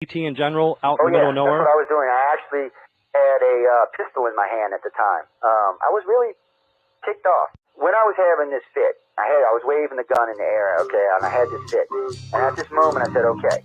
in general out in the middle of nowhere? That's what I was doing. I actually had a pistol in my hand at the time. I was really ticked off. When I was having this fit, I was waving the gun in the air, okay, and I had this fit. And at this moment, I said, okay.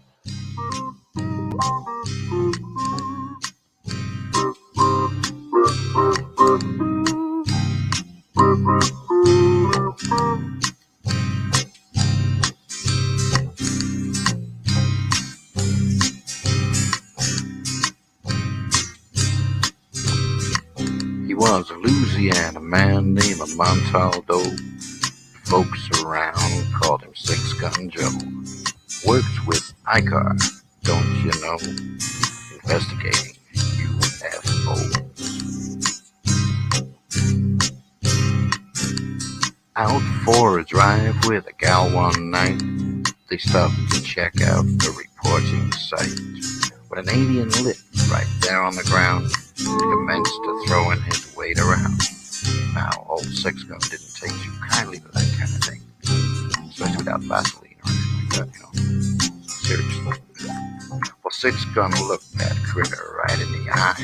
He was a Louisiana man named Montaldo. Folks around called him Six Gun Joe. Worked with ICAR, don't you know? Investigating UFOs. Out for a drive with a gal one night, they stopped to check out the reporting site. When an alien lit right there on the ground, he commenced to throwing his weight around. Now, old Six Gun didn't take too kindly to that kind of thing, especially without Vaseline or anything like that, Seriously. Well, Six Gun looked that critter right in the eye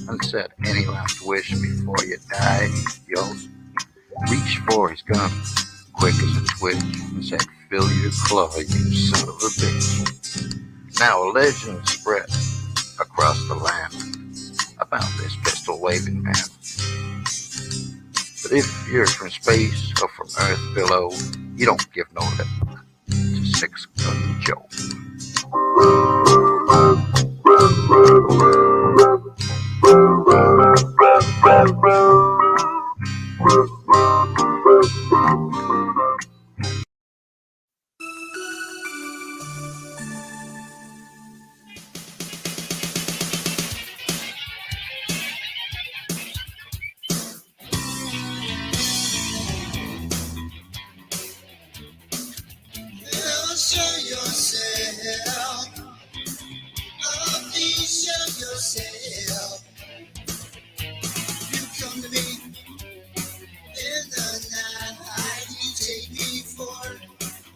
and said, "Any last wish before you die?" Yo, reached for his gun, quick as a twitch, and said, "Fill your claw, you son of a bitch." Now a legend spread across the land about this pistol-waving man. But if you're from space or from Earth below, you don't give no lip to Six Gun Joe. Show yourself. Oh, please show yourself. You come to me in the night. You take me for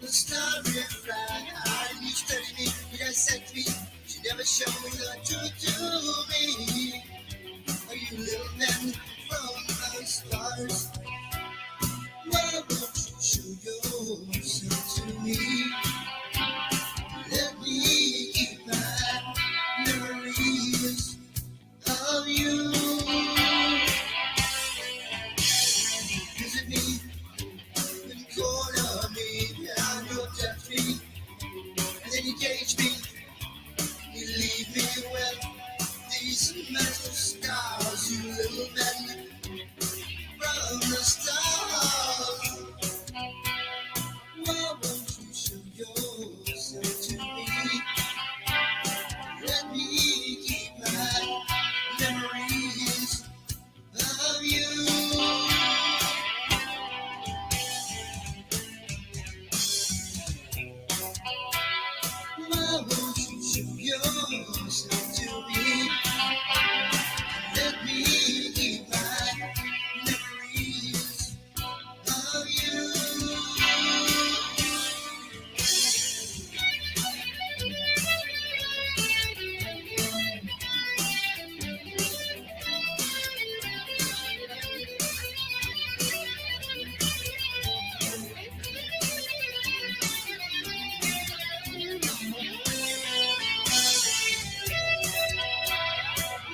the starry ride. You study me, you dissect me. You never show me the truth to me. Are you little men from the stars? Why won't you show yourself to me? Let me keep my memories of you. Visit me, then corner me, and you'll touch me, and then you cage me. You leave me with these metal scars, you little men from the stars. Why won't you show yourself to me? Let me keep my memories of you. Why won't you show yourself to me? Let me keep my memories of you.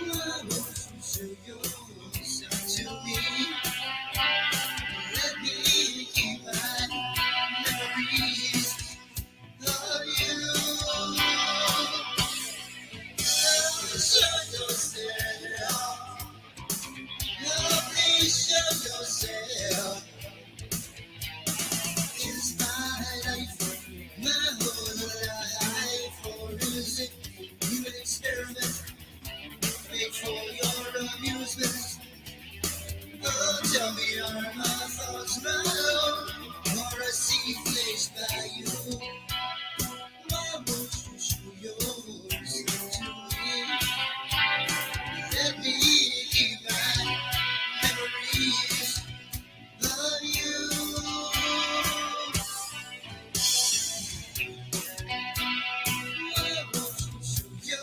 Why won't you show yourself to me? Let me keep my memories of you. Show yourself. Oh, please show yourself. Is my life my whole life, or is it you an experiment made for your amusement? Oh, tell me, are my thoughts my own, or a sea placed by you? Why won't you show yourself to me? Let me keep my memories of you. Why won't you show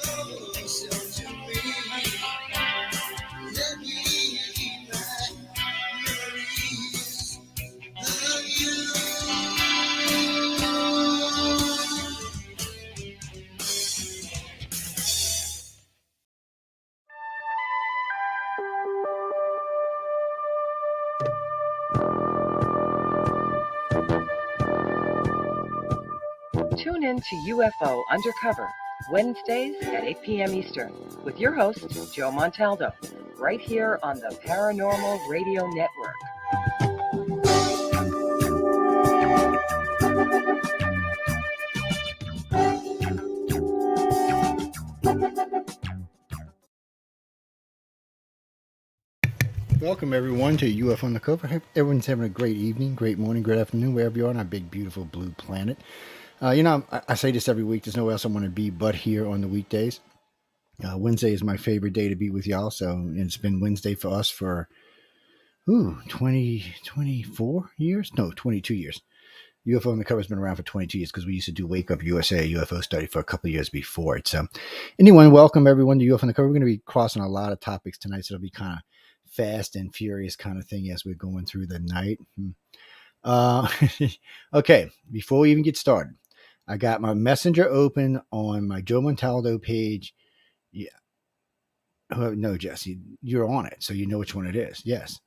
Tune in to UFO Undercover, Wednesdays at 8 p.m. Eastern, with your host, Joe Montaldo, right here on the Paranormal Radio Network. Welcome, everyone, to UFO Undercover. Hope everyone's having a great evening, great morning, great afternoon, wherever you are on our big, beautiful blue planet. I say this every week. There's nowhere else I want to be but here on the weekdays. Wednesday is my favorite day to be with y'all. So it's been Wednesday for us for 24 years? No, 22 years. UFO Undercover has been around for 22 years because we used to do Wake Up USA UFO study for a couple of years before it. So anyway, welcome everyone to UFO Undercover. We're going to be crossing a lot of topics tonight, so it'll be kind of fast and furious kind of thing as we're going through the night. Okay, before we even get started, I got my messenger open on my Joe Montaldo page. Yeah. No, Jesse, you're on it, so you know which one it is. Yes.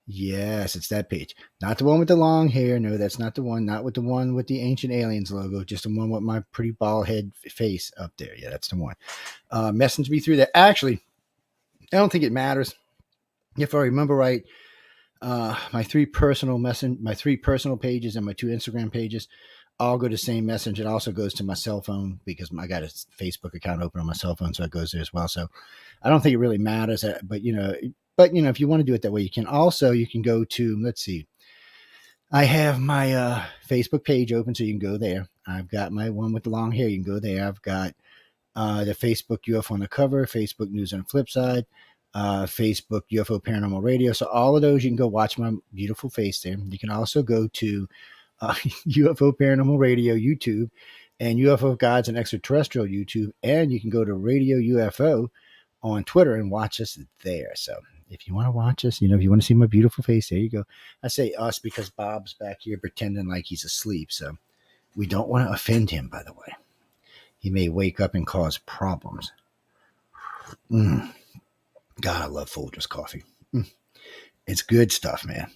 Yes, it's that page. Not the one with the long hair. No, that's not the one. Not with the one with the Ancient Aliens logo. Just the one with my pretty bald head face up there. Yeah, that's the one. Message me through that. Actually, I don't think it matters. If I remember right, my three personal pages and my two Instagram pages all go to the same message. It also goes to my cell phone because I got a Facebook account open on my cell phone, so it goes there as well. So I don't think it really matters. But if you want to do it that way, you can. Also, you can go to, let's see, I have my Facebook page open, so you can go there. I've got my one with the long hair. You can go there. I've got the Facebook UFO Undercover, Facebook News on the Flip Side, Facebook UFO Paranormal Radio. So all of those, you can go watch my beautiful face there. You can also go to UFO Paranormal Radio YouTube and UFO Gods and Extraterrestrial YouTube, and you can go to Radio UFO on Twitter and watch us there. So if you want to watch us, if you want to see my beautiful face, there you go. I say us because Bob's back here pretending like he's asleep. So we don't want to offend him, by the way. He may wake up and cause problems. God, I love Folgers coffee. It's good stuff, man.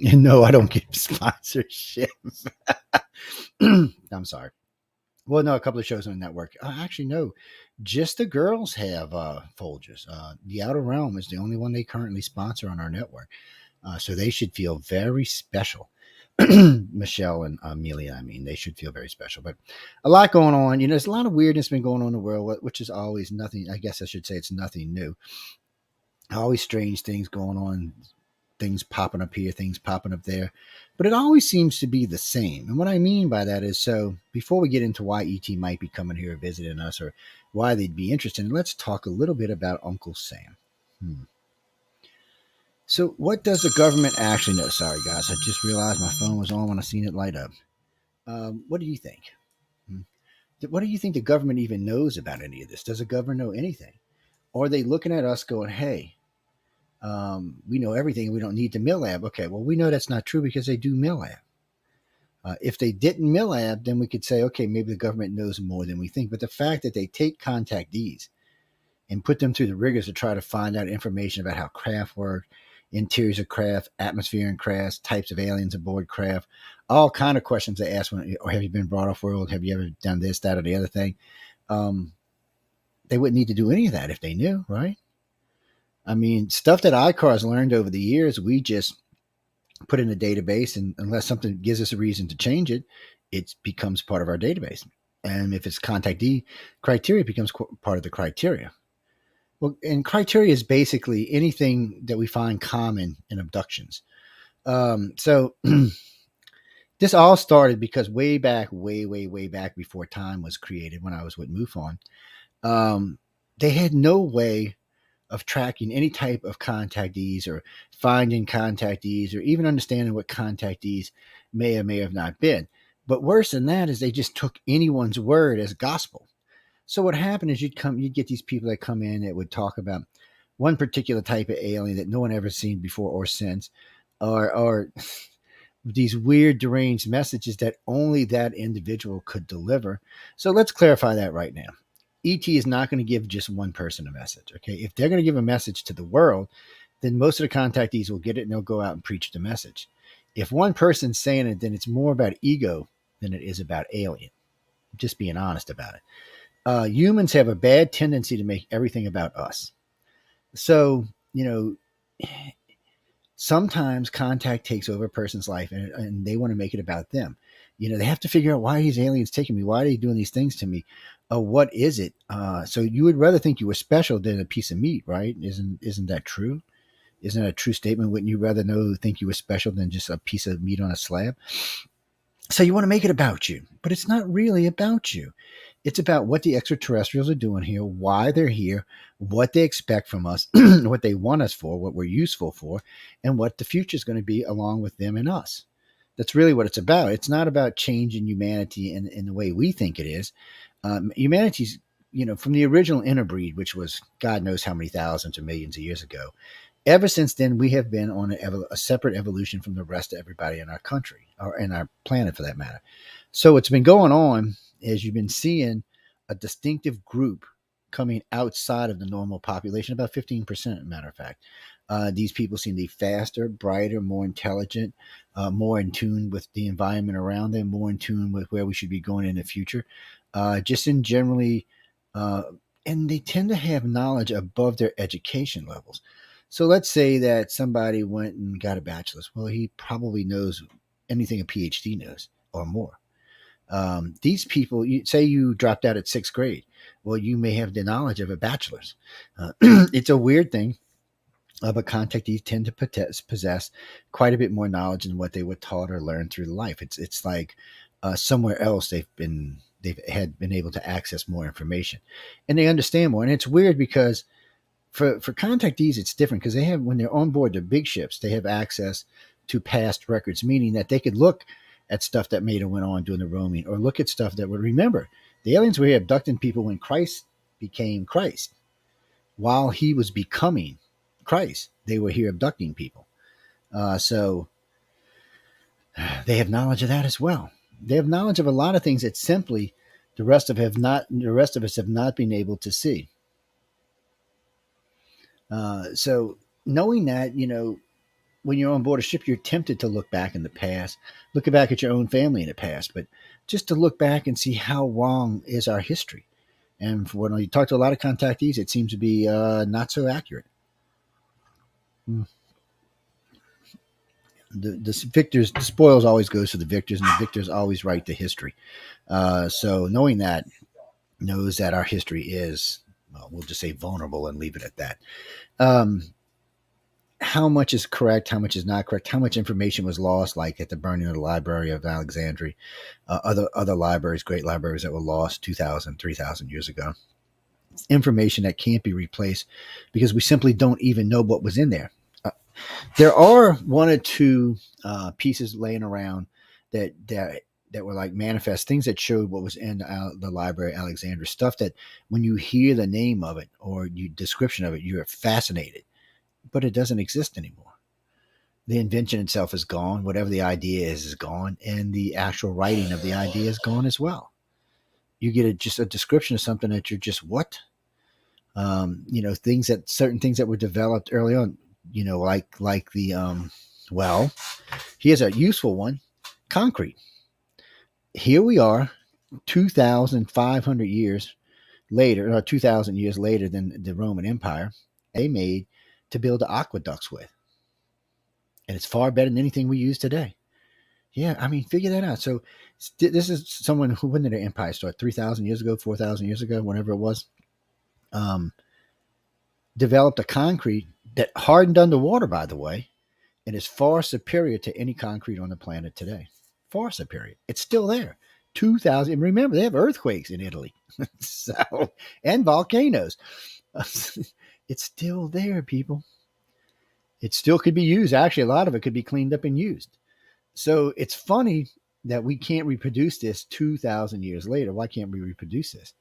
And no, I don't give sponsorship. I'm sorry. Well, no, a couple of shows on the network. Actually, no. Just the girls have Folgers. The Outer Realm is the only one they currently sponsor on our network. So they should feel very special. Michelle and Amelia, they should feel very special. But a lot going on. There's a lot of weirdness been going on in the world, which is always nothing. I guess I should say it's nothing new. Always strange things going on. Things popping up here, things popping up there. But it always seems to be the same. And what I mean by that is, so before we get into why ET might be coming here visiting us or why they'd be interested, let's talk a little bit about Uncle Sam. So what does the government actually know? Sorry, guys. I just realized my phone was on when I seen it light up. What do you think? What do you think the government even knows about any of this? Does the government know anything? Or are they looking at us going, hey, we know everything. We don't need the MILAB. Okay, well, we know that's not true because they do MILAB. If they didn't MILAB, then we could say, okay, maybe the government knows more than we think. But the fact that they take contactees and put them through the rigors to try to find out information about how craft work, interiors of craft, atmosphere in crafts, types of aliens aboard craft, all kind of questions they ask when, or have you been brought off world? Have you ever done this, that, or the other thing? They wouldn't need to do any of that if they knew, right? Stuff that ICAR's learned over the years, we just put in a database, and unless something gives us a reason to change it, it becomes part of our database. And if it's contactee criteria, it becomes part of the criteria. Well, and criteria is basically anything that we find common in abductions. So this all started because way back before time was created, when I was with MUFON, they had no way of tracking any type of contactees or finding contactees or even understanding what contactees may or may have not been. But worse than that is they just took anyone's word as gospel. So what happened is you'd get these people that come in that would talk about one particular type of alien that no one ever seen before or since, or these weird deranged messages that only that individual could deliver. So let's clarify that right now. ET is not going to give just one person a message. Okay. If they're going to give a message to the world, then most of the contactees will get it and they'll go out and preach the message. If one person's saying it, then it's more about ego than it is about alien. Just being honest about it. Humans have a bad tendency to make everything about us. So, sometimes contact takes over a person's life and they want to make it about them. They have to figure out, why are these aliens taking me? Why are they doing these things to me? What is it? So you would rather think you were special than a piece of meat, right? Isn't that true? Isn't that a true statement? Wouldn't you rather think you were special than just a piece of meat on a slab? So you want to make it about you, but it's not really about you. It's about what the extraterrestrials are doing here, why they're here, what they expect from us, what they want us for, what we're useful for, and what the future is going to be along with them and us. That's really what it's about. It's not about changing humanity in the way we think it is. Humanity's, from the original interbreed, which was God knows how many thousands or millions of years ago, ever since then, we have been on a separate evolution from the rest of everybody in our country, or in our planet for that matter. So what's been going on is you've been seeing a distinctive group coming outside of the normal population, about 15%, matter of fact. These people seem to be faster, brighter, more intelligent, more in tune with the environment around them, more in tune with where we should be going in the future. Just in generally, and they tend to have knowledge above their education levels. So let's say that somebody went and got a bachelor's. Well, he probably knows anything a PhD knows or more. These people, say you dropped out at 6th grade. Well, you may have the knowledge of a bachelor's. It's a weird thing, but contactees tend to possess quite a bit more knowledge than what they were taught or learned through life. It's like somewhere else they've been able to access more information, and they understand more. And it's weird because for contactees, it's different because when they're on board the big ships, they have access to past records, meaning that they could look at stuff that may have went on during the roaming, or look at stuff that would remember. The aliens were here abducting people when Christ became Christ. While he was becoming Christ, they were here abducting people. So they have knowledge of that as well. They have knowledge of a lot of things that simply the rest of us have not been able to see. So knowing that, when you're on board a ship, you're tempted to look back in the past, look back at your own family in the past, but just to look back and see how wrong is our history. And when you talk to a lot of contactees, it seems to be not so accurate. The spoils always goes to the victors, and the victors always write the history. So knowing that, knows that our history is, well, we'll just say vulnerable and leave it at that. How much is correct, how much is not correct, how much information was lost, like at the burning of the Library of Alexandria, other libraries, great libraries that were lost 2,000, 3,000 years ago. It's information that can't be replaced because we simply don't even know what was in there. There are one or two pieces laying around that were like manifest things that showed what was in the Library of Alexandria, stuff that when you hear the name of it or description of it, you're fascinated. But it doesn't exist anymore. The invention itself is gone. Whatever the idea is gone. And the actual writing of the idea is gone as well. You get just a description of something that you're just, what? Certain things that were developed early on, like the, well, here's a useful one, concrete. Here we are, 2,500 years later, or 2,000 years later than the Roman Empire. They made to build aqueducts with. And it's far better than anything we use today. Yeah, I mean, figure that out. So this is someone who, when did their empire start? 3,000 years ago, 4,000 years ago, whatever it was. Developed a concrete that hardened underwater, by the way, and is far superior to any concrete on the planet today. Far superior. It's still there. 2,000. And remember, they have earthquakes in Italy. And volcanoes. It's still there, people. It still could be used. Actually, a lot of it could be cleaned up and used. So it's funny that we can't reproduce this 2,000 years later. Why can't we reproduce this?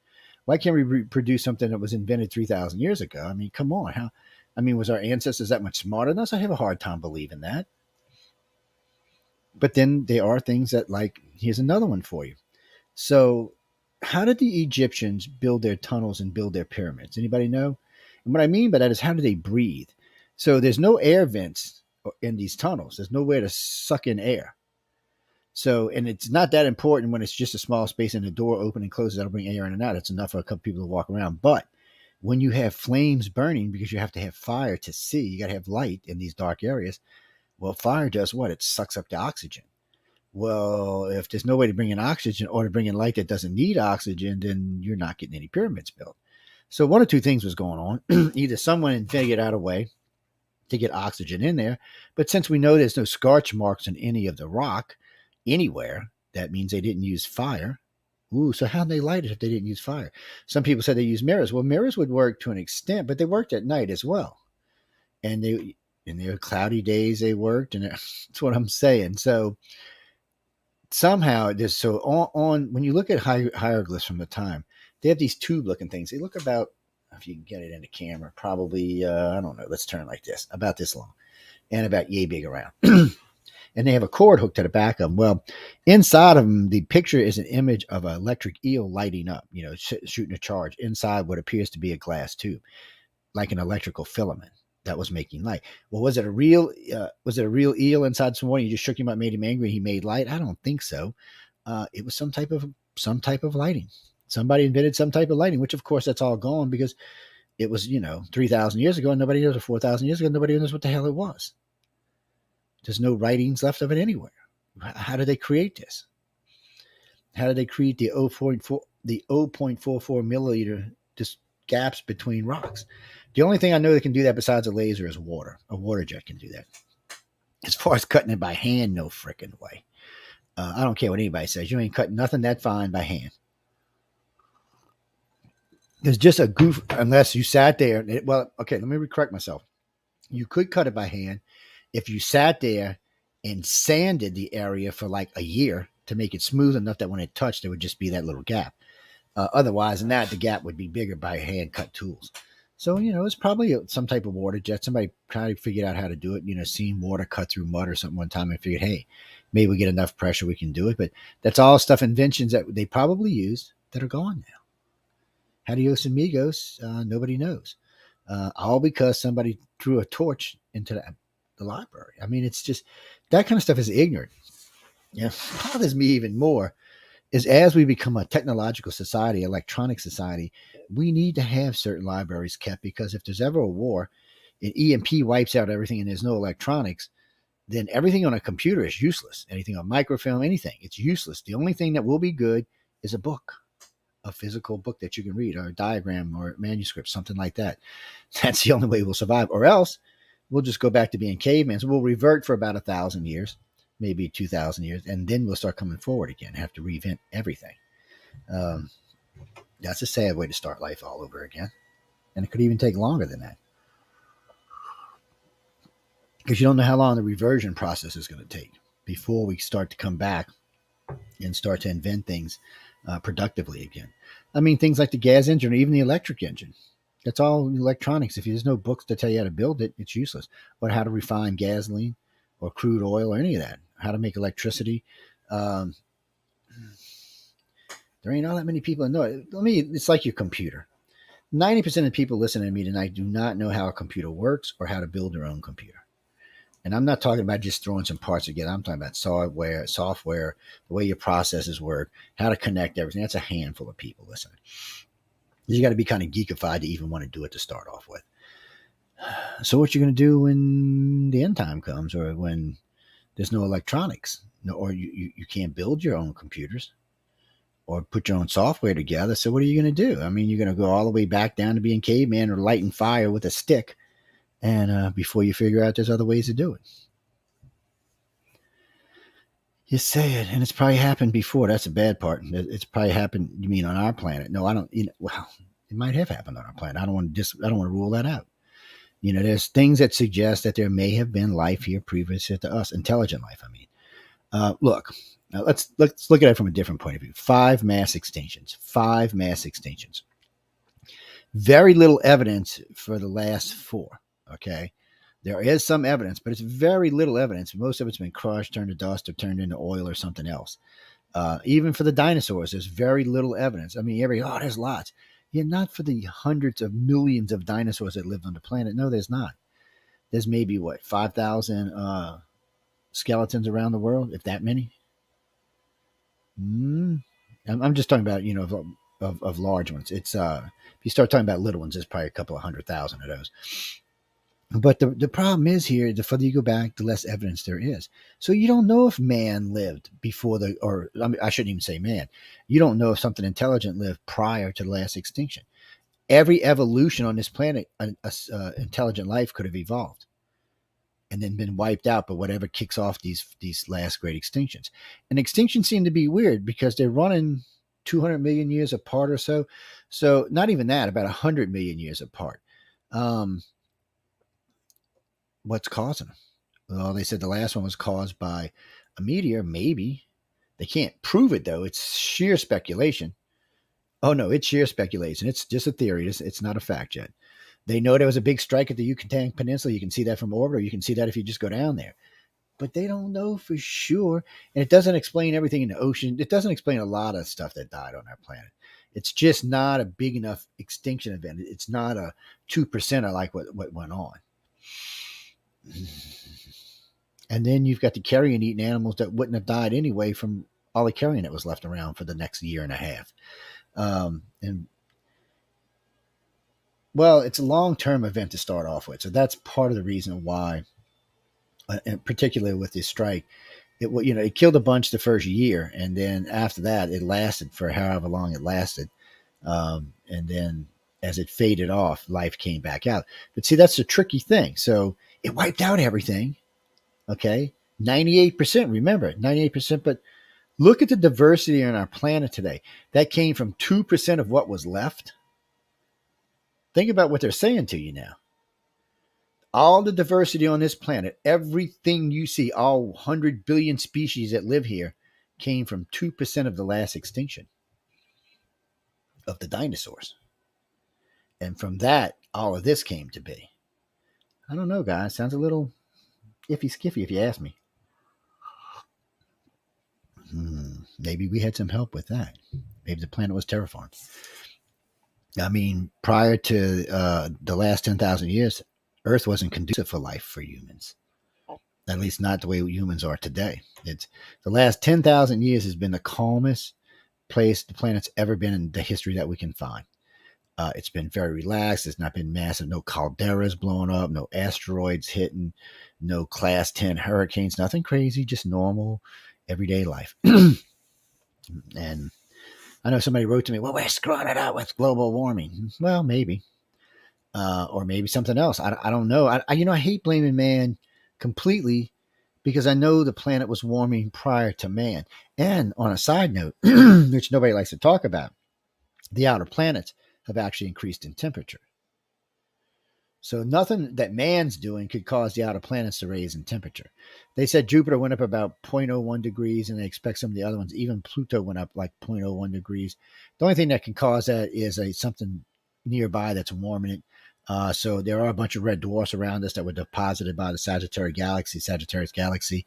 Why can't we reproduce something that was invented 3,000 years ago? I mean, come on. Was our ancestors that much smarter than us? I have a hard time believing that. But then there are things that, like, here's another one for you. So how did the Egyptians build their tunnels and build their pyramids? Anybody know? And what I mean by that is, how do they breathe? So there's no air vents in these tunnels. There's nowhere to suck in air. So, and it's not that important when it's just a small space and the door open and closes. That'll bring air in and out. It's enough for a couple people to walk around. But when you have flames burning, because you have to have fire to see, you got to have light in these dark areas. Well, fire does what? It sucks up the oxygen. Well, if there's no way to bring in oxygen or to bring in light that doesn't need oxygen, then you're not getting any pyramids built. So one or two things was going on. Either someone figured out a way to get oxygen in there, but since we know there's no scorch marks in any of the rock anywhere, that means they didn't use fire. Ooh, so how'd they light it if they didn't use fire? Some people said they used mirrors. Well, mirrors would work to an extent, but they worked at night as well. And they, in their cloudy days, they worked, and that's what I'm saying. So somehow this, so on when you look at hieroglyphs from the time, they have these tube-looking things. They look about, if you can get it in the camera, probably I don't know. Let's turn like this, about this long, and about yay big around. And they have a cord hooked to the back of them. Well, inside of them, the picture is an image of an electric eel lighting up, shooting a charge inside what appears to be a glass tube, like an electrical filament that was making light. Well, was it a real eel inside someone? You just shook him up, made him angry, he made light? I don't think so. It was some type of lighting. Somebody invented some type of lighting, which of course that's all gone because it was 3,000 years ago, and nobody knows, or 4,000 years ago, nobody knows what the hell it was. There's no writings left of it anywhere. How did they create this? How did they create the 0.44 milliliter just gaps between rocks? The only thing I know that can do that besides a laser is water. A water jet can do that. As far as cutting it by hand, no frickin' way. I don't care what anybody says. You ain't cutting nothing that fine by hand. There's just a goof unless you sat there. Well, okay, let me correct myself. You could cut it by hand if you sat there and sanded the area for like a year to make it smooth enough that when it touched, there would just be that little gap. Otherwise than that, the gap would be bigger by hand cut tools. So, it's probably some type of water jet. Somebody probably figured out how to do it, seen water cut through mud or something one time and figured, hey, maybe we get enough pressure, we can do it. But that's all stuff, inventions that they probably used that are gone now. Adios amigos, nobody knows. All because somebody threw a torch into the library. I mean, it's just, that kind of stuff is ignorant. Bothers me even more is as we become a technological society, electronic society, we need to have certain libraries kept, because if there's ever a war, an EMP wipes out everything and there's no electronics, then everything on a computer is useless. Anything on microfilm, anything, it's useless. The only thing that will be good is a book, a physical book that you can read, or a diagram or a manuscript, something like that. That's the only way we'll survive. Or else we'll just go back to being cavemen. So we'll revert for about 1,000 years, maybe 2,000 years, and then we'll start coming forward again, have to reinvent everything. That's a sad way to start life all over again. And it could even take longer than that, because you don't know how long the reversion process is going to take before we start to come back and start to invent things productively again. I mean, things like the gas engine or even the electric engine. That's all electronics. If there's no books to tell you how to build it, it's useless. Or how to refine gasoline or crude oil or any of that. How to make electricity. There ain't all that many people that know it. It's like your computer. 90% of people listening to me tonight do not know how a computer works or how to build their own computer. And I'm not talking about just throwing some parts together. I'm talking about software, the way your processes work, how to connect everything. That's a handful of people listening. You got to be kind of geekified to even want to do it to start off with. So what you're going to do when the end time comes, or when there's no electronics, or you can't build your own computers or put your own software together. So what are you going to do? I mean, you're going to go all the way back down to being caveman or lighting fire with a stick. And before you figure out there's other ways to do it. You say it, and it's probably happened before. That's the bad part. It's probably happened, you mean on our planet? No, I don't. Well, it might have happened on our planet. I don't want to rule that out. There's things that suggest that there may have been life here previous to us, intelligent life. I mean, look, let's look at it from a different point of view. 5 mass extinctions. Very little evidence for the last 4. Okay. There is some evidence, but it's very little evidence. Most of it's been crushed, turned to dust, or turned into oil or something else. Even for the dinosaurs, there's very little evidence. I mean, there's lots. Yeah, not for the hundreds of millions of dinosaurs that lived on the planet. No, there's not. there's maybe 5,000 skeletons around the world, if that many. I'm just talking about, of large ones. It's if you start talking about little ones, there's probably a couple of 100,000 of those. But the problem is here, the further you go back, the less evidence there is. So you don't know if man lived before I shouldn't even say man. You don't know if something intelligent lived prior to the last extinction. Every evolution on this planet, intelligent life could have evolved and then been wiped out by whatever kicks off these last great extinctions. And extinctions seem to be weird because they're running 200 million years apart or so. So not even that, about 100 million years apart. What's causing them? Well, they said the last one was caused by a meteor. Maybe. They can't prove it, though. It's sheer speculation. Oh, no, it's sheer speculation. It's just a theory. It's not a fact yet. They know there was a big strike at the Yucatan Peninsula. You can see that from orbit, or you can see that if you just go down there. But they don't know for sure. And it doesn't explain everything in the ocean. It doesn't explain a lot of stuff that died on our planet. It's just not a big enough extinction event. It's not a 2%er like what went on. And then you've got the carrion eating animals that wouldn't have died anyway from all the carrion that was left around for the next year and a half. Well, it's a long-term event to start off with. So that's part of the reason why, and particularly with this strike, it killed a bunch the first year. And then after that, it lasted for however long it lasted. And then as it faded off, life came back out. But see, that's the tricky thing. So it wiped out everything. Okay. 98%, remember, 98%. But look at the diversity on our planet today. That came from 2% of what was left. Think about what they're saying to you now. All the diversity on this planet, everything you see, all 100 billion species that live here, came from 2% of the last extinction of the dinosaurs. And from that, all of this came to be. I don't know, guys. Sounds a little iffy-skiffy if you ask me. Maybe we had some help with that. Maybe the planet was terraformed. I mean, prior to the last 10,000 years, Earth wasn't conducive for life for humans. At least not the way humans are today. It's the last 10,000 years has been the calmest place the planet's ever been in the history that we can find. It's been very relaxed. There's not been massive, no calderas blowing up, no asteroids hitting, no class 10 hurricanes, nothing crazy, just normal everyday life. And I know somebody wrote to me, well, we're screwing it up with global warming. Well, maybe. Or maybe something else. I don't know. I hate blaming man completely because I know the planet was warming prior to man. And on a side note, which nobody likes to talk about, the outer planets have actually increased in temperature. So nothing that man's doing could cause the outer planets to raise in temperature. They said Jupiter went up about 0.01 degrees, and they expect some of the other ones. Even Pluto went up like 0.01 degrees. The only thing that can cause that is something nearby that's warming it. So there are a bunch of red dwarfs around us that were deposited by the Sagittarius Galaxy.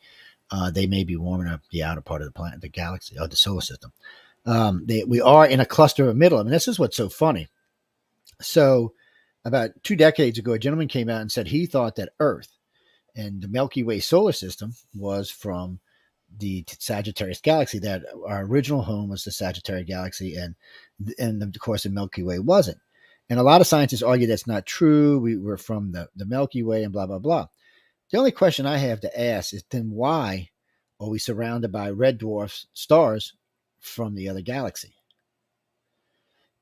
They may be warming up the outer part of the planet, the galaxy, or the solar system. We are in a cluster of the middle. I mean, this is what's so funny. So about 2 decades ago, a gentleman came out and said he thought that Earth and the Milky Way solar system was from the Sagittarius Galaxy, that our original home was the Sagittarius Galaxy, and of course the Milky Way wasn't. And a lot of scientists argue that's not true. We were from the Milky Way and blah, blah, blah. The only question I have to ask is then why are we surrounded by red dwarf stars from the other galaxy?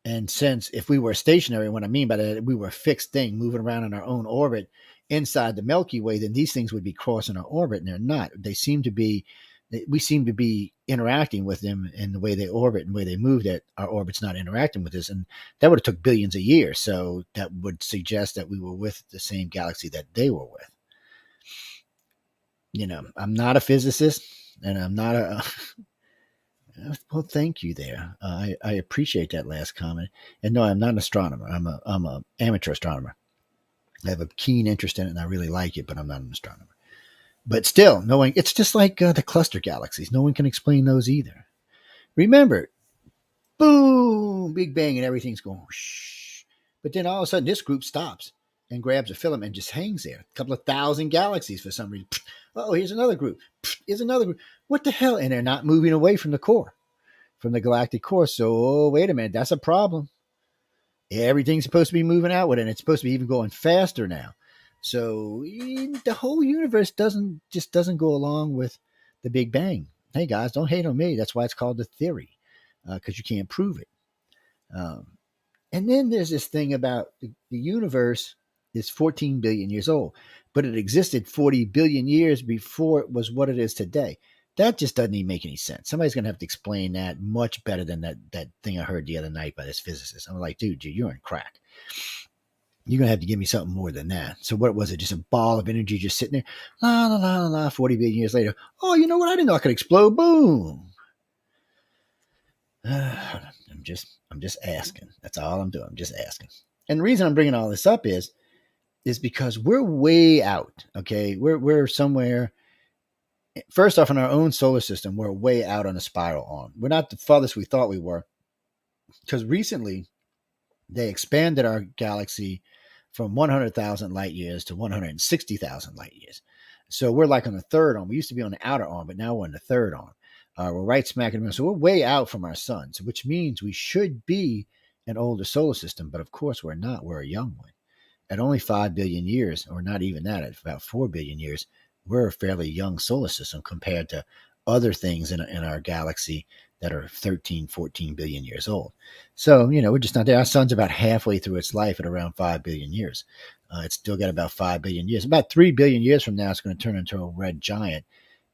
And since if we were stationary, what I mean by that, we were a fixed thing moving around in our own orbit inside the Milky Way, then these things would be crossing our orbit, and they're not. We seem to be interacting with them in the way they orbit and the way they move, that our orbit's not interacting with us. And that would have took billions of years. So that would suggest that we were with the same galaxy that they were with. I'm not a physicist, and I'm not a... Well, thank you there. I appreciate that last comment. And no, I'm not an astronomer. I'm an amateur astronomer. I have a keen interest in it, and I really like it, but I'm not an astronomer. But still, it's just like the cluster galaxies. No one can explain those either. Remember, boom, Big Bang, and everything's going whoosh. But then all of a sudden, this group stops, and grabs a filament and just hangs there. A couple of thousand galaxies for some reason. Oh, here's another group. Here's another group. What the hell? And they're not moving away from the core, from the galactic core. So, wait a minute. That's a problem. Everything's supposed to be moving outward, and it's supposed to be even going faster now. So the whole universe doesn't go along with the Big Bang. Hey guys, don't hate on me. That's why it's called the theory, because you can't prove it. And then there's this thing about the universe is 14 billion years old, but it existed 40 billion years before it was what it is today. That just doesn't even make any sense. Somebody's going to have to explain that much better than that thing I heard the other night by this physicist. I'm like, dude, you're on crack. You're going to have to give me something more than that. So what was it? Just a ball of energy just sitting there? La, la, la, la, la, 40 billion years later. Oh, you know what? I didn't know I could explode. Boom. I'm just asking. That's all I'm doing. I'm just asking. And the reason I'm bringing all this up is because we're way out. Okay. We're somewhere. First off, in our own solar system, we're way out on a spiral arm. We're not the farthest we thought we were, because recently they expanded our galaxy from 100,000 light years to 160,000 light years. So we're like on the third arm. We used to be on the outer arm, but now we're on the third arm. We're right smack in the middle. So we're way out from our sun, which means we should be an older solar system. But of course, we're not. We're a young one. At only 5 billion years, or not even that, at about 4 billion years, we're a fairly young solar system compared to other things in our galaxy that are 13, 14 billion years old. So, we're just not there. Our sun's about halfway through its life at around 5 billion years. It's still got about 5 billion years. About 3 billion years from now, it's going to turn into a red giant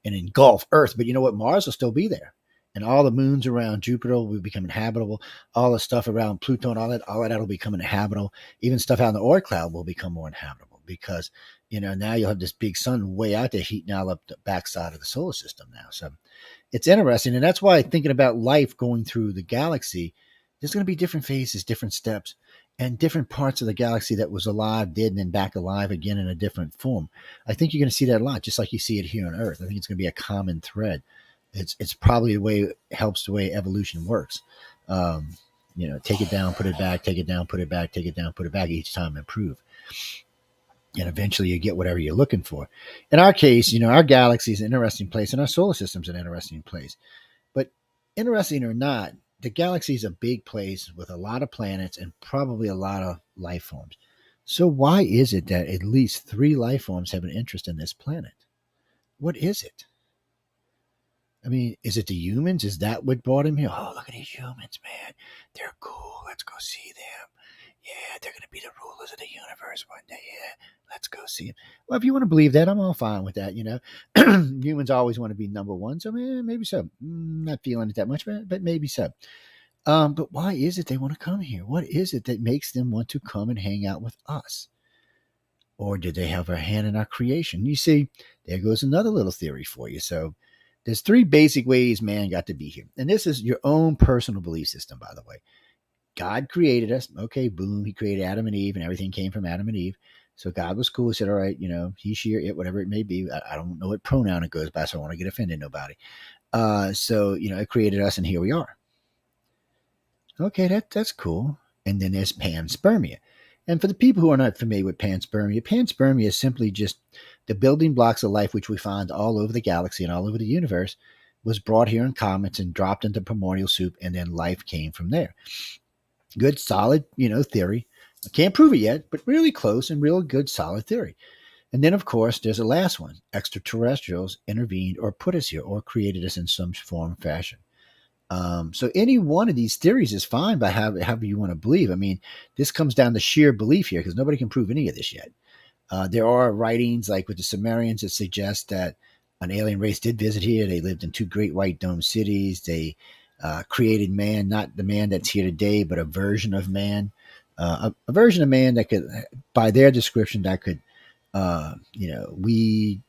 and engulf Earth. But you know what? Mars will still be there. And all the moons around Jupiter will become inhabitable. All the stuff around Pluto and all that will become inhabitable. Even stuff out in the Oort cloud will become more inhabitable because, now you'll have this big sun way out there heating all up the backside of the solar system now. So it's interesting. And that's why thinking about life going through the galaxy, there's going to be different phases, different steps, and different parts of the galaxy that was alive, dead, and then back alive again in a different form. I think you're going to see that a lot, just like you see it here on Earth. I think it's going to be a common thread. It's probably the way it helps the way evolution works. Take it down, put it back, take it down, put it back, take it down, put it back, each time improve. And eventually you get whatever you're looking for. In our case, our galaxy is an interesting place and our solar system's an interesting place. But interesting or not, the galaxy is a big place with a lot of planets and probably a lot of life forms. So why is it that at least 3 life forms have an interest in this planet? What is it? I mean, is it the humans? Is that what brought him here? Oh, look at these humans, man. They're cool. Let's go see them. Yeah, they're going to be the rulers of the universe one day. Yeah, let's go see them. Well, if you want to believe that, I'm all fine with that, Humans always want to be number one, so maybe so. Not feeling it that much, but maybe so. But why is it they want to come here? What is it that makes them want to come and hang out with us? Or did they have a hand in our creation? You see, there goes another little theory for you. So there's 3 basic ways man got to be here. And this is your own personal belief system, by the way. God created us. Okay, boom. He created Adam and Eve, and everything came from Adam and Eve. So God was cool. He said, all right, he, she, or it, whatever it may be. I don't know what pronoun it goes by, so I don't want to get offended nobody. It created us, and here we are. Okay, that's cool. And then there's panspermia. And for the people who are not familiar with panspermia is simply just the building blocks of life, which we find all over the galaxy and all over the universe, was brought here in comets and dropped into primordial soup, and then life came from there. Good, solid, theory. I can't prove it yet, but really close and real good, solid theory. And then, of course, there's a last one. Extraterrestrials intervened or put us here or created us in some form or fashion. So any one of these theories is fine by however you want to believe. I mean, this comes down to sheer belief here because nobody can prove any of this yet. There are writings like with the Sumerians that suggest that an alien race did visit here. They lived in 2 great white dome cities. They created man, not the man that's here today, but a version of man. A version of man that could, by their description, that could, weed,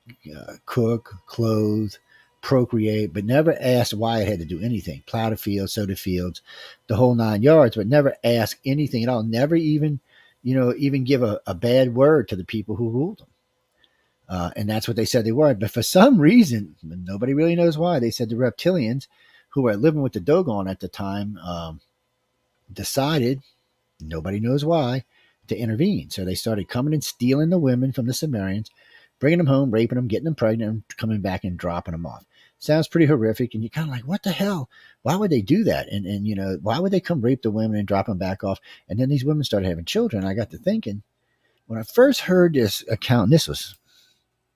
cook, clothe, procreate, but never asked why it had to do anything. Plow the fields, sow the fields, the whole 9 yards, but never ask anything at all. Never even give a bad word to the people who ruled them. And that's what they said they were. But for some reason, nobody really knows why, they said the reptilians who were living with the Dogon at the time decided, nobody knows why, to intervene. So they started coming and stealing the women from the Sumerians, bringing them home, raping them, getting them pregnant, and coming back and dropping them off. Sounds pretty horrific, and you're kind of like, what the hell? Why would they do that? And why would they come rape the women and drop them back off? And then these women started having children. I got to thinking, when I first heard this account, and this was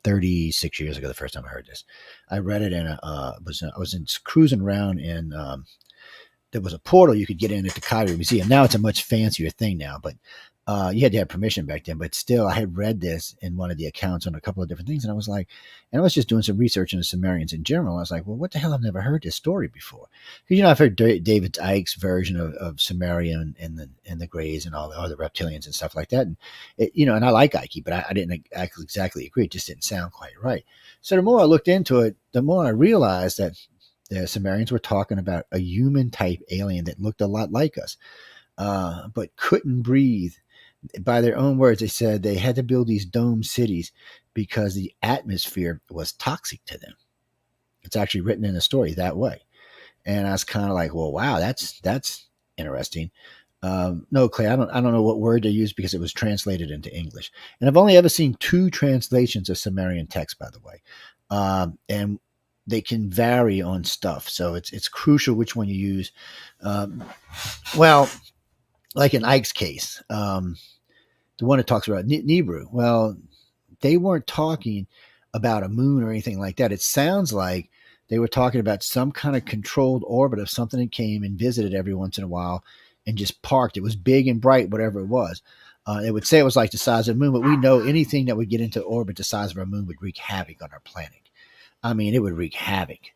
36 years ago, the first time I heard this, I read it in I was cruising around in there was a portal you could get in at the Cairo Museum. Now it's a much fancier thing now, but you had to have permission back then. But still, I had read this in one of the accounts on a couple of different things, and I was like, and I was just doing some research on the Sumerians in general. I was like, well, what the hell? I've never heard this story before. Because I've heard David Icke's version of Sumerian and the Greys and all the other reptilians and stuff like that, and and I like Icke, but I didn't exactly agree. It just didn't sound quite right. So the more I looked into it, the more I realized that the Sumerians were talking about a human type alien that looked a lot like us, but couldn't breathe. By their own words, they said they had to build these dome cities because the atmosphere was toxic to them. It's actually written in the story that way. And I was kind of like, well, wow, that's interesting. No, Clay, I don't know what word they used because it was translated into English. And I've only ever seen 2 translations of Sumerian text, by the way. And they can vary on stuff. So it's crucial which one you use. Well, like in Ike's case, the one that talks about Nibiru, well, they weren't talking about a moon or anything like that. It sounds like they were talking about some kind of controlled orbit of something that came and visited every once in a while and just parked. It was big and bright, whatever it was. They would say it was like the size of the moon, but we know anything that would get into orbit the size of our moon would wreak havoc on our planet. I mean, it would wreak havoc.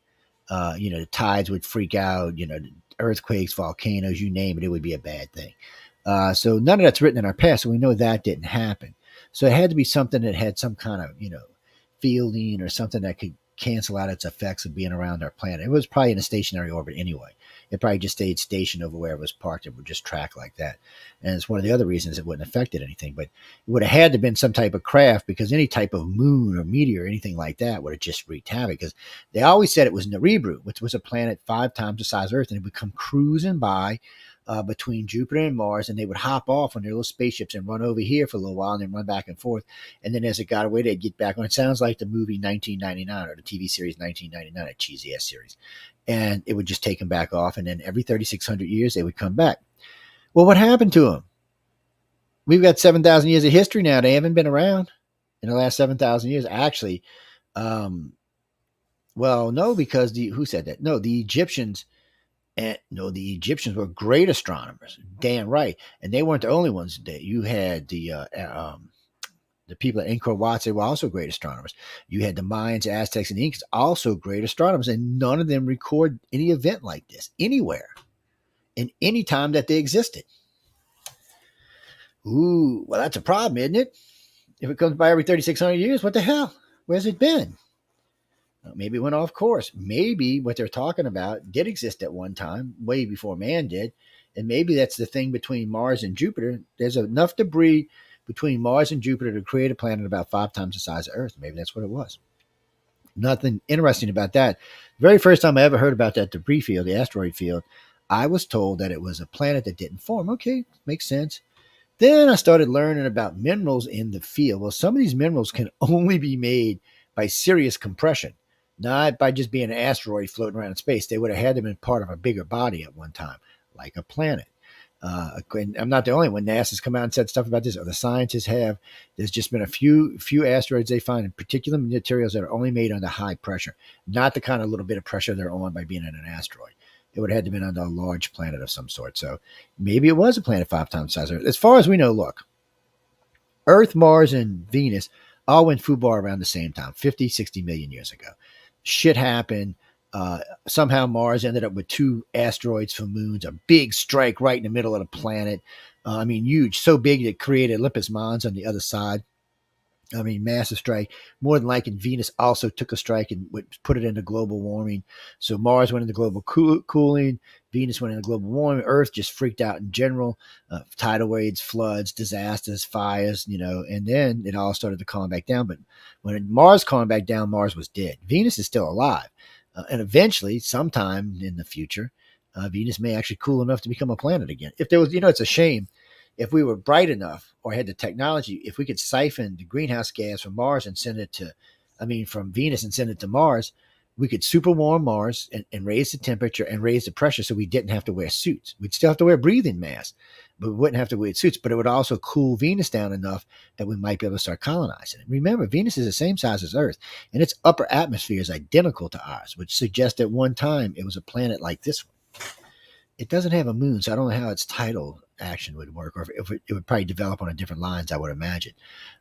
The tides would freak out, earthquakes, volcanoes, you name it, it would be a bad thing. So none of that's written in our past, so we know that didn't happen. So it had to be something that had some kind of, fielding or something that could cancel out its effects of being around our planet. It was probably in a stationary orbit anyway. It probably just stayed stationed over where it was parked. It would just track like that. And it's one of the other reasons it wouldn't affected anything. But it would have had to have been some type of craft because any type of moon or meteor or anything like that would have just wreaked havoc. Because they always said it was Nibiru, which was a planet 5 times the size of Earth, and it would come cruising by between Jupiter and Mars, and they would hop off on their little spaceships and run over here for a little while and then run back and forth. And then as it got away, they'd get back on. It sounds like the movie 1999 or the TV series 1999, a cheesy ass series. And it would just take them back off. And then every 3,600 years, they would come back. Well, what happened to them? We've got 7,000 years of history now. They haven't been around in the last 7,000 years. Actually, well, no, because who said that? No, the Egyptians. The Egyptians were great astronomers, damn right, and they weren't the only ones. You had the people at Angkor Wat, they were also great astronomers. You had the Mayans, Aztecs, and Incas, also great astronomers, and none of them record any event like this anywhere in any time that they existed. Ooh, well, that's a problem, isn't it? If it comes by every 3,600 years, what the hell? Where's it been? Maybe it went off course. Maybe what they're talking about did exist at one time, way before man did. And maybe that's the thing between Mars and Jupiter. There's enough debris between Mars and Jupiter to create a planet about 5 times the size of Earth. Maybe that's what it was. Nothing interesting about that. The very first time I ever heard about that debris field, the asteroid field, I was told that it was a planet that didn't form. Okay, makes sense. Then I started learning about minerals in the field. Well, some of these minerals can only be made by serious compression. Not by just being an asteroid floating around in space. They would have had to have been part of a bigger body at one time, like a planet. And I'm not the only one. NASA's come out and said stuff about this, or the scientists have. There's just been a few asteroids they find in particular materials that are only made under high pressure, not the kind of little bit of pressure they're on by being in an asteroid. It would have had to have been under a large planet of some sort. So maybe it was a planet 5 times the size of Earth. As far as we know, look, Earth, Mars, and Venus all went foobar around the same time, 50, 60 million years ago. Shit happened. Somehow Mars ended up with 2 asteroids for moons, a big strike right in the middle of the planet. Huge, so big that it created Olympus Mons on the other side. Massive strike. More than likely, Venus also took a strike and put it into global warming. So Mars went into global cooling. Venus went into global warming. Earth just freaked out in general. Tidal waves, floods, disasters, fires, and then it all started to calm back down. But when Mars calmed back down, Mars was dead. Venus is still alive. And eventually, sometime in the future, Venus may actually cool enough to become a planet again. If there was, it's a shame. if we were bright enough or had the technology, if we could siphon the greenhouse gas from Mars and send it to, from Venus and send it to Mars, we could super warm Mars and raise the temperature and raise the pressure so we didn't have to wear suits. We'd still have to wear breathing masks, but we wouldn't have to wear suits. But it would also cool Venus down enough that we might be able to start colonizing it. Remember, Venus is the same size as Earth, and its upper atmosphere is identical to ours, which suggests at one time it was a planet like this one. It doesn't have a moon, so I don't know how its tidal action would work, or if it would probably develop on a different lines, I would imagine.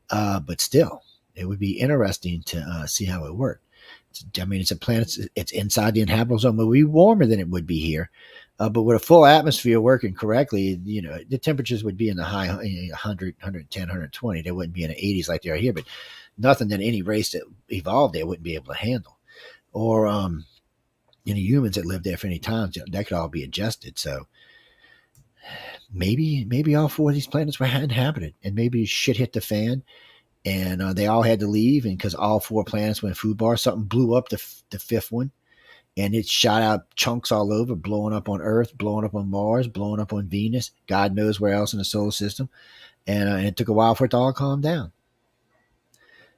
But still, it would be interesting to see how it worked. It's a planet. It's inside the inhabitable zone. It would be warmer than it would be here, but with a full atmosphere working correctly, the temperatures would be in the high 100, 110, 120. They wouldn't be in the 80s like they are here, but nothing that any race that evolved there wouldn't be able to handle. Or any humans that lived there for any time, that could all be adjusted. So maybe all four of these planets were inhabited, and maybe shit hit the fan. And they all had to leave, and because all four planets went food bar, something blew up the fifth one, and it shot out chunks all over, blowing up on Earth, blowing up on Mars, blowing up on Venus, God knows where else in the solar system. And it took a while for it to all calm down.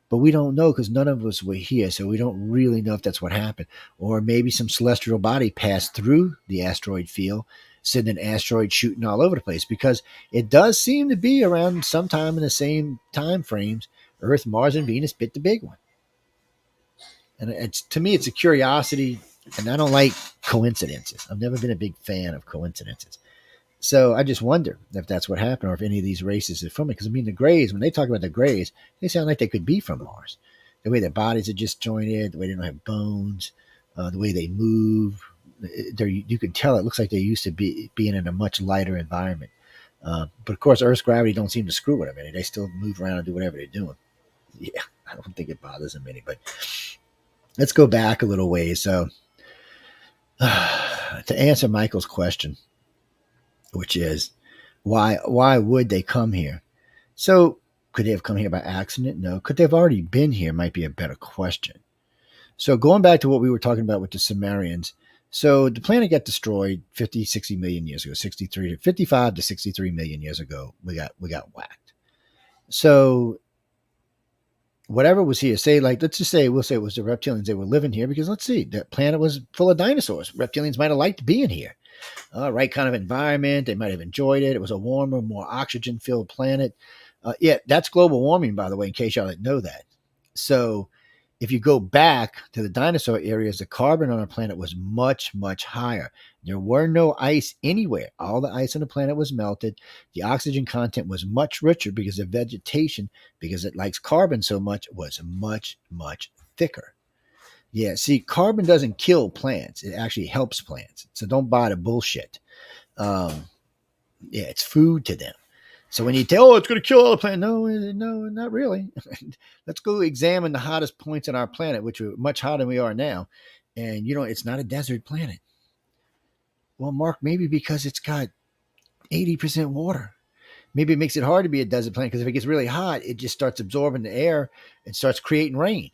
But we don't know because none of us were here, so we don't really know if that's what happened. Or maybe some celestial body passed through the asteroid field, sending asteroids shooting all over the place, because it does seem to be around sometime in the same time frames Earth, Mars, and Venus bit the big one. And to me, it's a curiosity, and I don't like coincidences. I've never been a big fan of coincidences. So I just wonder if that's what happened, or if any of these races are from it. Because the Greys, when they talk about the Greys, they sound like they could be from Mars. The way their bodies are disjointed, the way they don't have bones, the way they move. You can tell it looks like they used to being in a much lighter environment. But of course, Earth's gravity don't seem to screw with them any. They still move around and do whatever they're doing. Yeah, I don't think it bothers them any. But let's go back a little ways. So to answer Michael's question, which is why would they come here? So could they have come here by accident? No. Could they have already been here? Might be a better question. So going back to what we were talking about with the Sumerians, so the planet got destroyed 50, 60 million years ago, 55 to 63 million years ago. We got whacked. So whatever was here, let's just say, we'll say it was the reptilians. They were living here because let's see, that planet was full of dinosaurs. Reptilians might have liked being here. Right kind of environment. They might have enjoyed it. It was a warmer, more oxygen-filled planet. That's global warming, by the way, in case y'all didn't know that. So if you go back to the dinosaur areas, the carbon on our planet was much, much higher. There were no ice anywhere. All the ice on the planet was melted. The oxygen content was much richer because the vegetation, because it likes carbon so much, was much, much thicker. Yeah, see, carbon doesn't kill plants. It actually helps plants. So don't buy the bullshit. It's food to them. So when you tell, it's going to kill all the plants, no, not really. Let's go examine the hottest points on our planet, which are much hotter than we are now. And, it's not a desert planet. Well, Mark, maybe because it's got 80% water. Maybe it makes it hard to be a desert planet because if it gets really hot, it just starts absorbing the air and starts creating rain.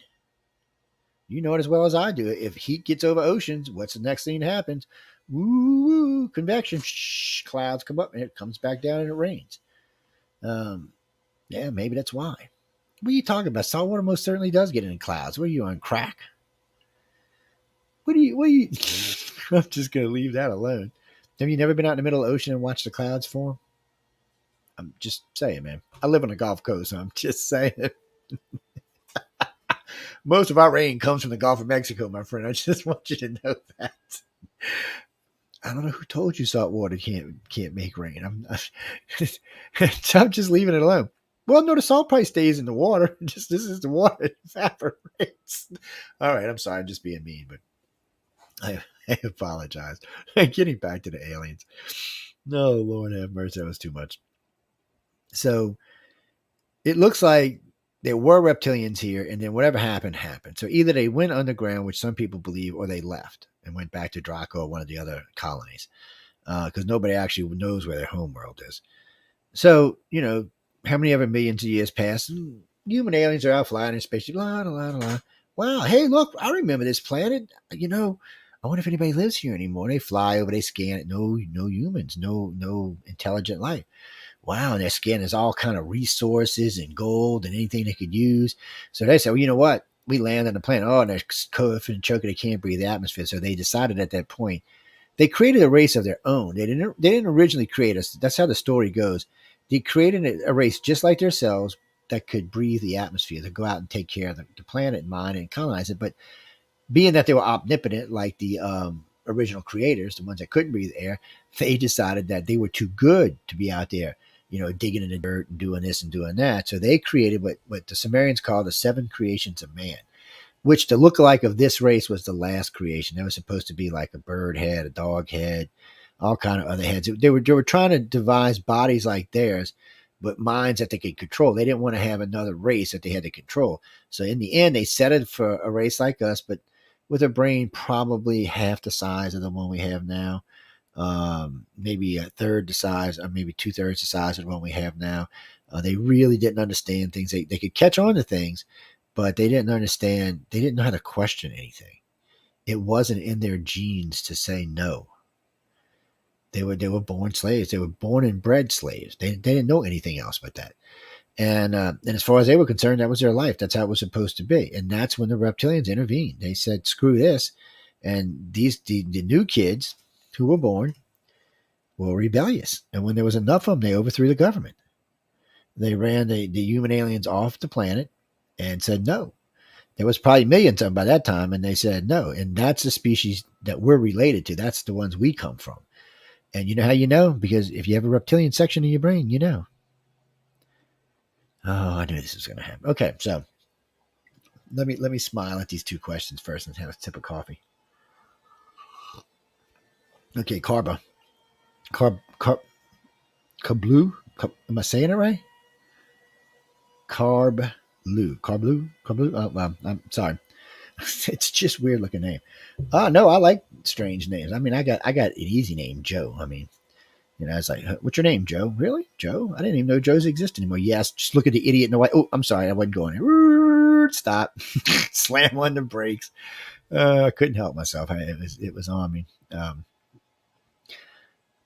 You know it as well as I do. If heat gets over oceans, what's the next thing that happens? Woo, convection. Clouds come up and it comes back down and it rains. Maybe that's why. What are you talking about? Saltwater most certainly does get in clouds. What are you on, crack? What are you? I'm just going to leave that alone. Have you never been out in the middle of the ocean and watched the clouds form? I'm just saying, man. I live on the Gulf Coast, so I'm just saying. Most of our rain comes from the Gulf of Mexico, my friend. I just want you to know that. I don't know who told you salt water can't make rain. I'm just leaving it alone. Well, no, the salt probably stays in the water. This is the water that evaporates. All right, I'm sorry. I'm just being mean, but I apologize. Getting back to the aliens. No, Lord have mercy. That was too much. So it looks like there were reptilians here, and then whatever happened. So either they went underground, which some people believe, or they left and went back to Draco or one of the other colonies, because nobody actually knows where their homeworld is. So, how many ever millions of years pass? Human aliens are out flying in space. Blah, blah, blah, blah. Wow, hey, look, I remember this planet. I wonder if anybody lives here anymore. They fly over, they scan it. No humans, no intelligent life. wow, and their skin is all kind of resources and gold and anything they could use. So they said, well, you know what? We land on the planet. Oh, and they're coughing and choking. They can't breathe the atmosphere. So they decided at that point, they created a race of their own. They didn't originally create us. That's how the story goes. They created a race just like themselves that could breathe the atmosphere, to go out and take care of the planet and mine and colonize it. But being that they were omnipotent, like the original creators, the ones that couldn't breathe air, they decided that they were too good to be out there, digging in the dirt and doing this and doing that. So they created what the Sumerians call the 7 creations of man, which the lookalike of this race was the last creation. That was supposed to be like a bird head, a dog head, all kind of other heads. They were trying to devise bodies like theirs, but minds that they could control. They didn't want to have another race that they had to control. So in the end, they settled for a race like us, but with a brain probably half the size of the one we have now. Maybe a third the size, or maybe 2/3 the size of the one we have now. They really didn't understand things. They could catch on to things, but they didn't understand. They didn't know how to question anything. It wasn't in their genes to say no. They were born slaves. They were born and bred slaves. They didn't know anything else but that. And as far as they were concerned, that was their life. That's how it was supposed to be. And that's when the reptilians intervened. They said, "Screw this!" And the new kids who were born were rebellious. And when there was enough of them, they overthrew the government. They ran the human aliens off the planet and said no. There was probably millions of them by that time, and they said no. And that's the species that we're related to. That's the ones we come from. And you know how you know? Because if you have a reptilian section in your brain, you know. Oh, I knew this was going to happen. Okay, so let me smile at these 2 questions first and have a sip of coffee. Okay, Carblue. Am I saying it right? Carblue. Oh, well, I'm sorry. It's just weird looking name. Oh no, I like strange names. I mean, I got an easy name, Joe. I mean, it's like, what's your name, Joe? Really, Joe? I didn't even know Joes exist anymore. Yes, just look at the idiot in the white. Oh, I'm sorry, I wasn't going there. Stop. Slam on the brakes. I couldn't help myself. It was on me.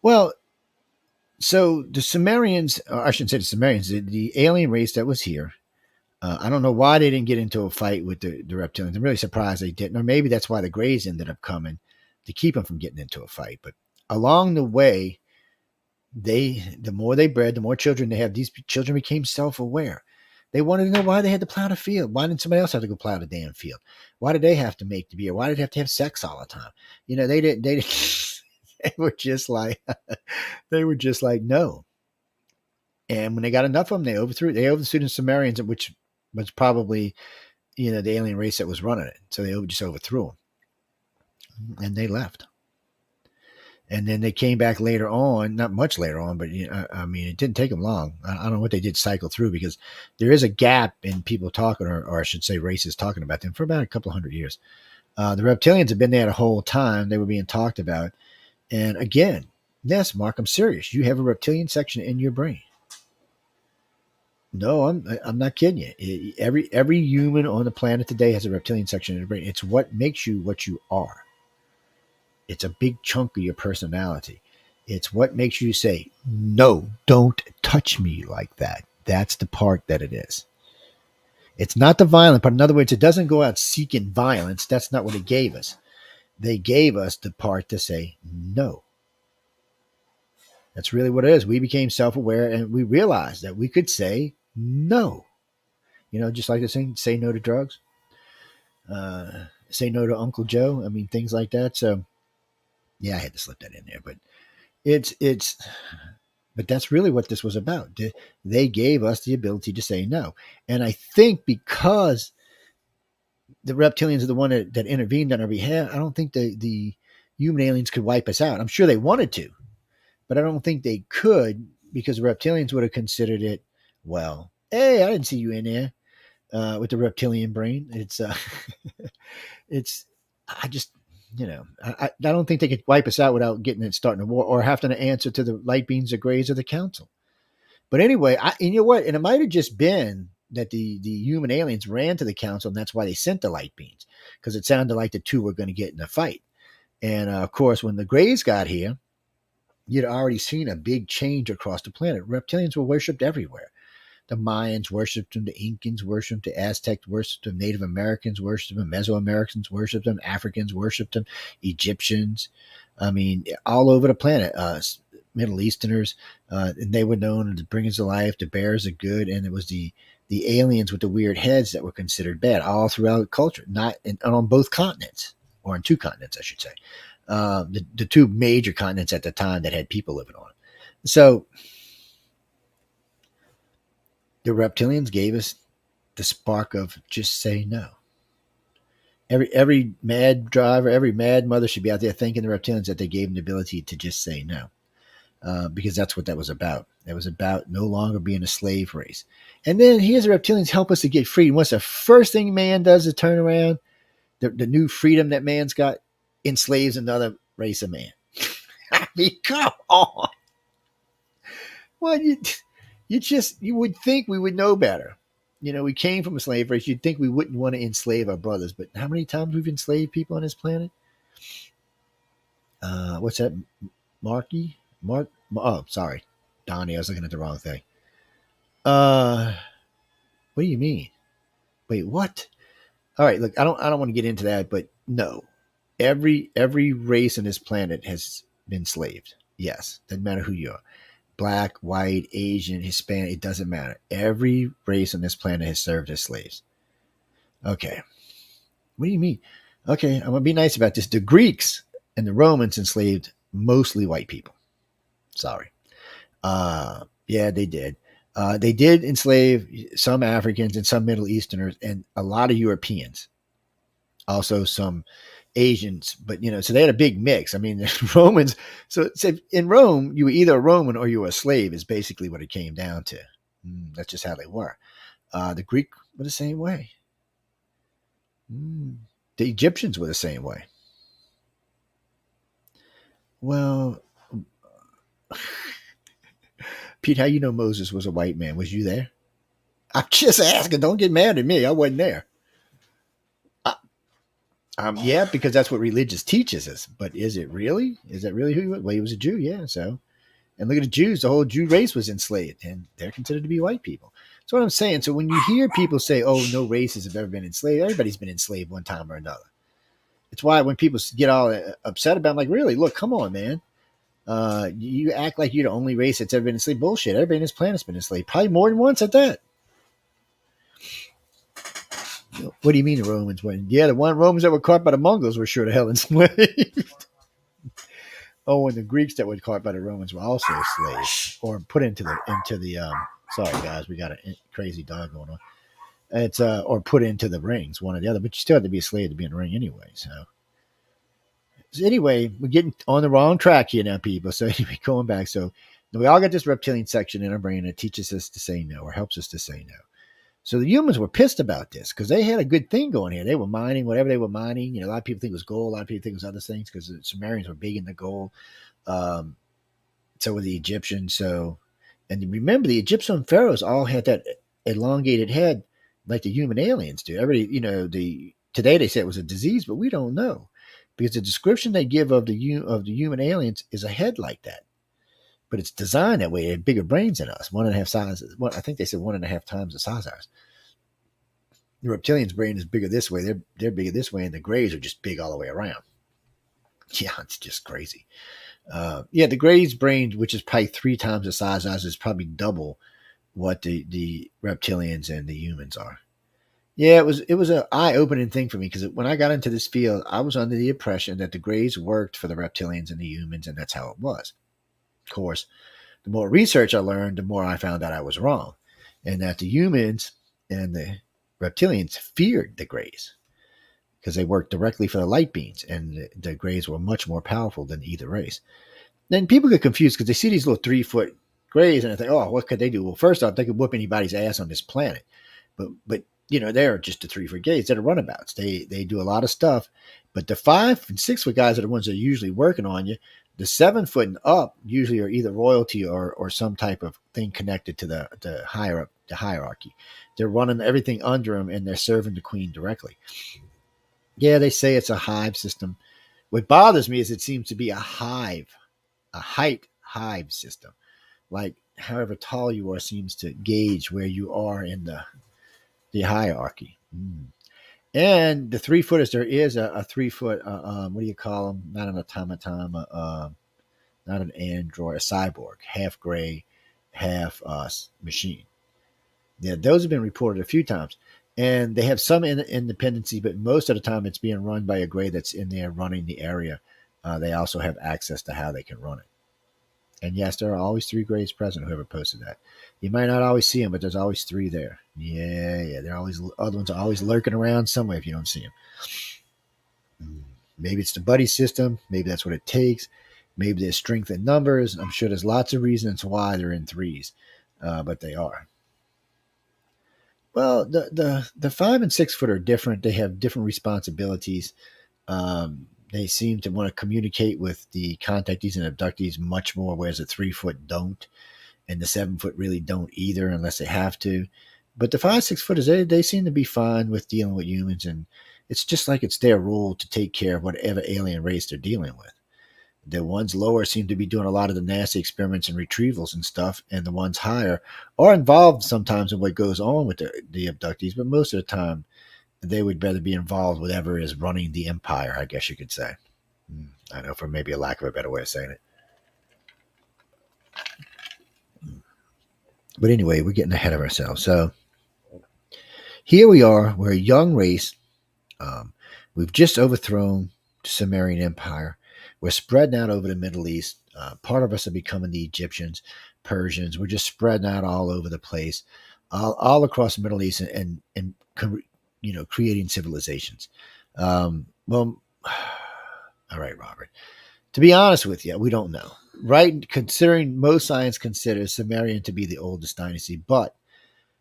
Well, so the Sumerians, or I shouldn't say the Sumerians, the alien race that was here. I don't know why they didn't get into a fight with the reptilians. I'm really surprised they didn't. Or maybe that's why the Greys ended up coming to keep them from getting into a fight. But along the way, the more they bred, the more children they have. These children became self-aware. They wanted to know why they had to plow the field. Why didn't somebody else have to go plow the damn field? Why did they have to make the beer? Why did they have to have sex all the time? They didn't. They were just like no. And when they got enough of them, they overthrew the Sumerians, which was probably the alien race that was running it. So they just overthrew them, and they left. And then they came back later on, not much later on, but I mean, it didn't take them long. I don't know what they did cycle through, because there is a gap in people talking, or I should say races talking about them, for about a couple of 100 years. The reptilians have been there the whole time. They were being talked about. And again, yes, Mark, I'm serious. You have a reptilian section in your brain. No, I'm not kidding you. Every human on the planet today has a reptilian section in their brain. It's what makes you what you are. It's a big chunk of your personality. It's what makes you say, no, don't touch me like that. That's the part that it is. It's not the violent part. In other words, it doesn't go out seeking violence. That's not what it gave us. They gave us the part to say no. That's really what it is. We became self-aware, and we realized that we could say no. Just like the saying, say no to drugs. Say no to Uncle Joe. I mean, things like that. So, yeah, I had to slip that in there. But but that's really what this was about. They gave us the ability to say no. And I think because the reptilians are the one that intervened on our behalf, I don't think the human aliens could wipe us out. I'm sure they wanted to, but I don't think they could, because the reptilians would have considered it, well, hey, I didn't see you in there with the reptilian brain. I don't think they could wipe us out without starting a war, or having to answer to the light beings, the Greys, or the council. But anyway, and you know what? And it might have just been that the human aliens ran to the council, and that's why they sent the light beings, because it sounded like the two were going to get in a fight. And of course, when the Greys got here, you'd already seen a big change across the planet. Reptilians were worshipped everywhere. The Mayans worshipped them, the Incans worshipped them, the Aztecs worshipped them, Native Americans worshipped them, Mesoamericans worshipped them, Africans worshipped them, Egyptians. I mean, all over the planet. Middle Easterners, and they were known as the bringers of life, the bearers of good, and it was the aliens with the weird heads that were considered bad all throughout culture, not on both continents, or on two continents, I should say. The two major continents at the time that had people living on. So the reptilians gave us the spark of just say no. Every mad driver, every mad mother should be out there thanking the reptilians that they gave them the ability to just say no. Because that's what that was about. It was about no longer being a slave race. And then here's the reptilians help us to get free. And what's the first thing man does to turn around? The new freedom that man's got enslaves another race of man. I mean, come on. Well, you would think we would know better. You know, we came from a slave race. You'd think we wouldn't want to enslave our brothers. But how many times we've enslaved people on this planet? What's that? Oh, sorry. Donnie, I was looking at the wrong thing. What do you mean? Wait, what? All right, look, I don't want to get into that, but no. Every race on this planet has been enslaved. Yes, doesn't matter who you are. Black, white, Asian, Hispanic, it doesn't matter. Every race on this planet has served as slaves. Okay. What do you mean? Okay, I'm going to be nice about this. The Greeks and the Romans enslaved mostly white people. Sorry. Yeah, they did. They did enslave some Africans and some Middle Easterners and a lot of Europeans. Also some Asians, but so they had a big mix. I mean, the Romans. So in Rome, you were either a Roman or you were a slave. Is basically what it came down to. That's just how they were. The Greek were the same way. The Egyptians were the same way. Well, Pete, how you know Moses was a white man? Was you there? I'm just asking. Don't get mad at me. I wasn't there. Yeah, because that's what religious teaches us. But is it really? Is that really who he was? Well, he was a Jew, yeah. So, and look at the Jews. The whole Jew race was enslaved, and they're considered to be white people. That's what I'm saying. So when you hear people say, "Oh, no races have ever been enslaved," everybody's been enslaved one time or another. It's why when people get all upset about, it, I'm like, really? Look, come on, man. You act like you're the only race that's ever been enslaved. Bullshit. Everybody on this planet's been enslaved, probably more than once at that. What do you mean the Romans were? Yeah, the Romans that were caught by the Mongols were sure to hell enslaved. Oh, and the Greeks that were caught by the Romans were also slaves or put into the. Sorry, guys, we got a crazy dog going on. It's or put into the rings, one or the other. But you still have to be a slave to be in the ring anyway. So anyway, we're getting on the wrong track here now, people. So anyway, going back. So we all got this reptilian section in our brain that teaches us to say no or helps us to say no. So the humans were pissed about this because they had a good thing going here. They were mining whatever they were mining. A lot of people think it was gold. A lot of people think it was other things because the Sumerians were big into gold. So were the Egyptians. And remember, the Egyptian pharaohs all had that elongated head like the human aliens do. Everybody, today they say it was a disease, but we don't know because the description they give of the human aliens is a head like that. But it's designed that way. They have bigger brains than us, 1.5 sizes. I think they said 1.5 times the size of ours. The reptilian's brain is bigger this way. They're bigger this way, and the Greys are just big all the way around. Yeah, it's just crazy. The Grey's brain, which is probably 3 times the size of ours, is probably double what the reptilians and the humans are. Yeah, it was an eye-opening thing for me because when I got into this field, I was under the impression that the Greys worked for the reptilians and the humans, and that's how it was. Of course, the more research I learned, the more I found out I was wrong, and that the humans and the reptilians feared the Greys because they worked directly for the light beings, and the Greys were much more powerful than either race. Then people get confused because they see these little 3-foot Greys, and they think, "Oh, what could they do?" Well, first off, they could whoop anybody's ass on this planet, but they're just the 3-foot Greys. They're runabouts. They do a lot of stuff, but the 5 and 6-foot guys are the ones that are usually working on you. The 7-foot and up usually are either royalty or some type of thing connected to the hierarchy. They're running everything under them, and they're serving the queen directly. Yeah, they say it's a hive system. What bothers me is it seems to be a hive, a height hive system. Like however tall you are seems to gauge where you are in the hierarchy. And the 3 footers, there is a 3 foot, what do you call them? Not an automaton, not an android, a cyborg, half gray, half machine. Yeah, those have been reported a few times. And they have some independency, but most of the time it's being run by a gray that's in there running the area. They also have access to how they can run it. And yes, there are always 3 grays present, whoever posted that. You might not always see them, but there's always 3 there. Yeah. They're always, other ones are always lurking around somewhere if you don't see them. Maybe it's the buddy system. Maybe that's what it takes. Maybe there's strength in numbers. I'm sure there's lots of reasons why they're in 3s, but they are. Well, the 5 and 6 foot are different. They have different responsibilities. They seem to want to communicate with the contactees and abductees much more, whereas the 3 foot don't, and the 7 foot really don't either unless they have to. But the 5, 6 footers, they seem to be fine with dealing with humans, and it's just like it's their role to take care of whatever alien race they're dealing with. The ones lower seem to be doing a lot of the nasty experiments and retrievals and stuff, and the ones higher are involved sometimes in what goes on with the abductees, but most of the time they would better be involved with whatever is running the empire, I guess you could say. I know, for maybe a lack of a better way of saying it. But anyway, we're getting ahead of ourselves. So here we are. We're a young race. We've just overthrown the Sumerian Empire. We're spreading out over the Middle East. Part of us are becoming the Egyptians, Persians. We're just spreading out all over the place, all across the Middle East, and creating civilizations. Well, all right, Robert. To be honest with you, we don't know. Right? Considering most science considers Sumerian to be the oldest dynasty, but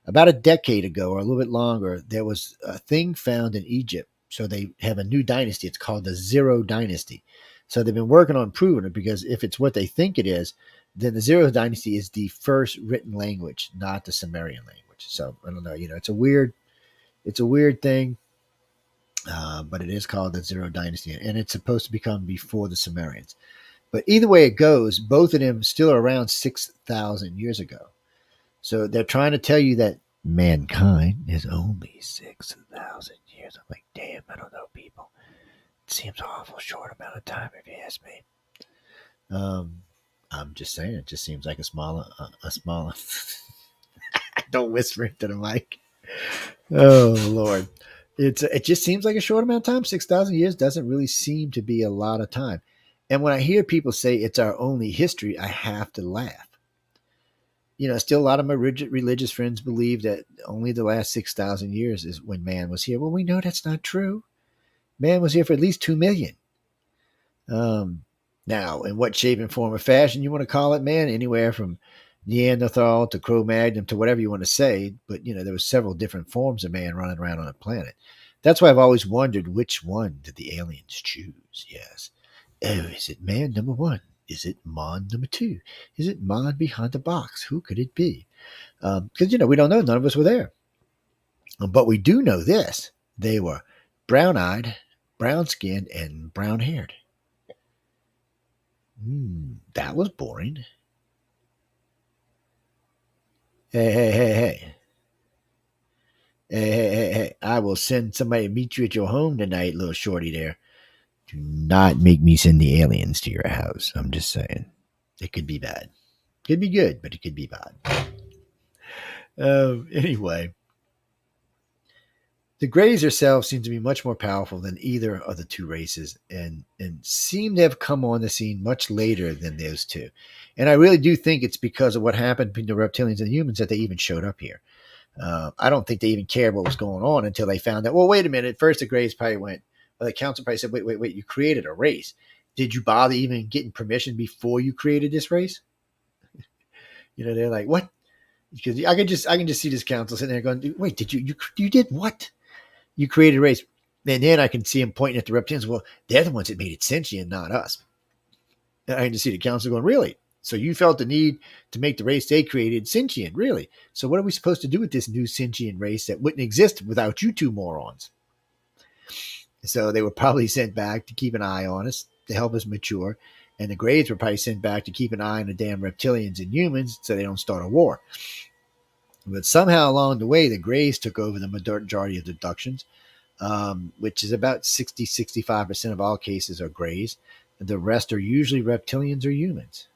about a decade ago or a little bit longer, there was a thing found in Egypt. So they have a new dynasty. It's called the Zero Dynasty. So they've been working on proving it, because if it's what they think it is, then the Zero Dynasty is the first written language, not the Sumerian language. So I don't know. It's a weird thing, but it is called the Zero Dynasty, and it's supposed to become before the Sumerians. But either way it goes, both of them still are around 6,000 years ago. So they're trying to tell you that mankind is only 6,000 years. I'm like, damn, I don't know, people. It seems an awful short amount of time, if you ask me. I'm just saying, it just seems like a smaller. Don't whisper into the mic. Oh Lord, it just seems like a short amount of time. 6,000 years doesn't really seem to be a lot of time. And when I hear people say it's our only history, I have to laugh. Still a lot of my religious friends believe that only the last 6,000 years is when man was here. Well, we know that's not true. Man was here for at least 2 million. Now, in what shape and form or fashion you want to call it, man, anywhere from Neanderthal to Cro-Magnon to whatever you want to say, but there were several different forms of man running around on the planet. That's why I've always wondered, which one did the aliens choose? Yes. Oh, is it man number 1? Is it Mon number 2? Is it Mon behind the box? Who could it be? Because, we don't know. None of us were there. But we do know this. They were brown-eyed, brown-skinned, and brown-haired. That was boring. Hey. Hey. I will send somebody to meet you at your home tonight, little shorty there. Do not make me send the aliens to your house. I'm just saying. It could be bad. Could be good, but it could be bad. Anyway. The Greys themselves seem to be much more powerful than either of the two races, and seem to have come on the scene much later than those two. And I really do think it's because of what happened between the reptilians and the humans that they even showed up here. I don't think they even cared what was going on until they found out, well, wait a minute. First, the Greys probably went, the council probably said, wait, you created a race. Did you bother even getting permission before you created this race? They're like, what? Because I can just see this council sitting there going, wait, did you did what? You created a race. And then I can see him pointing at the reptilians. Well, they're the ones that made it sentient, not us. And I can just see the council going, really? So you felt the need to make the race they created sentient, really? So what are we supposed to do with this new sentient race that wouldn't exist without you two morons? So they were probably sent back to keep an eye on us, to help us mature. And the Greys were probably sent back to keep an eye on the damn reptilians and humans so they don't start a war. But somehow along the way, the Greys took over the majority of the abductions, which is about 65% of all cases are Greys. The rest are usually reptilians or humans.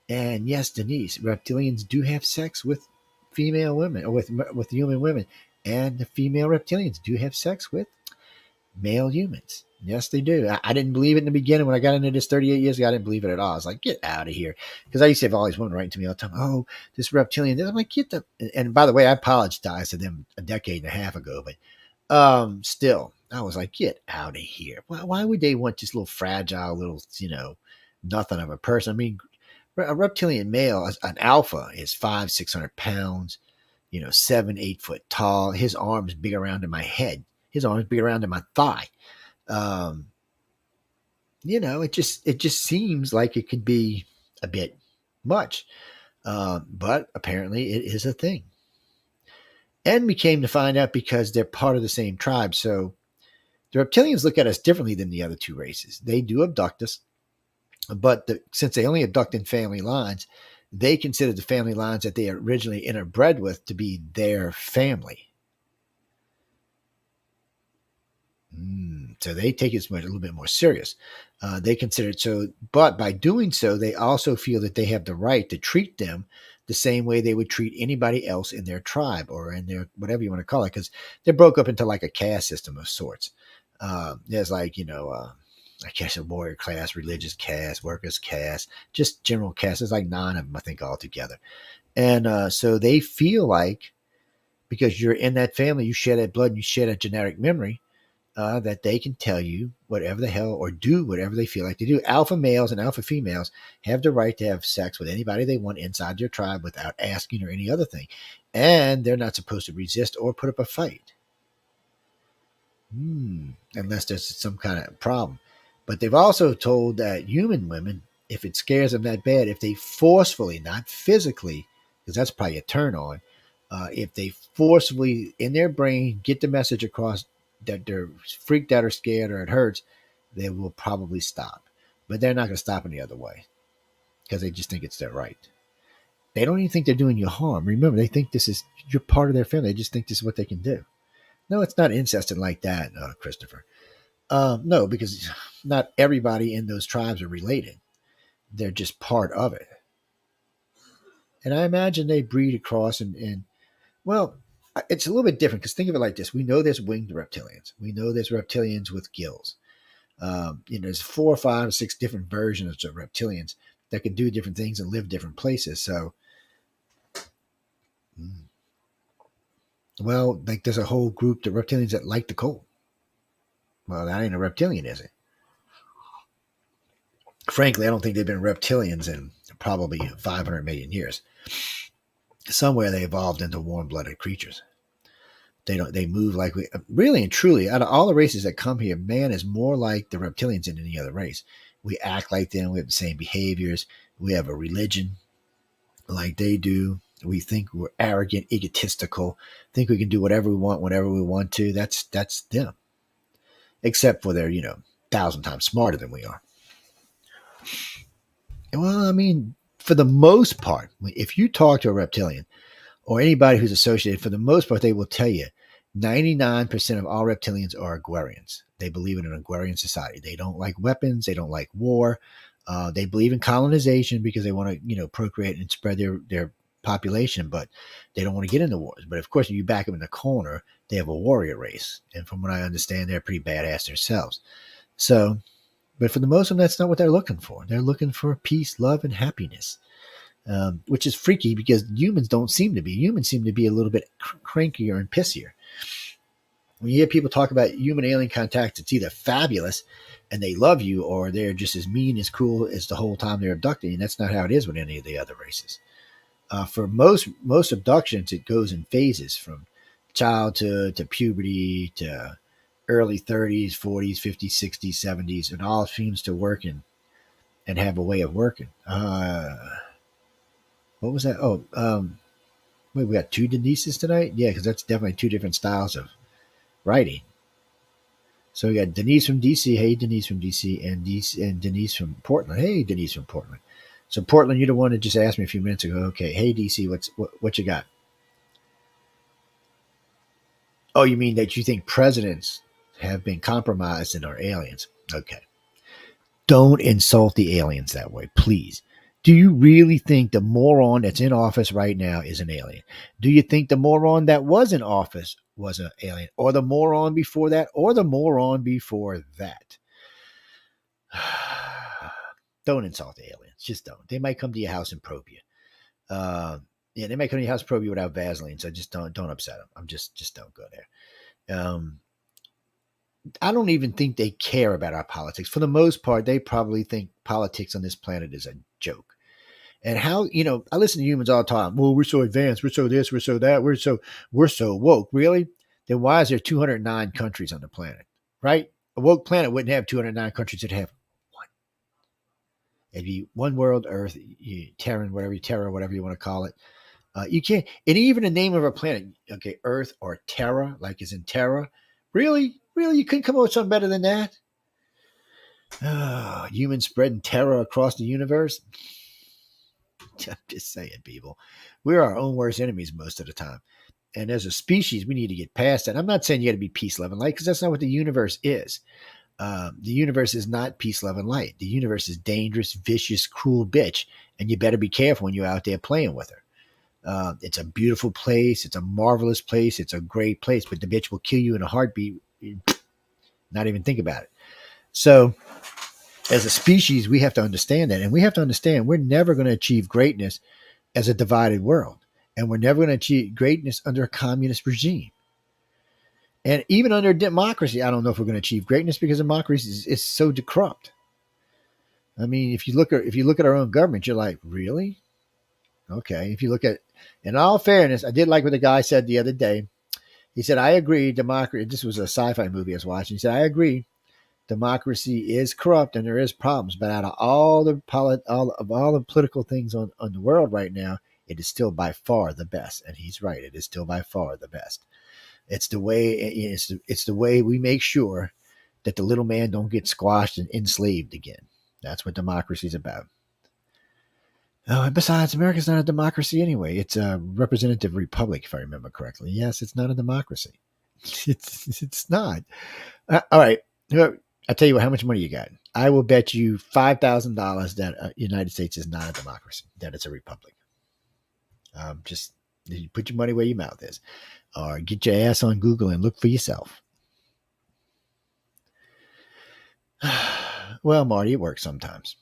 And yes, Denise, reptilians do have sex with female women, or with human women. And the female reptilians do have sex with male humans. Yes, they do. I didn't believe it in the beginning. When I got into this 38 years ago, I didn't believe it at all. I was like, get out of here. Because I used to have all these women writing to me all the time. Oh, this reptilian. I'm like, get the. And by the way, I apologized to them a decade and a half ago. But still, I was like, get out of here. Why would they want this little fragile, little, nothing of a person? I mean, a reptilian male, an alpha, is 500-600 pounds, 7-8 foot tall. His arms big around to my head. His arms big around to my thigh. It just seems like it could be a bit much. But apparently it is a thing. And we came to find out because they're part of the same tribe. So the reptilians look at us differently than the other two races. They do abduct us, but since they only abduct in family lines, they consider the family lines that they originally interbred with to be their family. So they take it a little bit more serious. They consider it so, but by doing so, they also feel that they have the right to treat them the same way they would treat anybody else in their tribe or in their whatever you want to call it, because they're broke up into like a caste system of sorts. There's like, I guess a warrior class, religious caste, workers caste, just general caste. There's like 9 of them, I think, altogether. And so they feel like because you're in that family, you share that blood and you share that genetic memory, that they can tell you whatever the hell or do whatever they feel like to do. Alpha males and alpha females have the right to have sex with anybody they want inside their tribe without asking or any other thing. And they're not supposed to resist or put up a fight. Unless there's some kind of problem. But they've also told that human women, if it scares them that bad, if they forcefully, not physically, because that's probably a turn on, if they forcefully in their brain get the message across that they're freaked out or scared or it hurts, they will probably stop. But they're not going to stop any other way because they just think it's their right. They don't even think they're doing you harm. Remember, they think you're part of their family. They just think this is what they can do. No, it's not incest and like that, Christopher. No, because not everybody in those tribes are related. They're just part of it. And I imagine they breed across and well, it's a little bit different because think of it like this. We know there's winged reptilians. We know there's reptilians with gills. There's 4 or 5 or 6 different versions of reptilians that can do different things and live different places. So, well, like there's a whole group of reptilians that like the cold. Well, that ain't a reptilian, is it? Frankly, I don't think they've been reptilians in probably 500 million years. Somewhere they evolved into warm-blooded creatures. They move like we really and truly out of all the races that come here, man is more like the reptilians than any other race. We act like them. We have the same behaviors. We have a religion like they do. We think we're arrogant, egotistical, think we can do whatever we want, whenever we want to. That's them. Except for they're, 1,000 times smarter than we are. Well, I mean, for the most part, if you talk to a reptilian or anybody who's associated, for the most part, they will tell you 99% of all reptilians are agrarians. They believe in an agrarian society. They don't like weapons. They don't like war. They believe in colonization because they want to, procreate and spread their population, but they don't want to get into wars. But of course, if you back them in the corner, they have a warrior race. And from what I understand, they're pretty badass themselves. So, but for the most of them, that's not what they're looking for. They're looking for peace, love, and happiness. Which is freaky because humans don't seem to be. Humans seem to be a little bit crankier and pissier. When you hear people talk about human alien contact, it's either fabulous and they love you, or they're just as mean, as cruel as the whole time they're abducting. And that's not how it is with any of the other races. For most abductions, it goes in phases from childhood to puberty to early 30s, 40s, 50s, 60s, 70s. It all seems to work and have a way of working. What was that? Oh, wait, we got 2 Denises tonight? Yeah, because that's definitely 2 different styles of writing. So we got Denise from DC. Hey, Denise from DC, and Denise from Portland. Hey, Denise from Portland. So Portland, you're the one that just asked me a few minutes ago. Okay, hey DC, what you got? Oh, you mean that you think presidents have been compromised and are aliens? Okay. Don't insult the aliens that way, please. Do you really think the moron that's in office right now is an alien? Do you think the moron that was in office was an alien, or the moron before that, or the moron before that? Don't insult the aliens. Just don't. They might come to your house and probe you. Yeah, they might come to your house and probe you without Vaseline. So just don't upset them. Just don't go there. I don't even think they care about our politics. For the most part, they probably think politics on this planet is a joke. And how, I listen to humans all the time. Well, we're so advanced, we're so this, we're so that, we're so woke. Really? Then why is there 209 countries on the planet? Right? A woke planet wouldn't have 209 countries, it'd have one. It'd be one world, Earth, Terran, whatever you want to call it. You can't, and even the name of a planet, okay, Earth or Terra, like is in Terra. Really? You couldn't come up with something better than that? Oh, humans spreading terror across the universe? I'm just saying, people. We're our own worst enemies most of the time. And as a species, we need to get past that. I'm not saying you got to be peace, love, and light, because that's not what the universe is. The universe is not peace, love, and light. The universe is dangerous, vicious, cruel bitch, and you better be careful when you're out there playing with her. It's a beautiful place. It's a marvelous place. It's a great place, but the bitch will kill you in a heartbeat. Not even think about it. So as a species, we have to understand that. And we have to understand we're never going to achieve greatness as a divided world. And we're never going to achieve greatness under a communist regime. And even under democracy, I don't know if we're going to achieve greatness because democracy is so corrupt. I mean, if you look at our own government, you're like, really? Okay. If you look at, in all fairness, I did like what the guy said the other day. He said, I agree, democracy, this was a sci-fi movie I was watching. He said, I agree, democracy is corrupt and there is problems, but out of all the political things on the world right now, it is still by far the best. And he's right. It is still by far the best. It's the way we make sure that the little man don't get squashed and enslaved again. That's what democracy is about. Oh, and besides, America's not a democracy anyway. It's a representative republic, if I remember correctly. Yes, it's not a democracy. It's not. All right. I'll tell you what, how much money you got. I will bet you $5,000 that United States is not a democracy, that it's a republic. Just you put your money where your mouth is. Or get your ass on Google and look for yourself. Well, Marty, it works sometimes.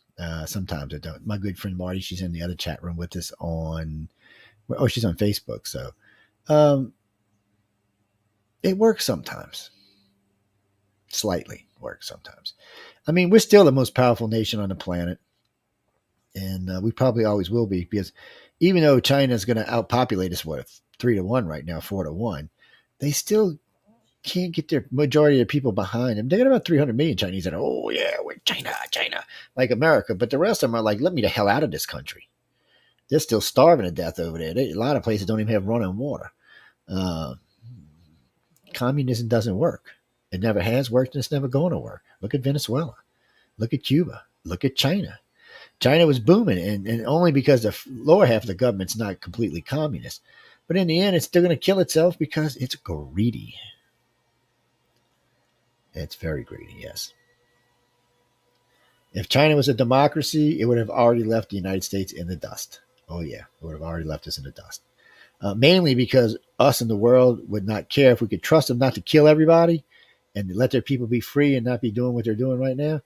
Sometimes it don't. My good friend Marty, she's in the other chat room with us she's on Facebook. So it works sometimes. Slightly works sometimes. I mean, we're still the most powerful nation on the planet. And we probably always will be, because even though China is going to outpopulate us, 3-1 right now, 4-1, they still can't get their majority of people behind them. They got about 300 million Chinese that are, oh yeah, we're China, like America. But the rest of them are like, let me the hell out of this country. They're still starving to death over there. A lot of places don't even have running water. Communism doesn't work. It never has worked, and it's never going to work. Look at Venezuela. Look at Cuba. Look at China. China was booming, and only because the lower half of the government's not completely communist. But in the end, it's still going to kill itself because it's greedy. It's very greedy, yes. If China was a democracy, it would have already left the United States in the dust. Oh, yeah, it would have already left us in the dust. Mainly because us in the world would not care if we could trust them not to kill everybody and let their people be free and not be doing what they're doing right now.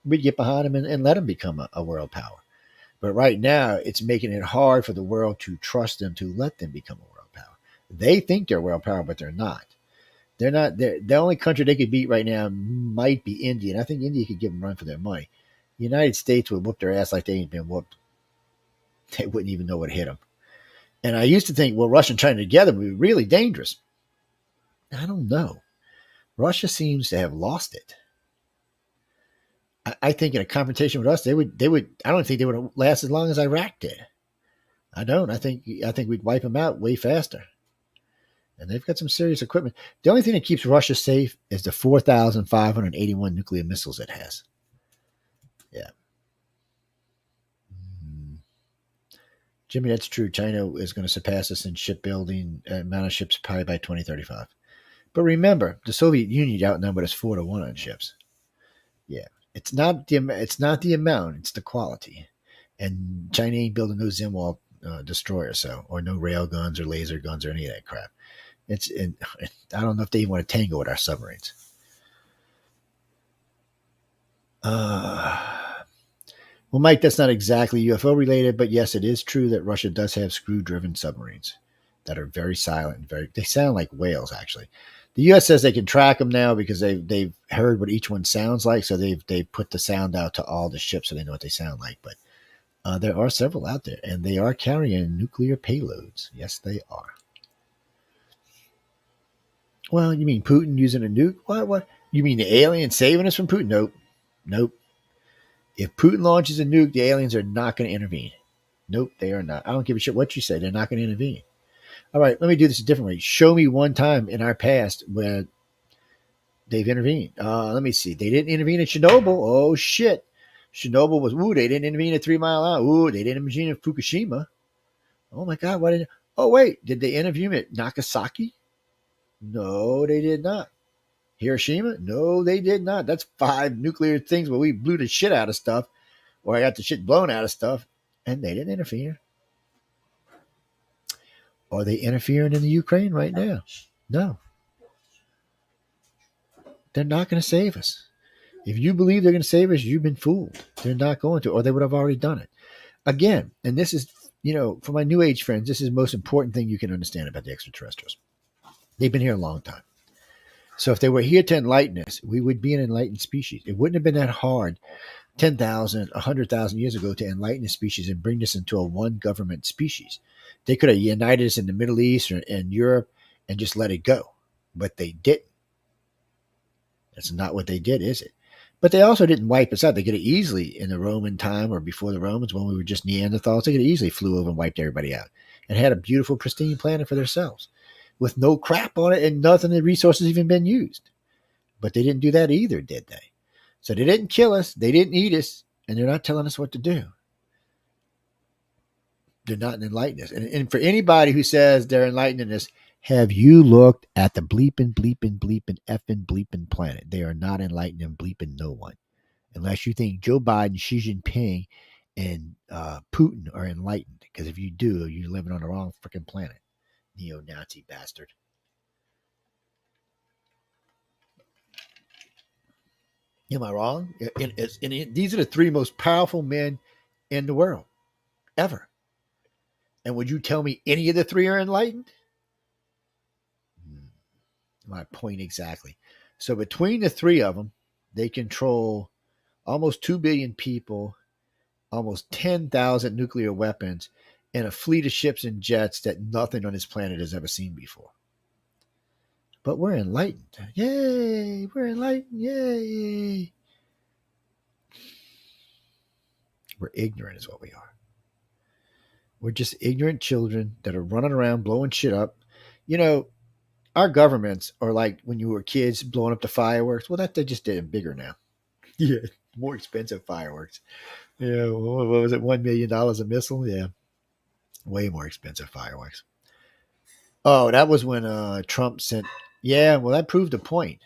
We'd get behind them and let them become a world power. But right now, it's making it hard for the world to trust them to let them become a world power. They think they're a world power, but they're not. They're not. The only country they could beat right now might be India, and I think India could give them a run for their money. The United States would whoop their ass like they ain't been whooped. They wouldn't even know what hit them. And I used to think, well, Russia and China together would be really dangerous. I don't know. Russia seems to have lost it. I think in a confrontation with us, they would. I don't think they would last as long as Iraq did. I don't. I think we'd wipe them out way faster. And they've got some serious equipment. The only thing that keeps Russia safe is the 4,581 nuclear missiles it has. Yeah. Jimmy, that's true. China is going to surpass us in shipbuilding amount of ships probably by 2035. But remember, the Soviet Union outnumbered us 4-1 on ships. Yeah, it's not the amount; it's the quality. And China ain't building no Zimwalt destroyer, or no rail guns or laser guns or any of that crap. I don't know if they even want to tangle with our submarines. Well, Mike, that's not exactly UFO related, but yes, it is true that Russia does have screw-driven submarines that are very silent and they sound like whales, actually. The U.S. says they can track them now because they've heard what each one sounds like, so they've put the sound out to all the ships so they know what they sound like. But there are several out there, and they are carrying nuclear payloads. Yes, they are. Well, you mean Putin using a nuke? What? You mean the aliens saving us from Putin? Nope. If Putin launches a nuke, the aliens are not going to intervene. Nope, they are not. I don't give a shit what you say. They're not going to intervene. All right, let me do this a different way. Show me one time in our past where they've intervened. Let me see. They didn't intervene in Chernobyl. Oh, shit. Chernobyl was, they didn't intervene at 3 Mile Island. They didn't intervene in Fukushima. Oh, my God. Wait. Did they intervene at Nagasaki? No, they did not. Hiroshima? No, they did not. That's 5 nuclear things where we blew the shit out of stuff, or I got the shit blown out of stuff, and they didn't interfere. Are they interfering in the Ukraine right now? No. They're not going to save us. If you believe they're going to save us, you've been fooled. They're not going to, or they would have already done it. Again, and this is, for my New Age friends, this is the most important thing you can understand about the extraterrestrials. They've been here a long time. So if they were here to enlighten us, we would be an enlightened species. It wouldn't have been that hard 10,000, 100,000 years ago to enlighten a species and bring this into a one government species. They could have united us in the Middle East and Europe and just let it go. But they didn't. That's not what they did, is it? But they also didn't wipe us out. They could have easily, in the Roman time or before the Romans, when we were just Neanderthals, they could have easily flew over and wiped everybody out and had a beautiful, pristine planet for themselves with no crap on it and nothing, the resources even been used. But they didn't do that either, did they? So they didn't kill us, they didn't eat us, and they're not telling us what to do. They're not enlightening us. And for anybody who says they're enlightening us, have you looked at the bleeping planet? They are not enlightening bleeping no one. Unless you think Joe Biden, Xi Jinping, and Putin are enlightened. Because if you do, you're living on the wrong freaking planet. Neo-Nazi bastard. Am I wrong? These are the 3 most powerful men in the world ever. And would you tell me any of the 3 are enlightened? My point exactly. So between the 3 of them, they control almost 2 billion people, almost 10,000 nuclear weapons, and a fleet of ships and jets that nothing on this planet has ever seen before. But we're enlightened. Yay! We're enlightened. Yay! We're ignorant is what we are. We're just ignorant children that are running around blowing shit up. Our governments are like when you were kids blowing up the fireworks. Well, they just did it bigger now. Yeah, more expensive fireworks. Yeah, what was it? $1 million a missile? Yeah, way more expensive fireworks. Oh, that was when Trump sent. Yeah, well, that proved a point.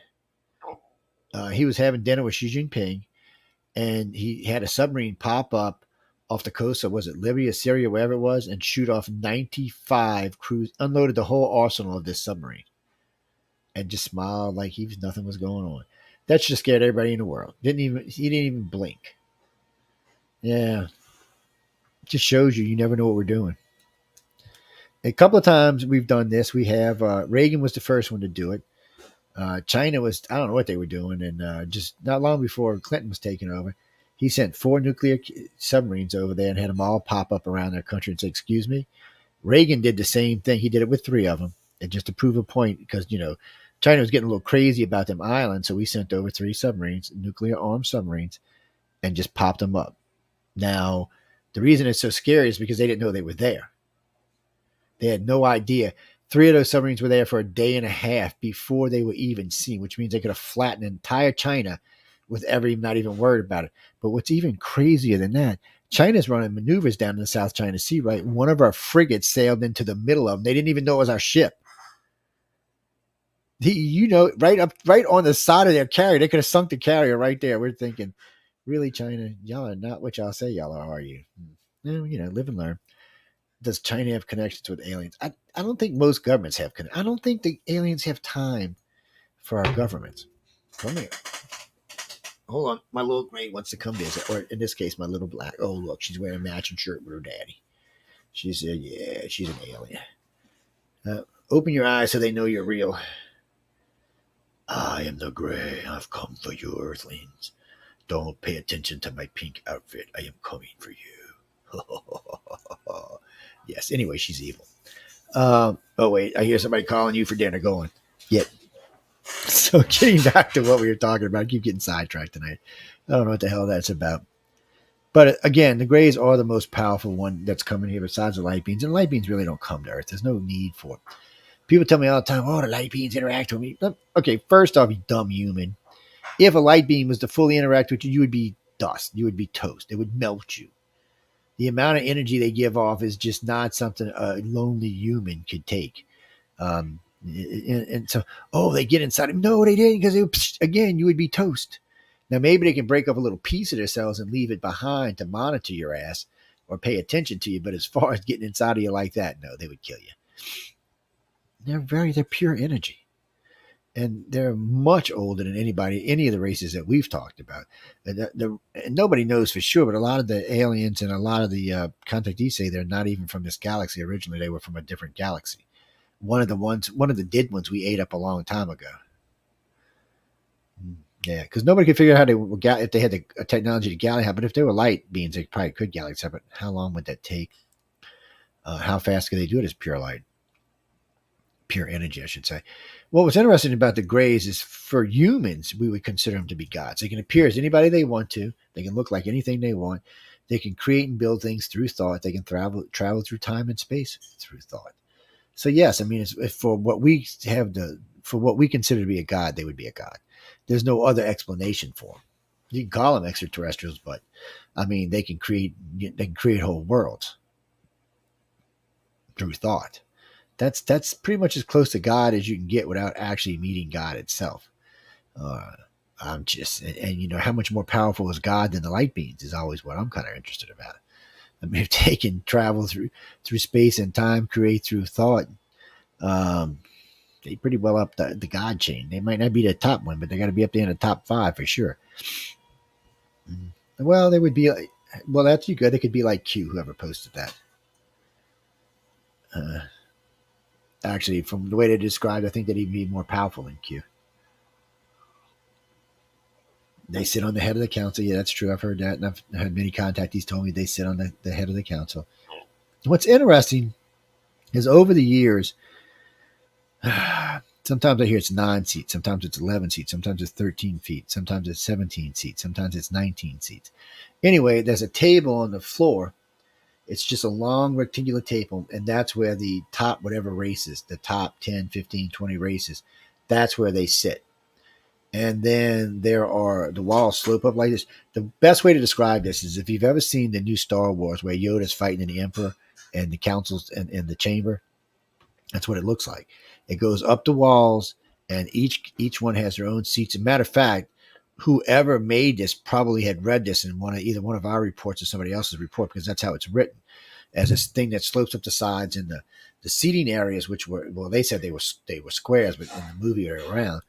He was having dinner with Xi Jinping, and he had a submarine pop up off the coast of, was it Libya, Syria, wherever it was, and shoot off 95 crews, unloaded the whole arsenal of this submarine, and just smiled like nothing was going on. That just scared everybody in the world. He didn't even blink. Yeah. Just shows you never know what we're doing. A couple of times we've done this. We have Reagan was the first one to do it. China was, I don't know what they were doing. And just not long before Clinton was taking over, he sent 4 nuclear submarines over there and had them all pop up around their country and say, excuse me. Reagan did the same thing. He did it with 3 of them. And just to prove a point, because, China was getting a little crazy about them islands. So we sent over 3 submarines, nuclear armed submarines, and just popped them up. Now, the reason it's so scary is because they didn't know they were there. They had no idea. 3 of those submarines were there for a day and a half before they were even seen, which means they could have flattened entire China with not even worried about it. But what's even crazier than that, China's running maneuvers down in the South China Sea, right? One of our frigates sailed into the middle of them. They didn't even know it was our ship. Right on the side of their carrier. They could have sunk the carrier right there. We're thinking, really, China, y'all are not what y'all say y'all are you? No, live and learn. Does China have connections with aliens? I don't think most governments have connections. I don't think the aliens have time for our governments. Come here. Hold on. My little gray wants to come visit. Or in this case, my little black. Oh, look, she's wearing a matching shirt with her daddy. She said, yeah, she's an alien. Open your eyes so they know you're real. I am the gray. I've come for you, earthlings. Don't pay attention to my pink outfit. I am coming for you. Yes, anyway, she's evil. Oh, wait, I hear somebody calling you for dinner. Going. Yep. So getting back to what we were talking about, I keep getting sidetracked tonight. I don't know what the hell that's about. But again, the Greys are the most powerful one that's coming here besides the light beings. And light beings really don't come to Earth. There's no need for it. People tell me all the time, oh, the light beings interact with me. Okay, first off, you dumb human. If a light beam was to fully interact with you, you would be dust. You would be toast. It would melt you. The amount of energy they give off is just not something a lonely human could take. And so, they get inside him. No, they didn't, because again, you would be toast. Now, maybe they can break up a little piece of themselves and leave it behind to monitor your ass or pay attention to you. But as far as getting inside of you like that, no, they would kill you. They're pure energy. And they're much older than any of the races that we've talked about. And nobody knows for sure, but a lot of the aliens and a lot of the contactees say they're not even from this galaxy. Originally, they were from a different galaxy. One of the dead ones we ate up a long time ago. Yeah, because nobody could figure out how they were if they had the technology to galley hop. But if they were light beings, they probably could galley hop. But how long would that take? How fast could they do it as pure light? Pure energy, I should say. What was interesting about the Greys is for humans, we would consider them to be gods. They can appear as anybody they want to. They can look like anything they want. They can create and build things through thought. They can travel through time and space through thought. So yes, I mean, for what we consider to be a god, they would be a god. There's no other explanation for them. You can call them extraterrestrials, but I mean, they can create whole worlds through thought. That's pretty much as close to God as you can get without actually meeting God itself. I'm just, and how much more powerful is God than the light beings is always what I'm kind of interested about. I mean, if they can travel through space and time, create through thought, they pretty well up the God chain. They might not be the top one, but they got to be up there in the top 5 for sure. Well, they would be like, well, that's you good. They could be like Q, whoever posted that. Actually, from the way they described, I think that he'd be more powerful than Q. They sit on the head of the council. Yeah, that's true. I've heard that. And I've had many contactees told me they sit on the head of the council. What's interesting is over the years, sometimes I hear it's 9 seats. Sometimes it's 11 seats. Sometimes it's 13 feet. Sometimes it's 17 seats. Sometimes it's 19 seats. Anyway, there's a table on the floor. It's just a long rectangular table, and that's where the top whatever races, the top 10, 15, 20 races, that's where they sit. And then there are the walls slope up like this. The best way to describe this is if you've ever seen the new Star Wars where Yoda's fighting the Emperor and the councils and in the chamber, that's what it looks like. It goes up the walls, and each one has their own seats. As a matter of fact, whoever made this probably had read this in either one of our reports or somebody else's report, because that's how it's written, as this thing that slopes up the sides, and the seating areas, which were, well, they said they were squares, but in the movie or around,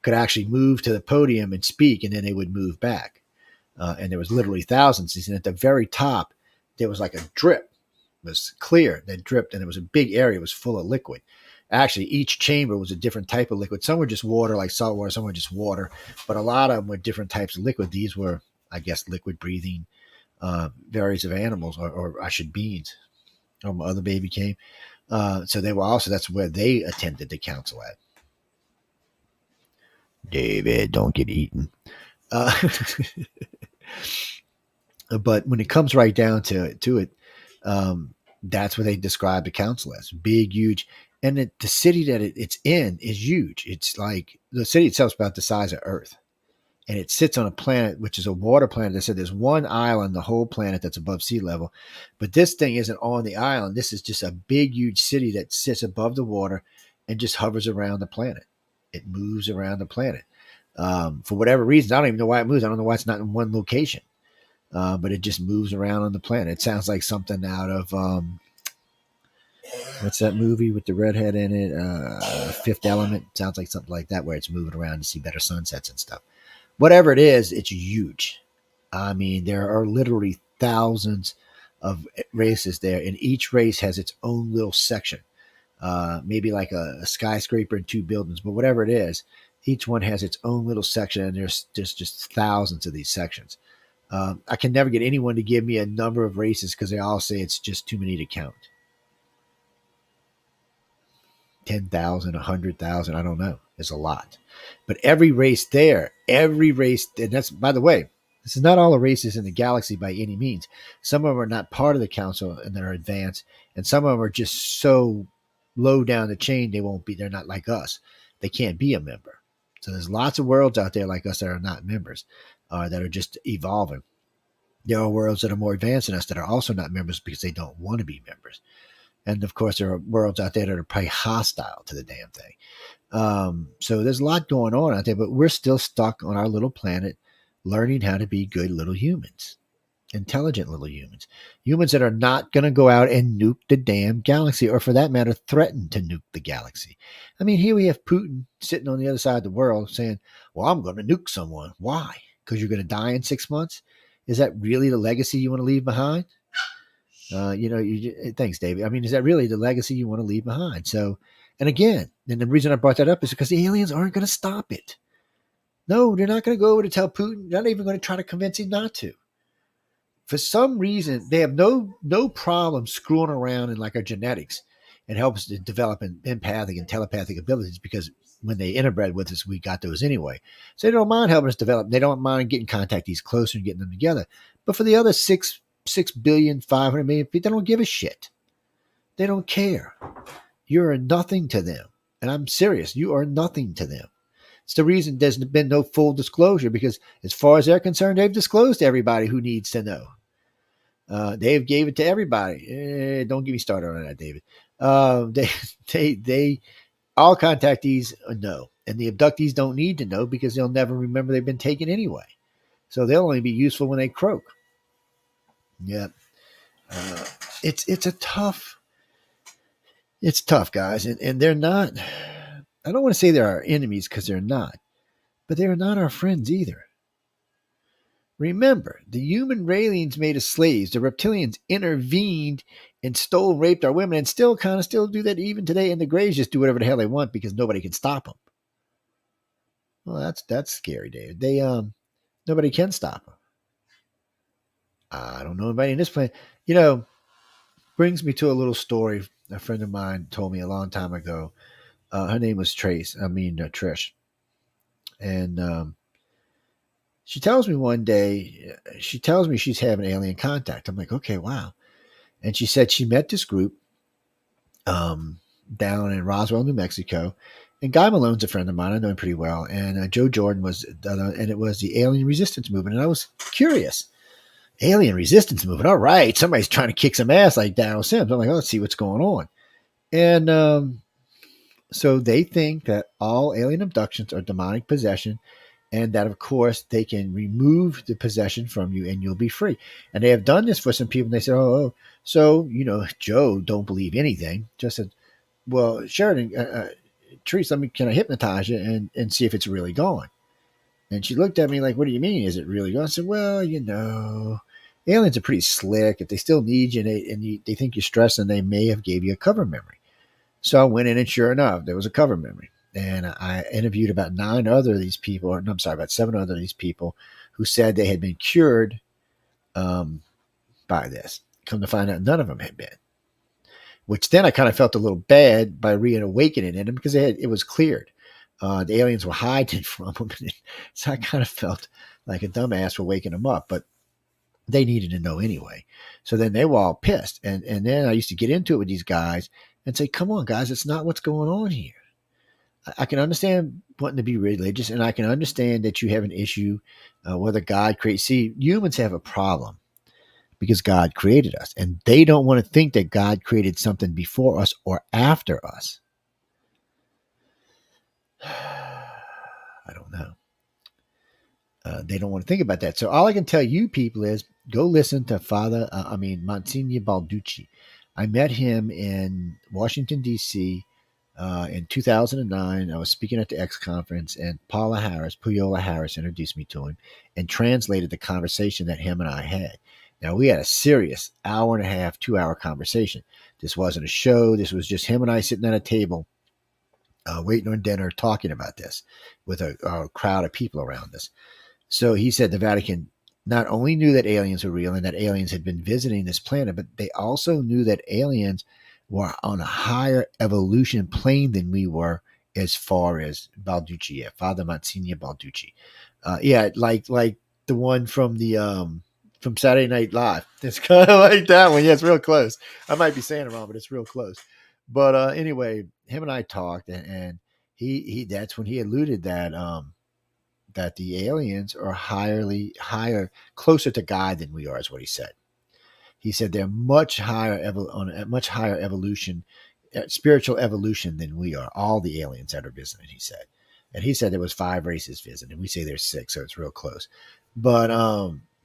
could actually move to the podium and speak, and then they would move back. And there was literally thousands. And at the very top, there was like a drip. It was clear that dripped, and it was a big area. It was full of liquid. Actually, each chamber was a different type of liquid. Some were just water, like salt water. Some were just water. But a lot of them were different types of liquid. These were, I guess, liquid breathing varieties of animals, or I should beings. Oh, my other baby came. So they were also, that's where they attended the council at. David, don't get eaten. But when it comes right down to it, that's what they describe the council as. Big, huge. And the city that it's in is huge. It's like the city itself is about the size of Earth. And it sits on a planet, which is a water planet. They said there's one island, the whole planet that's above sea level. But this thing isn't on the island. This is just a big, huge city that sits above the water and just hovers around the planet. It moves around the planet. For whatever reason, I don't even know why it moves. I don't know why it's not in one location. But it just moves around on the planet. It sounds like something out of what's that movie with the redhead in it? Fifth Element. Sounds like something like that, where it's moving around to see better sunsets and stuff. Whatever it is, it's huge. I mean, there are literally thousands of races there, and each race has its own little section. Maybe like a skyscraper and 2 buildings, but whatever it is, each one has its own little section, and there's just thousands of these sections. I can never get anyone to give me a number of races because they all say it's just too many to count. 10,000, 100,000, I don't know. It's a lot. But every race, and that's, by the way, this is not all the races in the galaxy by any means. Some of them are not part of the council and they're advanced, and some of them are just so low down the chain they're not like us. They can't be a member. So there's lots of worlds out there like us that are not members, that are just evolving. There are worlds that are more advanced than us that are also not members because they don't want to be members. And of course, there are worlds out there that are probably hostile to the damn thing. So there's a lot going on out there, but we're still stuck on our little planet learning how to be good little humans, intelligent little humans, humans that are not going to go out and nuke the damn galaxy, or for that matter, threaten to nuke the galaxy. I mean, here we have Putin sitting on the other side of the world saying, well, I'm going to nuke someone. Why? Because you're going to die in 6 months? Is that really the legacy you want to leave behind? Thanks, David. I mean, is that really the legacy you want to leave behind? So, and again, and the reason I brought that up is because the aliens aren't going to stop it. No, they're not going to go over to tell Putin. They're not even going to try to convince him not to. For some reason, they have no problem screwing around in like our genetics and help us to develop empathic and telepathic abilities, because when they interbred with us, we got those anyway. So they don't mind helping us develop. They don't mind getting contactees closer and getting them together. But for the other 6,500,000,000 people, they don't give a shit. They don't care. You're nothing to them. And I'm serious. You are nothing to them. It's the reason there's been no full disclosure, because as far as they're concerned, they've disclosed to everybody who needs to know. Dave gave it to everybody. Don't get me started on that, David. They all contactees know, and the abductees don't need to know because they'll never remember they've been taken anyway. So they'll only be useful when they croak. Yeah. It's tough, guys. And they're not, I don't want to say they're our enemies, because they're not, but they're not our friends either. Remember, the human aliens made us slaves. The reptilians intervened and stole, raped our women, and still do that even today. And the Greys just do whatever the hell they want because nobody can stop them. Well, that's scary, David. Nobody can stop them. I don't know anybody in this planet. Brings me to a little story a friend of mine told me a long time ago. Her name was Trish. And she tells me one day, she's having alien contact. I'm like, okay, wow. And she said she met this group down in Roswell, New Mexico. And Guy Malone's a friend of mine. I know him pretty well. And Joe Jordan and it was the Alien Resistance Movement. And I was curious. Alien Resistance Movement. All right. Somebody's trying to kick some ass like Daryl Sims. I'm like, let's see what's going on. And so they think that all alien abductions are demonic possession, and that, of course, they can remove the possession from you and you'll be free. And they have done this for some people. And they said, so, Joe don't believe anything. Just said, well, Sheridan, Teresa, can I hypnotize you and see if it's really gone? And she looked at me like, what do you mean? Is it really gone? I said, well, aliens are pretty slick. If they still need you and they think you're stressed, and they may have gave you a cover memory. So I went in, and sure enough, there was a cover memory. And I interviewed about about 7 other of these people who said they had been cured by this. Come to find out, none of them had been. Which then I kind of felt a little bad by reawakening in them, because it was cleared. The aliens were hiding from them. So I kind of felt like a dumbass for waking them up. But they needed to know anyway. So then they were all pissed. And then I used to get into it with these guys. and say, come on, guys, it's not what's going on here. I can understand wanting to be religious, and I can understand that you have an issue whether God creates. See, humans have a problem because God created us, and they don't want to think that God created something before us or after us. I don't know. They don't want to think about that. So all I can tell you people is go listen to Monsignor Balducci. I met him in Washington, D.C. In 2009. I was speaking at the X conference, and Puyola Harris, introduced me to him and translated the conversation that him and I had. Now, we had a serious hour and a half, 2 hour conversation. This wasn't a show. This was just him and I sitting at a table, waiting on dinner, talking about this with a crowd of people around us. So he said the Vatican not only knew that aliens were real and that aliens had been visiting this planet, but they also knew that aliens were on a higher evolution plane than we were, as far as Balducci, Father Monsignor Balducci. Like the one from from Saturday Night Live. It's kind of like that one. Yeah, it's real close. I might be saying it wrong, but it's real close. But anyway, him and I talked, and he that's when he alluded that the aliens are higher, closer to God than we are, is what he said. He said they're much higher on a much higher evolution, spiritual evolution than we are. All the aliens that are visiting, he said, and he said there was 5 races visiting. We say there's 6, so it's real close. But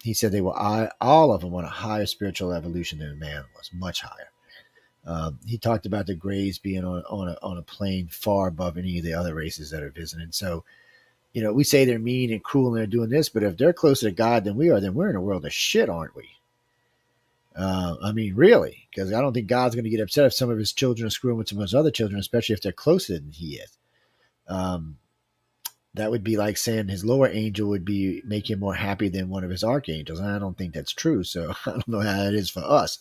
he said they were all of them on a higher spiritual evolution than man was, much higher. He talked about the Greys being on a plane far above any of the other races that are visiting. So, we say they're mean and cruel and they're doing this, but if they're closer to God than we are, then we're in a world of shit, aren't we? Really, because I don't think God's going to get upset if some of his children are screwing with some of his other children, especially if they're closer than he is. That would be like saying his lower angel would make him more happy than one of his archangels. And I don't think that's true. So I don't know how it is for us.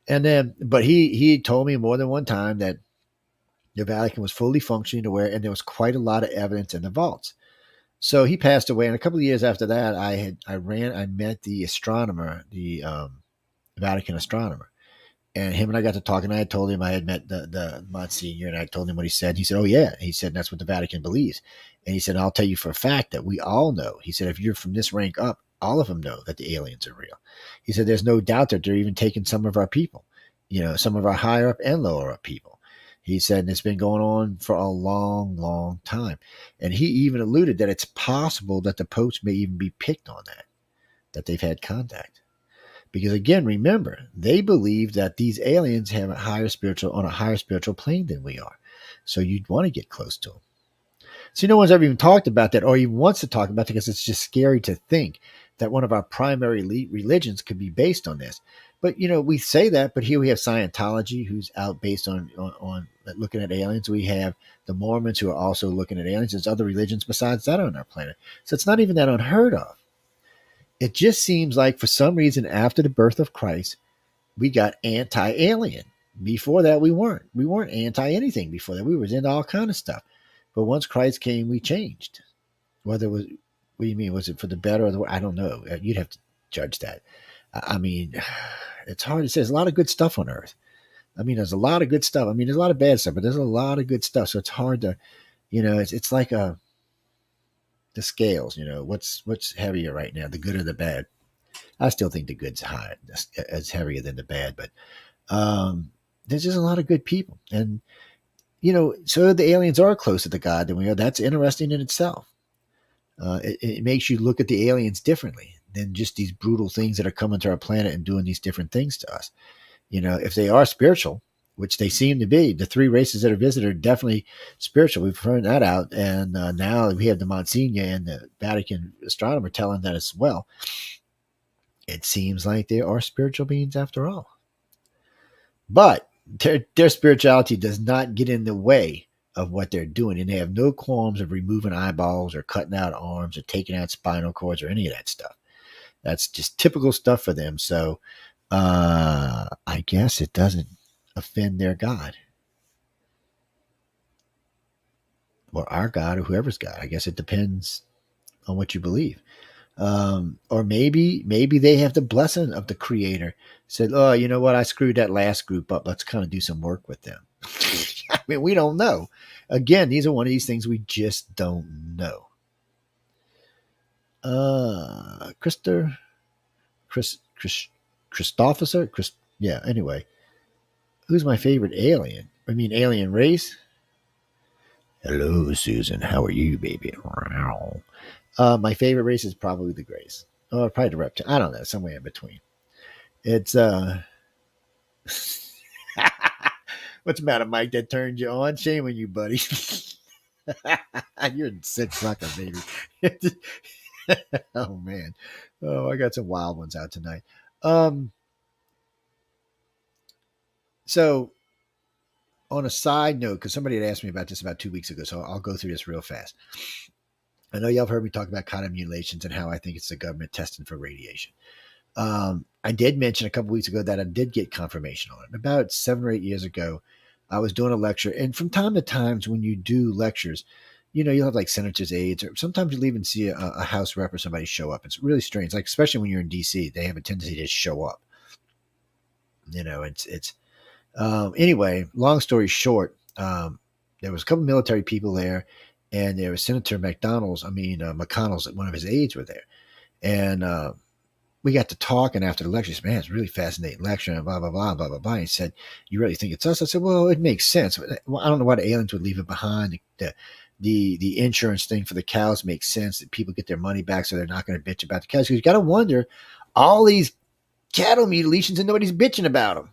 But he told me more than one time that the Vatican was fully functioning and there was quite a lot of evidence in the vaults. So he passed away, and a couple of years after that, I met the astronomer, the Vatican astronomer, and him and I got to talking. I had told him I had met the Monsignor, and I told him what he said. He said, "Oh yeah," he said, "That's what the Vatican believes." And he said, "I'll tell you for a fact that we all know." He said, "If you're from this rank up, all of them know that the aliens are real." He said, "There's no doubt that they're even taking some of our people, some of our higher up and lower up people." He said, and it's been going on for a long, long time. And he even alluded that it's possible that the popes may even be picked on that they've had contact. Because again, remember, they believe that these aliens have on a higher spiritual plane than we are. So you'd want to get close to them. See, no one's ever even talked about that or even wants to talk about it because it's just scary to think that one of our primary religions could be based on this. But, we say that, but here we have Scientology, who's out based on looking at aliens. We have the Mormons, who are also looking at aliens. There's other religions besides that on our planet. So it's not even that unheard of. It just seems like for some reason after the birth of Christ, we got anti-alien. Before that, we weren't. We weren't anti-anything before that. We were into all kind of stuff. But once Christ came, we changed. Whether it was, what do you mean? Was it for the better or the worse? I don't know. You'd have to judge that. I mean, it's hard to say. There's a lot of good stuff on Earth. There's a lot of good stuff. There's a lot of bad stuff, but there's a lot of good stuff. So it's hard to, it's like the scales. What's heavier right now, the good or the bad? I still think the good's high, as heavier than the bad. But there's just a lot of good people, and so the aliens are closer to God than we are. That's interesting in itself. It makes you look at the aliens differently than just these brutal things that are coming to our planet and doing these different things to us. If they are spiritual, which they seem to be, the 3 races that are visited are definitely spiritual. We've found that out. And now we have the Monsignor and the Vatican astronomer telling that as well. It seems like they are spiritual beings after all. But their spirituality does not get in the way of what they're doing. And they have no qualms of removing eyeballs or cutting out arms or taking out spinal cords or any of that stuff. That's just typical stuff for them. So I guess it doesn't offend their God. Or our God or whoever's God. I guess it depends on what you believe. Or maybe they have the blessing of the creator. Said, oh, you know what? I screwed that last group up. Let's kind of do some work with them. I mean, we don't know. Again, these are one of these things we just don't know. Christopher, Christopher, yeah. Anyway, who's my favorite alien? I mean, alien race. Hello, Susan. How are you, baby? My favorite race is probably the Greys, or probably the Reptile. I don't know, somewhere in between. It's What's the matter, Mike? That turned you on? Shame on you, buddy. You're a sick sucker, baby. Oh man. Oh, I got some wild ones out tonight. So on a side note, because somebody had asked me about this about 2 weeks ago, so I'll go through this real fast. I know y'all have heard me talk about condom mutilations and how I think it's the government testing for radiation. I did mention a couple weeks ago that I did get confirmation on it. About 7 or 8 years ago, I was doing a lecture, and from time to time, when you do lectures, you'll have like senators' aides, or sometimes you'll even see a House rep or somebody show up. It's really strange, like especially when you're in DC, they have a tendency to just show up. It's anyway. Long story short, there was a couple military people there, and there was Senator McConnell's, one of his aides were there, and we got to talking after the lecture. He said, man, it's a really fascinating lecture, and blah, blah, blah, blah, blah, blah. He said, you really think it's us? I said, well, it makes sense. Well, I don't know why the aliens would leave it behind. The insurance thing for the cows makes sense, that people get their money back, so they're not going to bitch about the cows. Because you got to wonder, all these cattle mutilations and nobody's bitching about them.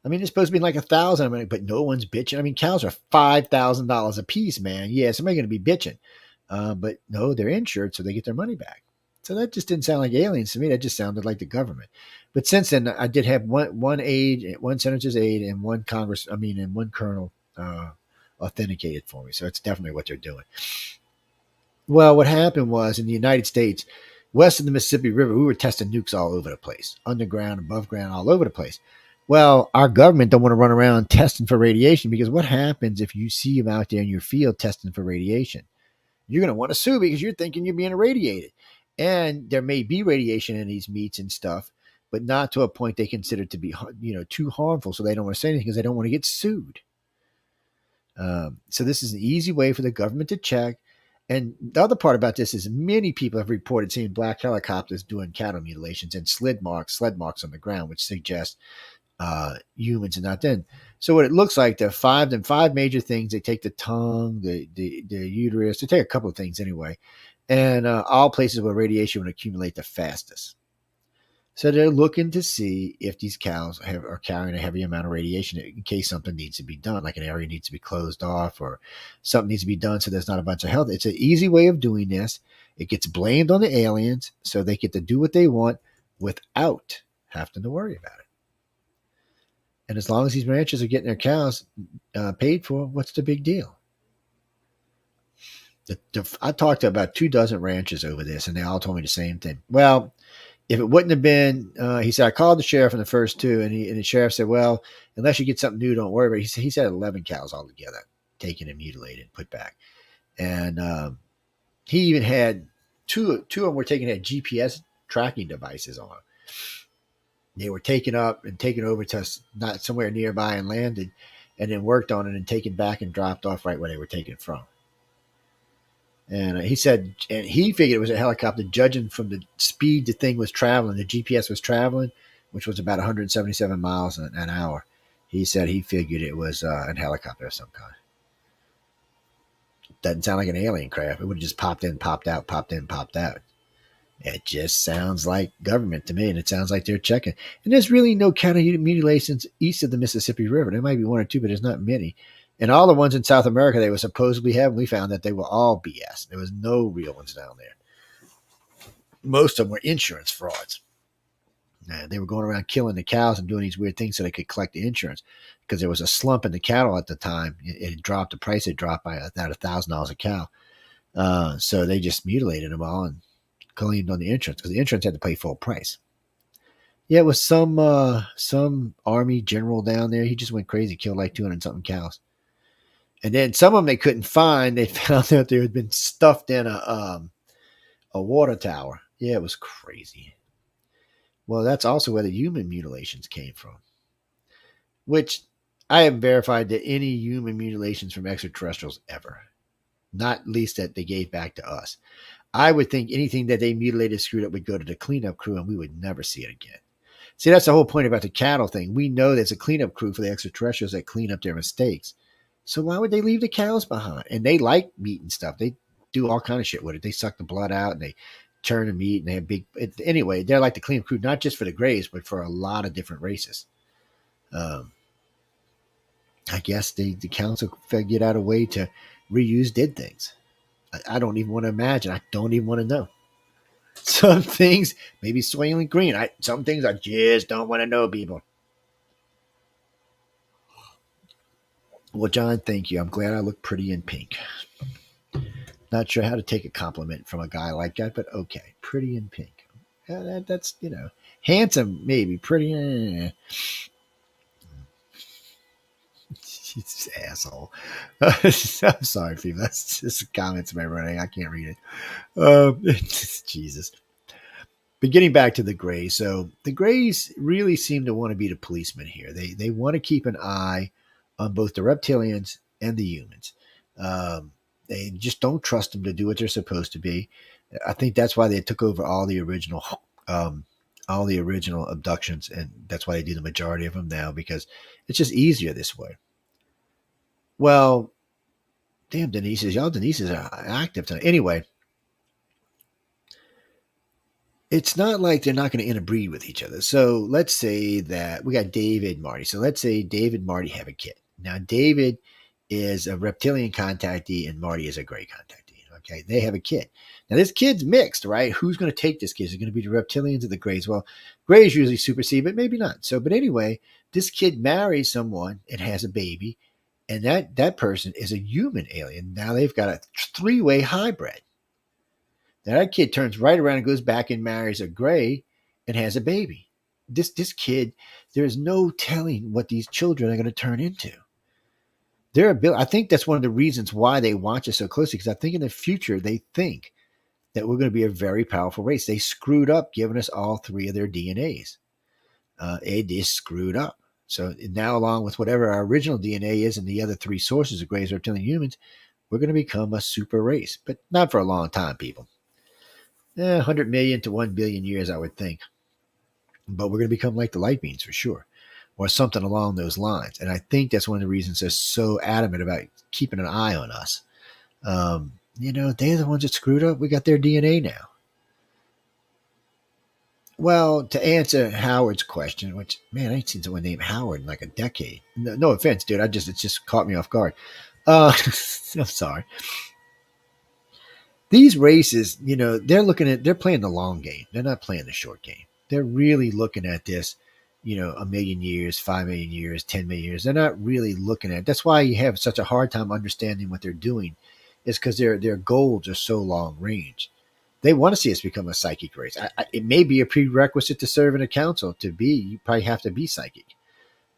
I mean, it's supposed to be like 1,000, but no one's bitching. I mean, cows are $5,000 a piece, man. Yeah, somebody's going to be bitching. But no, they're insured, so they get their money back. So that just didn't sound like aliens to me. That just sounded like the government. But since then, I did have one aide, one senator's aide, and one colonel authenticated for me. So it's definitely what they're doing. Well, what happened was in the United States, west of the Mississippi River, we were testing nukes all over the place, underground, above ground, all over the place. Well, our government don't want to run around testing for radiation, because what happens if you see them out there in your field testing for radiation? You're going to want to sue because you're thinking you're being irradiated. And there may be radiation in these meats and stuff, but not to a point they consider to be, too harmful. So they don't want to say anything because they don't want to get sued. So this is an easy way for the government to check. And the other part about this is many people have reported seeing black helicopters doing cattle mutilations and sled marks on the ground, which suggest humans are not then. So what it looks like, there are five major things. They take the tongue, the uterus. They take a couple of things anyway, and all places where radiation would accumulate the fastest. So they're looking to see if these cows are carrying a heavy amount of radiation in case something needs to be done, like an area needs to be closed off or something needs to be done so there's not a bunch of health. It's an easy way of doing this. It gets blamed on the aliens, so they get to do what they want without having to worry about it. And as long as these ranchers are getting their cows paid for, what's the big deal? I talked to about 24 ranchers over this, and they all told me the same thing. Well, if it wouldn't have been, he said, I called the sheriff in the first two, and the sheriff said, well, unless you get something new, don't worry about it. He said 11 cows altogether taken and mutilated and put back. And he even had two of them were taken, had GPS tracking devices on them. They were taken up and taken over to not somewhere nearby and landed, and then worked on it and taken back and dropped off right where they were taken from. And he said, and he figured it was a helicopter, judging from the speed the thing was traveling, the GPS was traveling, which was about 177 miles an hour. He said he figured it was a helicopter of some kind. Doesn't sound like an alien craft. It would have just popped in, popped out, popped in, popped out. It just sounds like government to me, and it sounds like they're checking. And there's really no cattle mutilations east of the Mississippi River. There might be one or two, but there's not many. And all the ones in South America they were supposedly having, we found that they were all BS. There was no real ones down there. Most of them were insurance frauds. They were going around killing the cows and doing these weird things so they could collect the insurance, because there was a slump in the cattle at the time. It dropped, the price had dropped by about $1,000 a cow. So they just mutilated them all and claimed on the insurance, because the insurance had to pay full price. Yeah, it was some army general down there. He just went crazy, killed like 200 something cows. And then some of them they couldn't find. They found out they had been stuffed in A water tower. Yeah, it was crazy. Well, that's also where the human mutilations came from, which I haven't verified that any human mutilations from extraterrestrials ever, not least that they gave back to us. I would think anything that they mutilated, screwed up, would go to the cleanup crew and we would never see it again. See, that's the whole point about the cattle thing. We know there's a cleanup crew for the extraterrestrials that clean up their mistakes. So why would they leave the cows behind? And they like meat and stuff. They do all kind of shit with it. They suck the blood out and they churn the meat and they have big. Anyway, they're like the cleanup crew, not just for the Greys, but for a lot of different races. I guess the council figured out a way to reuse dead things. I don't even want to imagine. I don't even want to know. Some things, maybe Soylent Green. Some things I just don't want to know, people. Well, John, thank you. I'm glad I look pretty in pink. Not sure how to take a compliment from a guy like that, but okay. Pretty in pink. Yeah, that's, handsome, maybe. Pretty. Asshole. I'm sorry, people. That's just comments about everything. I can't read it. Jesus. But getting back to the Greys, so the Greys really seem to want to be the policemen here. They want to keep an eye on both the reptilians and the humans. They just don't trust them to do what they're supposed to be. I think that's why they took over all the original abductions, and that's why they do the majority of them now, because it's just easier this way. Well, damn, Denise's are active tonight. Anyway, it's not like they're not going to interbreed with each other. So let's say that we got David and Marty. So let's say David and Marty have a kid. Now, David is a reptilian contactee and Marty is a Grey contactee. Okay, they have a kid. Now, this kid's mixed, right? Who's going to take this kid? Is it going to be the reptilians or the Greys? Well, Greys usually supersede, but maybe not. So, but anyway, this kid marries someone and has a baby, and that person is a human alien. Now they've got a three-way hybrid. Now that kid turns right around and goes back and marries a Grey and has a baby. This kid, there's no telling what these children are going to turn into. I think that's one of the reasons why they watch us so closely, because I think in the future they think that we're going to be a very powerful race. They screwed up giving us all three of their DNAs. They just screwed up. So now, along with whatever our original DNA is and the other three sources of Greys, reptilian, humans, we're going to become a super race, but not for a long time, people. 100 million to 1 billion years, I would think. But we're going to become like the light beings for sure, or something along those lines. And I think that's one of the reasons they're so adamant about keeping an eye on us. They're the ones that screwed up. We got their DNA now. Well, to answer Howard's question, which, man, I ain't seen someone named Howard in like a decade. No offense, dude. It just caught me off guard. I'm sorry. These races, they're playing the long game. They're not playing the short game. They're really looking at this, 1 million years, 5 million years, 10 million years. They're not really looking at it. That's why you have such a hard time understanding what they're doing, is because their goals are so long range. They want to see us become a psychic race. It may be a prerequisite to serve in a council. You probably have to be psychic.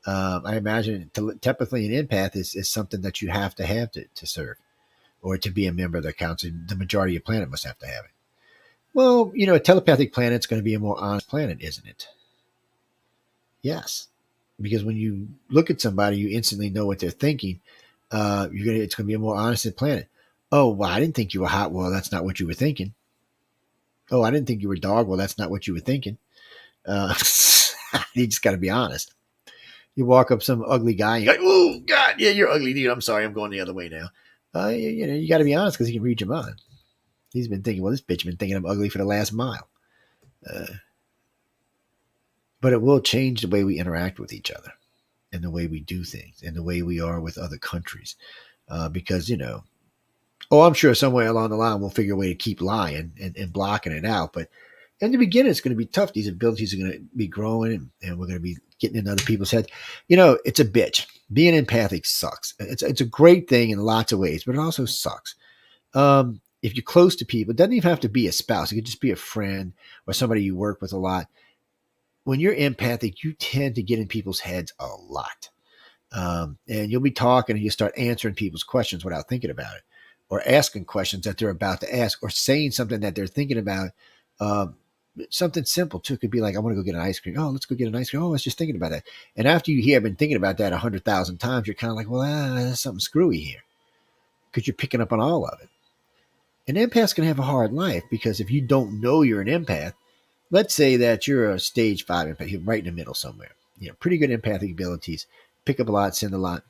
I imagine telepathy and empath is something that you have to serve, or to be a member of the council. The majority of the planet must have to have it. Well, a telepathic planet's going to be a more honest planet, isn't it? Yes. Because when you look at somebody, you instantly know what they're thinking. It's going to be a more honest planet. Oh, well, I didn't think you were hot. Well, that's not what you were thinking. Oh, I didn't think you were dog. Well, that's not what you were thinking. You just got to be honest. You walk up some ugly guy and you're like, oh, God, yeah, you're ugly, dude. I'm sorry. I'm going the other way now. You got to be honest, because he can read your mind. He's been thinking, well, this bitch been thinking I'm ugly for the last mile. But it will change the way we interact with each other and the way we do things and the way we are with other countries. Because, I'm sure somewhere along the line we'll figure a way to keep lying and blocking it out. But in the beginning, it's going to be tough. These abilities are going to be growing and we're going to be getting in other people's heads. It's a bitch. Being empathic sucks. It's a great thing in lots of ways, but it also sucks. If you're close to people, it doesn't even have to be a spouse. It could just be a friend or somebody you work with a lot. When you're empathic, you tend to get in people's heads a lot. And you'll be talking and you start answering people's questions without thinking about it. or asking questions that they're about to ask, or saying something that they're thinking about. Um, Something simple too could be like, I want to go get an ice cream. Oh, let's go get an ice cream. Oh, I was just thinking about that. And after you have been thinking about that 100,000 times, you're kind of like, well, there's something screwy here, because you're picking up on all of it. An empath's going to have a hard life, because if you don't know you're an empath, let's say that you're a stage 5 empath, you're right in the middle somewhere. Pretty good empathic abilities, pick up a lot, send a lot.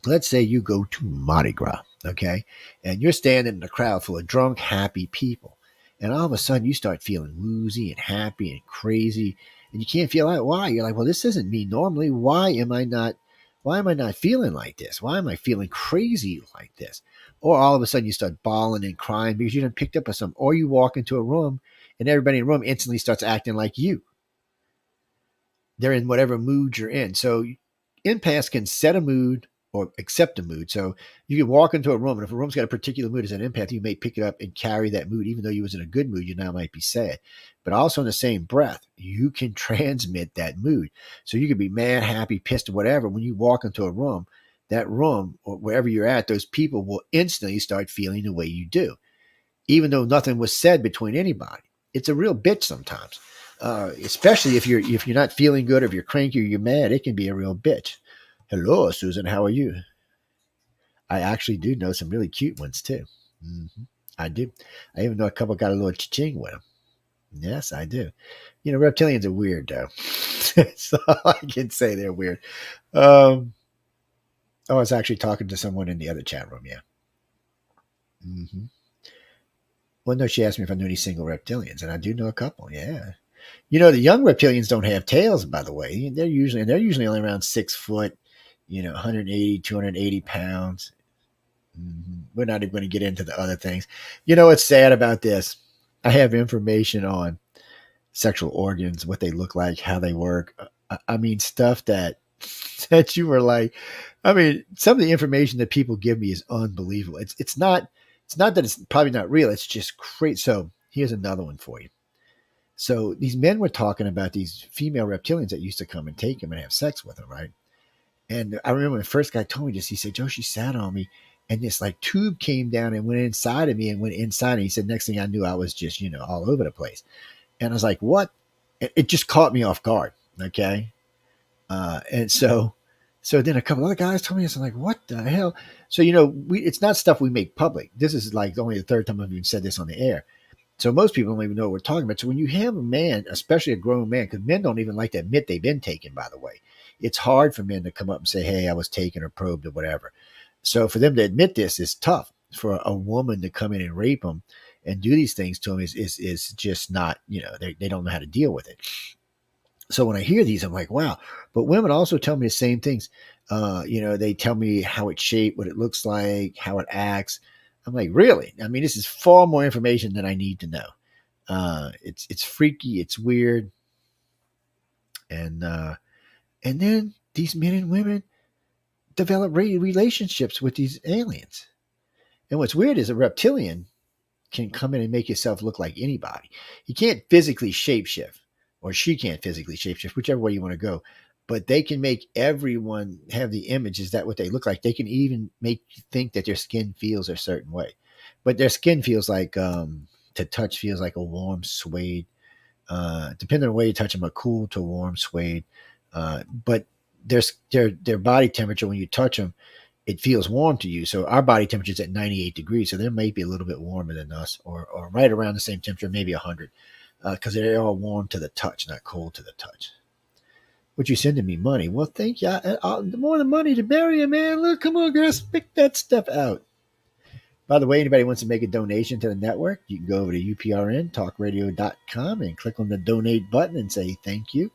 Let's say you go to Mardi Gras, okay, and you're standing in a crowd full of drunk, happy people, and all of a sudden you start feeling woozy and happy and crazy, and you can't feel out why. You're like, well, this isn't me normally. Why am I not? Why am I not feeling like this? Why am I feeling crazy like this? Or all of a sudden you start bawling and crying because you done picked up on something. Or you walk into a room and everybody in the room instantly starts acting like you. They're in whatever mood you're in. So empaths can set a mood or accept a mood. So you can walk into a room, and if a room's got a particular mood as an empath, you may pick it up and carry that mood. Even though you was in a good mood, you now might be sad. But also in the same breath, you can transmit that mood. So you could be mad, happy, pissed, or whatever. When you walk into a room, that room or wherever you're at, those people will instantly start feeling the way you do, even though nothing was said between anybody. It's a real bitch sometimes. Especially if you're not feeling good, or if you're cranky or you're mad, it can be a real bitch. Hello, Susan. How are you? I actually do know some really cute ones too. I do. I even know a couple got a little ching with them. Yes, I do. Reptilians are weird though. That's all I can say. They're weird. I was actually talking to someone in the other chat room. Yeah. Well, no, she asked me if I knew any single reptilians, and I do know a couple. Yeah. The young reptilians don't have tails, by the way. They're usually only around 6 foot, 180, 280 pounds. We're not even going to get into the other things. What's sad about this? I have information on sexual organs, what they look like, how they work. I mean, stuff that you were like, some of the information that people give me is unbelievable. It's not that it's probably not real. It's just great. So here's another one for you. So these men were talking about these female reptilians that used to come and take him and have sex with him, right? And I remember when the first guy told me this, he said, Joe, she sat on me, and this like tube came down and went inside of me and went inside. And he said, next thing I knew, I was just, all over the place. And I was like, what? It just caught me off guard. Okay. And so then a couple other guys told me this. I'm like, what the hell? So, it's not stuff we make public. This is like only the third time I've even said this on the air. So most people don't even know what we're talking about. So when you have a man, especially a grown man, because men don't even like to admit they've been taken, by the way. It's hard for men to come up and say, hey, I was taken or probed or whatever. So for them to admit this is tough. For a woman to come in and rape them and do these things to them is just not, they don't know how to deal with it. So when I hear these, I'm like, wow. But women also tell me the same things. They tell me how it's shaped, what it looks like, how it acts. I'm like, really? This is far more information than I need to know. It's freaky, it's weird, and then these men and women develop relationships with these aliens. And what's weird is a reptilian can come in and make yourself look like anybody. He can't physically shapeshift, or she can't physically shapeshift, whichever way you want to go. But they can make everyone have the image. Is that what they look like? They can even make you think that their skin feels a certain way. But their skin feels like, to touch feels like a warm suede. Depending on the way you touch them, a cool to warm suede. But their body temperature when you touch them, it feels warm to you. So our body temperature is at 98 degrees. So they may be a little bit warmer than us, or right around the same temperature, maybe 100, because they're all warm to the touch, not cold to the touch. Would you sending me money? Well, thank you. The more the money, the merrier, man. Look, come on, girls, pick that stuff out. By the way, anybody wants to make a donation to the network, you can go over to uprntalkradio.com and click on the donate button and say thank you,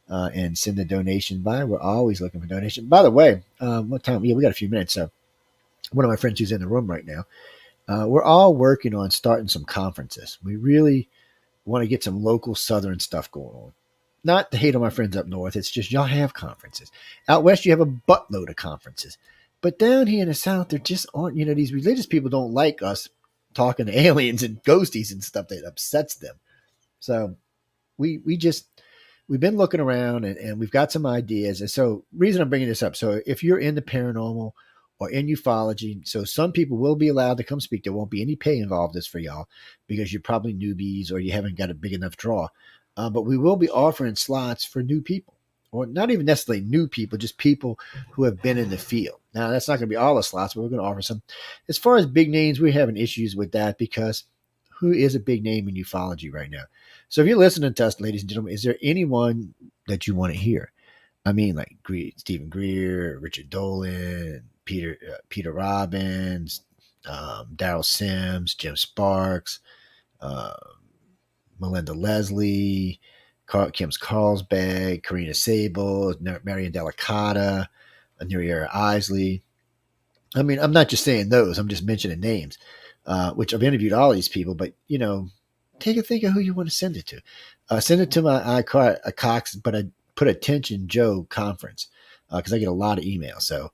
and send a donation by. We're always looking for donations. By the way, what time? Yeah, we got a few minutes. So one of my friends who's in the room right now, we're all working on starting some conferences. We really want to get some local Southern stuff going on. Not to hate on my friends up north. It's just y'all have conferences. Out west, you have a buttload of conferences. But down here in the South, there just aren't, these religious people don't like us talking to aliens and ghosties and stuff that upsets them. So we've been looking around, and we've got some ideas. And so reason I'm bringing this up. So if you're in the paranormal, or in ufology. So some people will be allowed to come speak. There won't be any pay involved this for y'all because you're probably newbies or you haven't got a big enough draw. But we will be offering slots for new people, or not even necessarily new people, just people who have been in the field. Now, that's not going to be all the slots, but we're going to offer some. As far as big names, we're having issues with that because who is a big name in ufology right now? So if you're listening to us, ladies and gentlemen, is there anyone that you want to hear? I mean, like Stephen Greer, Richard Dolan, Peter Robbins, Daryl Sims, Jim Sparks, um, Melinda Leslie, Kim's Carlsbad, Karina Sable, Marion Delicata, Neriera Isley. I mean, I'm not just saying those. I'm just mentioning names, which I've interviewed all these people. But take a think of who you want to send it to. Send it to my Cox, but I put attention Joe conference because I get a lot of emails. So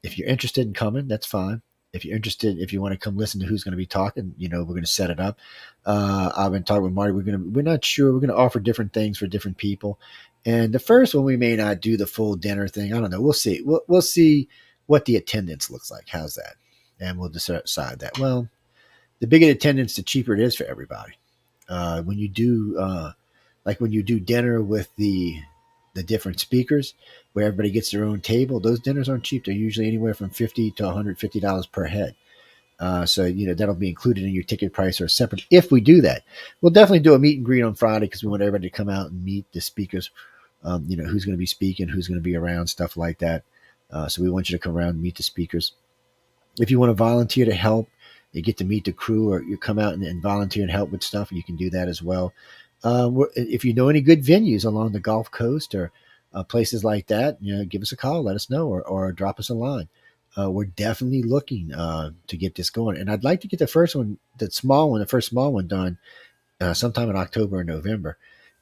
if you're interested in coming, that's fine. If you're interested, if you want to come listen to who's going to be talking, we're going to set it up. I've been talking with Marty. We're not sure. We're going to offer different things for different people. And the first one, we may not do the full dinner thing. I don't know. We'll see. We'll see what the attendance looks like. How's that? And we'll decide that. Well, the bigger the attendance, the cheaper it is for everybody. When you do, when you do dinner with the different speakers, where everybody gets their own table, those dinners aren't cheap. They're usually anywhere from $50 to $150 per head. So that'll be included in your ticket price or separate. If we do that, we'll definitely do a meet and greet on Friday because we want everybody to come out and meet the speakers. Who's going to be speaking, who's going to be around, stuff like that. So we want you to come around and meet the speakers. If you want to volunteer to help, you get to meet the crew, or you come out and volunteer and help with stuff, you can do that as well. If you know any good venues along the Gulf Coast or places like that, give us a call, let us know, or drop us a line. We're definitely looking to get this going. And I'd like to get the first small one done sometime in October or November.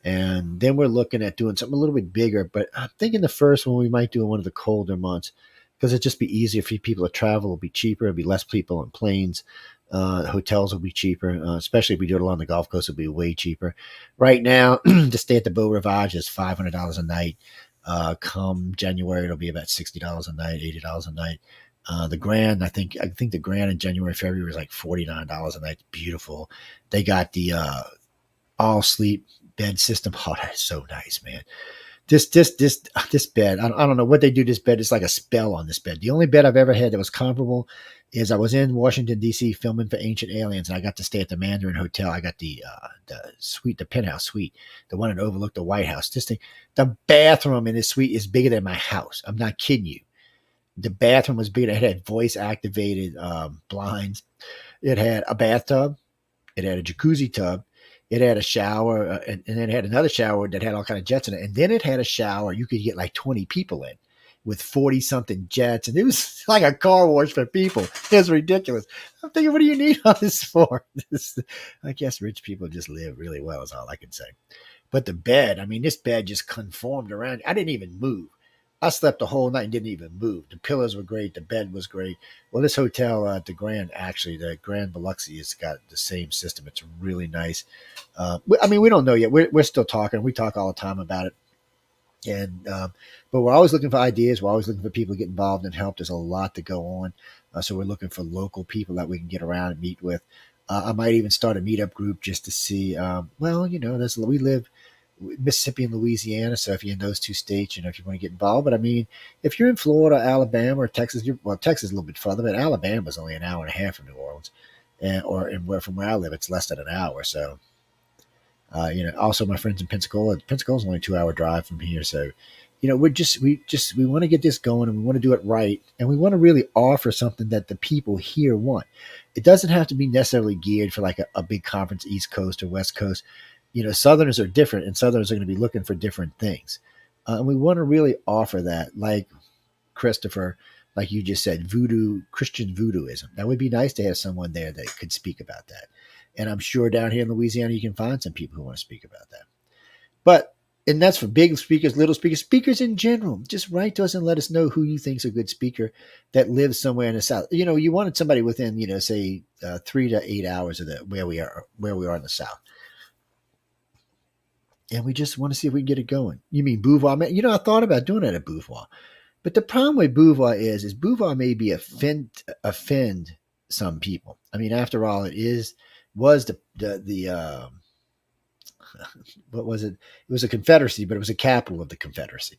And then we're looking at doing something a little bit bigger. But I'm thinking the first one we might do in one of the colder months because it'd just be easier for people to travel. It'll be cheaper. It'll be less people on planes. Hotels will be cheaper, especially if we do it along the Gulf Coast. It'll be way cheaper. Right now, to stay at the Beau Rivage is $500 a night. Come January, it'll be about $60 a night, $80 a night. The Grand, I think the Grand in January, February was like $49 a night. Beautiful. They got the all sleep bed system. Oh, that's so nice, man. This bed, I don't know what they do. This bed is like a spell on this bed. The only bed I've ever had that was comparable is I was in Washington D.C. filming for Ancient Aliens, and I got to stay at the Mandarin Hotel. I got the suite, the penthouse suite, the one that overlooked the White House. This thing, the bathroom in this suite is bigger than my house. I'm not kidding you. The bathroom was bigger. It had voice activated blinds. It had a bathtub. It had a jacuzzi tub. It had a shower, and then it had another shower that had all kind of jets in it. And then it had a shower you could get like 20 people in with 40-something jets. And it was like a car wash for people. It was ridiculous. I'm thinking, what do you need all this for? I guess rich people just live really well is all I can say. But the bed, I mean, this bed just conformed around. I didn't even move. I slept the whole night and didn't even move. The pillows were great. The bed was great. Well, this hotel, the Grand Biloxi, has got the same system. It's really nice. I mean, we don't know yet. We're still talking. We talk all the time about it. And but we're always looking for ideas. We're always looking for people to get involved and help. There's a lot to go on. So we're looking for local people that we can get around and meet with. I might even start a meetup group just to see. We live Mississippi and Louisiana. So if you're in those two states, if you want to get involved. But I mean, if you're in Florida, Alabama, or Texas, Texas is a little bit further, but Alabama is only an hour and a half from New Orleans, from where I live, it's less than an hour. So, also my friends in Pensacola. Pensacola's only a 2-hour drive from here. So, we want to get this going, and we want to do it right, and we want to really offer something that the people here want. It doesn't have to be necessarily geared for like a big conference, East Coast or West Coast. Southerners are different, and Southerners are going to be looking for different things. And we want to really offer that, like Christopher, like you just said, Christian voodooism. That would be nice to have someone there that could speak about that. And I'm sure down here in Louisiana, you can find some people who want to speak about that. And that's for big speakers, little speakers, speakers in general. Just write to us and let us know who you think is a good speaker that lives somewhere in the South. You wanted somebody within, say 3 to 8 hours of where we are in the South. And we just want to see if we can get it going. You mean Beauvoir? I thought about doing it at Beauvoir. But the problem with Beauvoir is Beauvoir may be offend some people. I mean, after all, was the what was it? It was a confederacy, but it was a capital of the confederacy.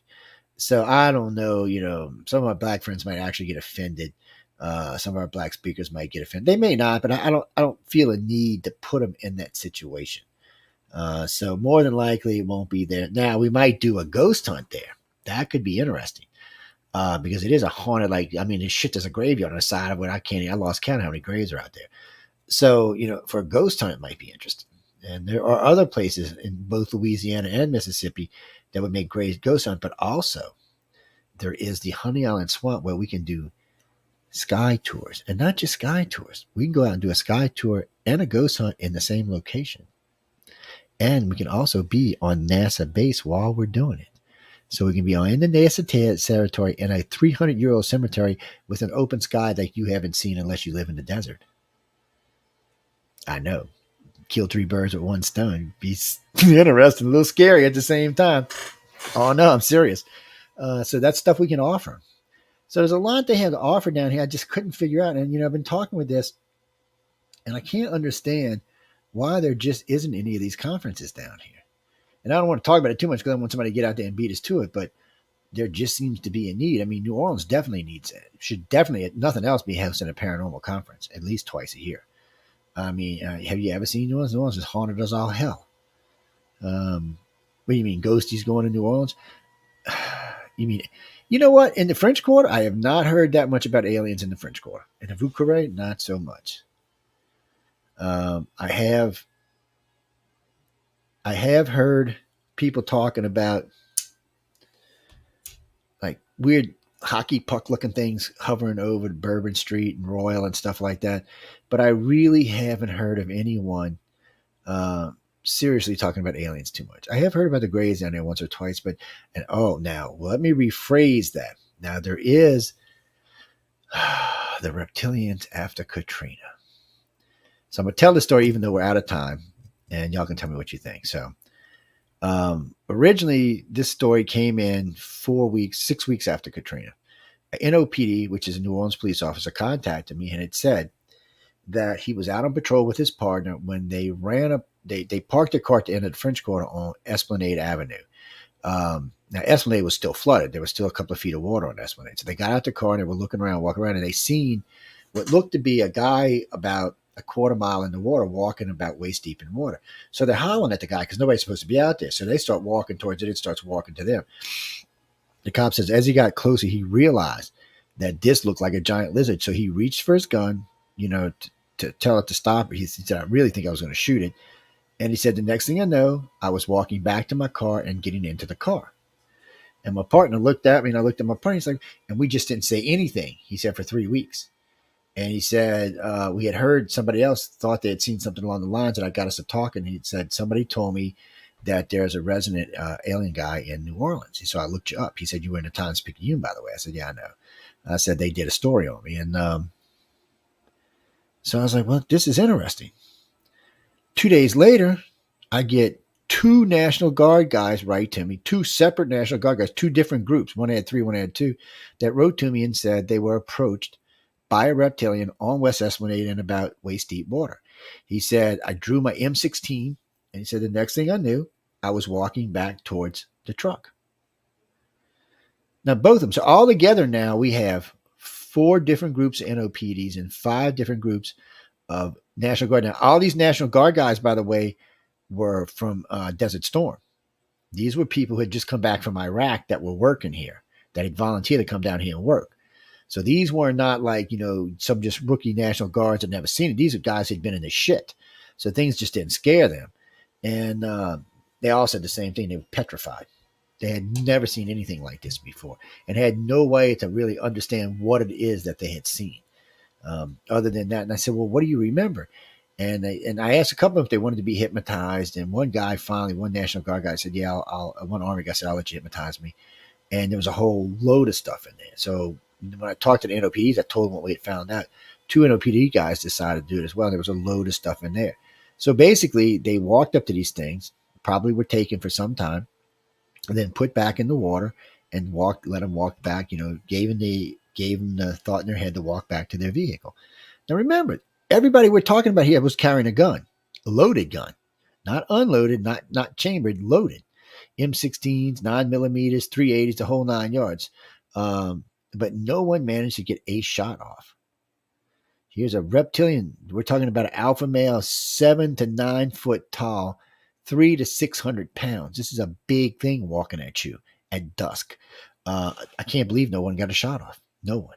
So I don't know. Some of my black friends might actually get offended. Some of our black speakers might get offended. They may not, but I don't feel a need to put them in that situation. So more than likely, it won't be there. Now we might do a ghost hunt there. That could be interesting. Because it is a haunted, this shit, there's a graveyard on the side of it. I lost count how many graves are out there. So, for a ghost hunt, it might be interesting. And there are other places in both Louisiana and Mississippi that would make great ghost hunt. But also, there is the Honey Island Swamp where we can do sky tours. And not just sky tours. We can go out and do a sky tour and a ghost hunt in the same location. And we can also be on NASA base while we're doing it. So we can be in the NASA territory in a 300-year-old cemetery with an open sky that you haven't seen unless you live in the desert. I know. Kill 3 birds with 1 stone. Be interesting, a little scary at the same time. Oh, no, I'm serious. So that's stuff we can offer. So there's a lot they have to offer down here. I just couldn't figure out. And, I've been talking with this, and I can't understand why there just isn't any of these conferences down here. And I don't want to talk about it too much because I want somebody to get out there and beat us to it, but there just seems to be a need. I mean, New Orleans definitely needs it. Should definitely, if nothing else, be hosting a paranormal conference at least twice a year. I mean, have you ever seen New Orleans? New Orleans is haunted as all hell. What do you mean, ghosties going to New Orleans? You mean, you know what? In the French Quarter, I have not heard that much about aliens in the French Quarter. In the Vieux Carré, not so much. I have heard people talking about like weird hockey puck looking things hovering over Bourbon Street and Royal and stuff like that. But I really haven't heard of anyone seriously talking about aliens too much. I have heard about the Greys down there once or twice, now let me rephrase that. Now there is the reptilians after Katrina. So I'm going to tell the story even though we're out of time, and y'all can tell me what you think. So originally, this story came in 6 weeks after Katrina. NOPD, which is a New Orleans police officer, contacted me and had said that he was out on patrol with his partner when they ran up. They parked their car at the end of the French Quarter on Esplanade Avenue. Now, Esplanade was still flooded. There was still a couple of feet of water on Esplanade. So they got out the car and they were walking around, and they seen what looked to be a guy about a quarter mile in the water walking about waist deep in water. So they're hollering at the guy because nobody's supposed to be out there. So they start walking towards it. It starts walking to them. The cop says as he got closer, he realized that this looked like a giant lizard. So he reached for his gun, to tell it to stop. He said, I really think I was going to shoot it. And he said, the next thing I know, I was walking back to my car and getting into the car. And my partner looked at me and I looked at my partner. He's like, and we just didn't say anything. He said for 3 weeks. And he said, we had heard somebody else thought they had seen something along the lines that I got us to talking. He said, somebody told me that there's a resident alien guy in New Orleans. So I looked you up. He said, you were in the Times-Picayune, by the way. I said, yeah, I know. I said, they did a story on me. And so I was like, well, this is interesting. 2 days later, I get 2 National Guard guys write to me, 2 separate National Guard guys, 2 different groups. One had 3, one had 2, that wrote to me and said they were approached by a reptilian on West Esplanade in about waist deep water. He said, I drew my M16, and he said the next thing I knew, I was walking back towards the truck. Now, both of them. So all together now we have 4 different groups of NOPDs and 5 different groups of National Guard. Now, all these National Guard guys, by the way, were from Desert Storm. These were people who had just come back from Iraq that were working here, that had volunteered to come down here and work. So these were not like, some just rookie National Guards that never seen it. These are guys who'd been in the shit. So things just didn't scare them. And they all said the same thing. They were petrified. They had never seen anything like this before and had no way to really understand what it is that they had seen. Other than that, and I said, well, what do you remember? And I asked a couple of them if they wanted to be hypnotized. And one guy finally, one National Guard guy said, yeah, one Army guy said, I'll let you hypnotize me. And there was a whole load of stuff in there. So when I talked to the NOPDs, I told them what we had found out. 2 NOPD guys decided to do it as well. There was a load of stuff in there. So basically, they walked up to these things, probably were taken for some time, and then put back in the water and let them walk back. Gave them the thought in their head to walk back to their vehicle. Now remember, everybody we're talking about here was carrying a gun, a loaded gun, not unloaded, not chambered, loaded. M16s, 9mm, 380s, the whole 9 yards. But no one managed to get a shot off. Here's a reptilian. We're talking about an alpha male, 7 to 9 foot tall, 300 to 600 pounds. This is a big thing walking at you at dusk. I can't believe no one got a shot off. No one.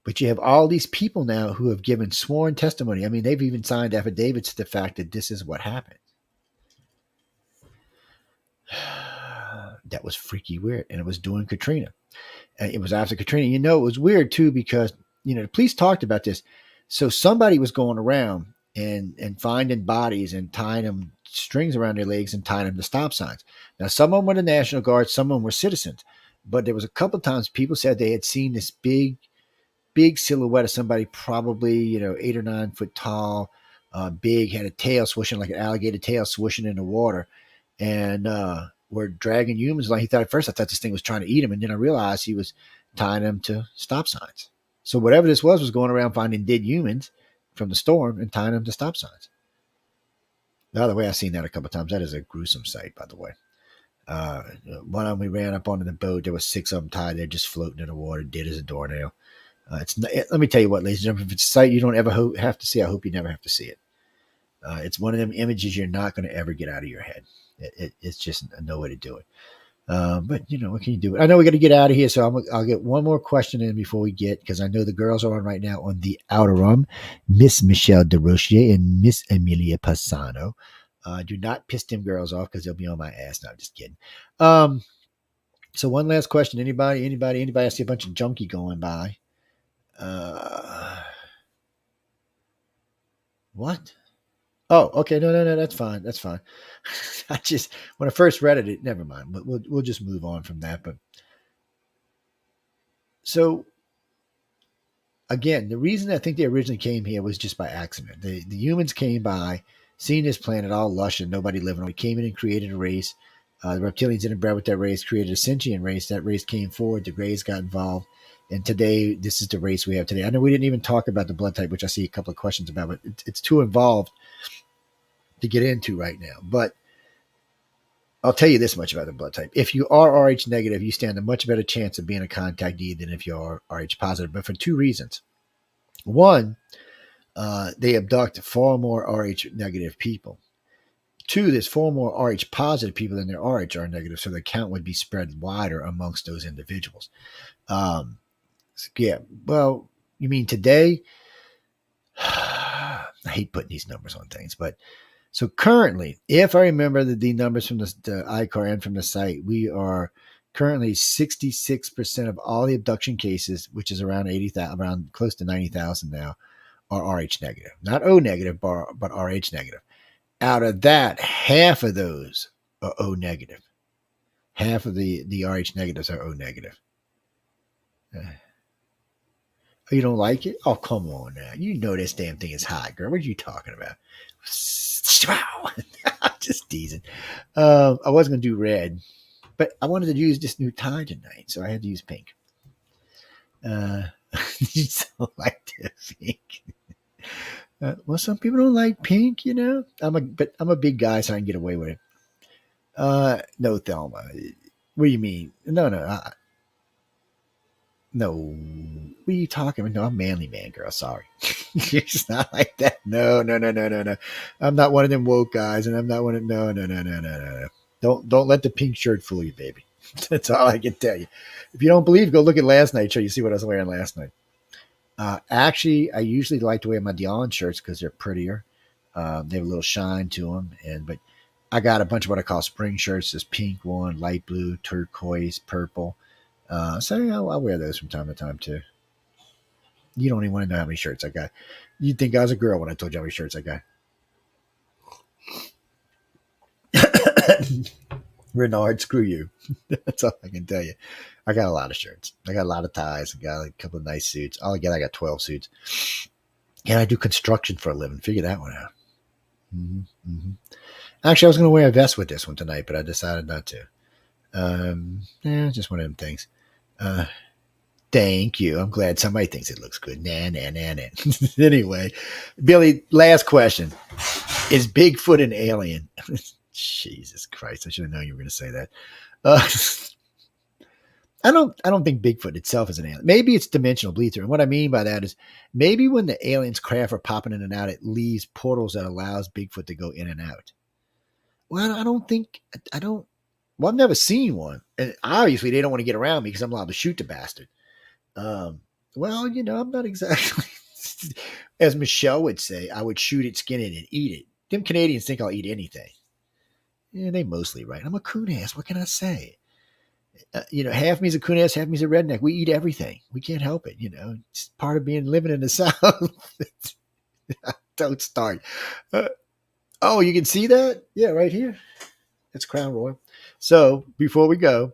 But you have all these people now who have given sworn testimony. I mean, they've even signed affidavits to the fact that this is what happened. That was freaky weird. And it was during Katrina. And it was after Katrina. It was weird too because, the police talked about this. So somebody was going around and finding bodies and tying them strings around their legs and tying them to stop signs. Now, some of them were the National Guard, some of them were citizens. But there was a couple of times people said they had seen this big silhouette of somebody, probably, 8 or 9 foot tall, big, had a tail swishing like an alligator tail swishing in the water. And were dragging humans. Like at first I thought this thing was trying to eat him. And then I realized he was tying them to stop signs. So whatever this was going around finding dead humans from the storm and tying them to stop signs. By the way, I've seen that a couple of times. That is a gruesome sight, by the way. One of them, we ran up onto the boat. There was 6 of them tied there, just floating in the water, dead as a doornail. Let me tell you what, ladies and gentlemen, if it's a sight you don't ever have to see, I hope you never have to see it. It's one of them images you're not going to ever get out of your head. It's just no way to do it. But what can you do? I know we got to get out of here, so I'll get one more question in before we because I know the girls are on right now on the outer room, Miss Michelle DeRochier and Miss Amelia Passano. Do not piss them girls off because they'll be on my ass. No, I'm just kidding. So one last question. Anybody? I see a bunch of junkie going by. What? Oh, okay. No. That's fine. When I first read it, never mind. But we'll just move on from that. But so again, the reason I think they originally came here was just by accident. The humans came by, seen this planet all lush and nobody living on it, came in and created a race. The reptilians interbred with that race, created a sentient race. That race came forward. The Greys got involved. And today, this is the race we have today. I know we didn't even talk about the blood type, which I see a couple of questions about, but it's too involved to get into right now. But I'll tell you this much about the blood type. If you are Rh negative, you stand a much better chance of being a contactee than if you are Rh positive, but for 2 reasons. One, they abduct far more Rh negative people. 2, there's far more Rh positive people than there are Rh negative, so the count would be spread wider amongst those individuals. Yeah, well, you mean today? I hate putting these numbers on things, but so currently, if I remember the numbers from the ICAR and from the site, we are currently 66% of all the abduction cases, which is around 80,000, around close to 90,000 now, are Rh negative. Not O negative, but Rh negative. Out of that, half of those are O negative. Half of the Rh negatives are O negative. You don't like it? Oh, come on now. You know this damn thing is hot, girl. What are you talking about? I'm just teasing. I was going to do red, but I wanted to use this new tie tonight, so I had to use pink. You don't like the pink. Well, some people don't like pink, but I'm a big guy, so I can get away with it. No, Thelma. What do you mean? No. No, what are you talking about? No, I'm a manly man, girl. Sorry. It's not like that. No. I'm not one of them woke guys, and I'm not one of no. Don't let the pink shirt fool you, baby. That's all I can tell you. If you don't believe, go look at last night. Show you see what I was wearing last night. Actually, I usually like to wear my Dion shirts because they're prettier. They have a little shine to them, but I got a bunch of what I call spring shirts. This pink one, light blue, turquoise, purple. So I'll wear those from time to time too. You don't even want to know how many shirts I got. You'd think I was a girl when I told you how many shirts I got. Renard, screw you. That's all I can tell you. I got a lot of shirts. I got a lot of ties. I got a couple of nice suits. Altogether, I got 12 suits. And I do construction for a living. Figure that one out. Mm-hmm. Actually, I was going to wear a vest with this one tonight, but I decided not to. Just one of them things. Thank you. I'm glad somebody thinks it looks good. Nah. Anyway, Billy, last question. Is Bigfoot an alien? Jesus Christ. I should have known you were going to say that. I don't think Bigfoot itself is an alien. Maybe it's dimensional bleed through. And what I mean by that is maybe when the aliens craft are popping in and out, it leaves portals that allows Bigfoot to go in and out. Well, well, I've never seen one. And obviously they don't want to get around me because I'm allowed to shoot the bastard. Well, I'm not exactly, as Michelle would say, I would shoot it, skin it, and eat it. Them Canadians think I'll eat anything. Yeah, they mostly right. I'm a coon ass. What can I say? Half me's a coon ass, half me's a redneck. We eat everything. We can't help it. It's part of living in the South. Don't start. Oh, you can see that? Yeah, right here. It's Crown Royal. So before we go,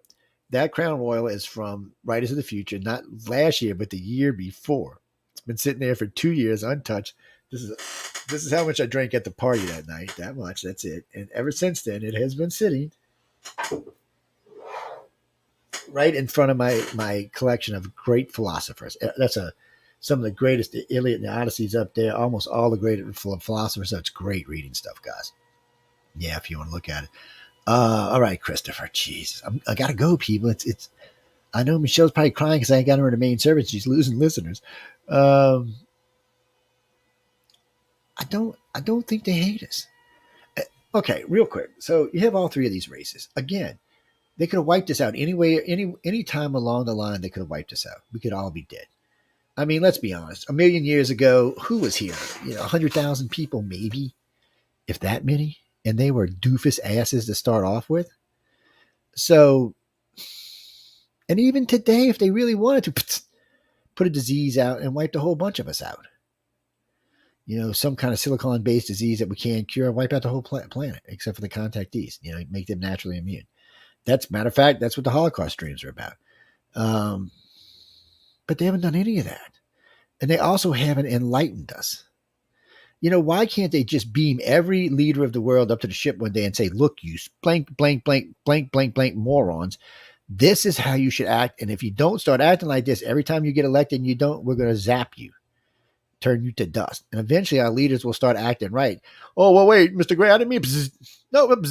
that Crown Royal is from Right Into the Future, not last year, but the year before. It's been sitting there for 2 years untouched. This is how much I drank at the party that night. That much. That's it. And ever since then, it has been sitting right in front of my collection of great philosophers. That's some of the greatest. The Iliad and the Odyssey's up there. Almost all the great philosophers. That's great reading stuff, guys. Yeah, if you want to look at it. All right, Christopher. Jesus, I gotta go, people. It's. I know Michelle's probably crying because I ain't got her in the main service. She's losing listeners. I don't think they hate us. Okay, real quick. So you have all three of these races. Again, they could have wiped us out any time along the line. They could have wiped us out. We could all be dead. I mean, let's be honest. 1,000,000 years ago, who was here? 100,000 people, maybe, if that many, and they were doofus asses to start off with. So, and even today, if they really wanted to put a disease out and wipe a whole bunch of us out, some kind of silicon-based disease that we can't cure, wipe out the whole planet, except for the contactees, make them naturally immune. Matter of fact, that's what the Holocaust dreams are about. But they haven't done any of that. And they also haven't enlightened us. Why can't they just beam every leader of the world up to the ship one day and say, look, you blank, blank, blank, blank, blank, blank morons. This is how you should act. And if you don't start acting like this, every time you get elected and you don't, we're going to zap you, turn you to dust. And eventually our leaders will start acting right. Oh, well, wait, Mr. Gray, I didn't mean, nope.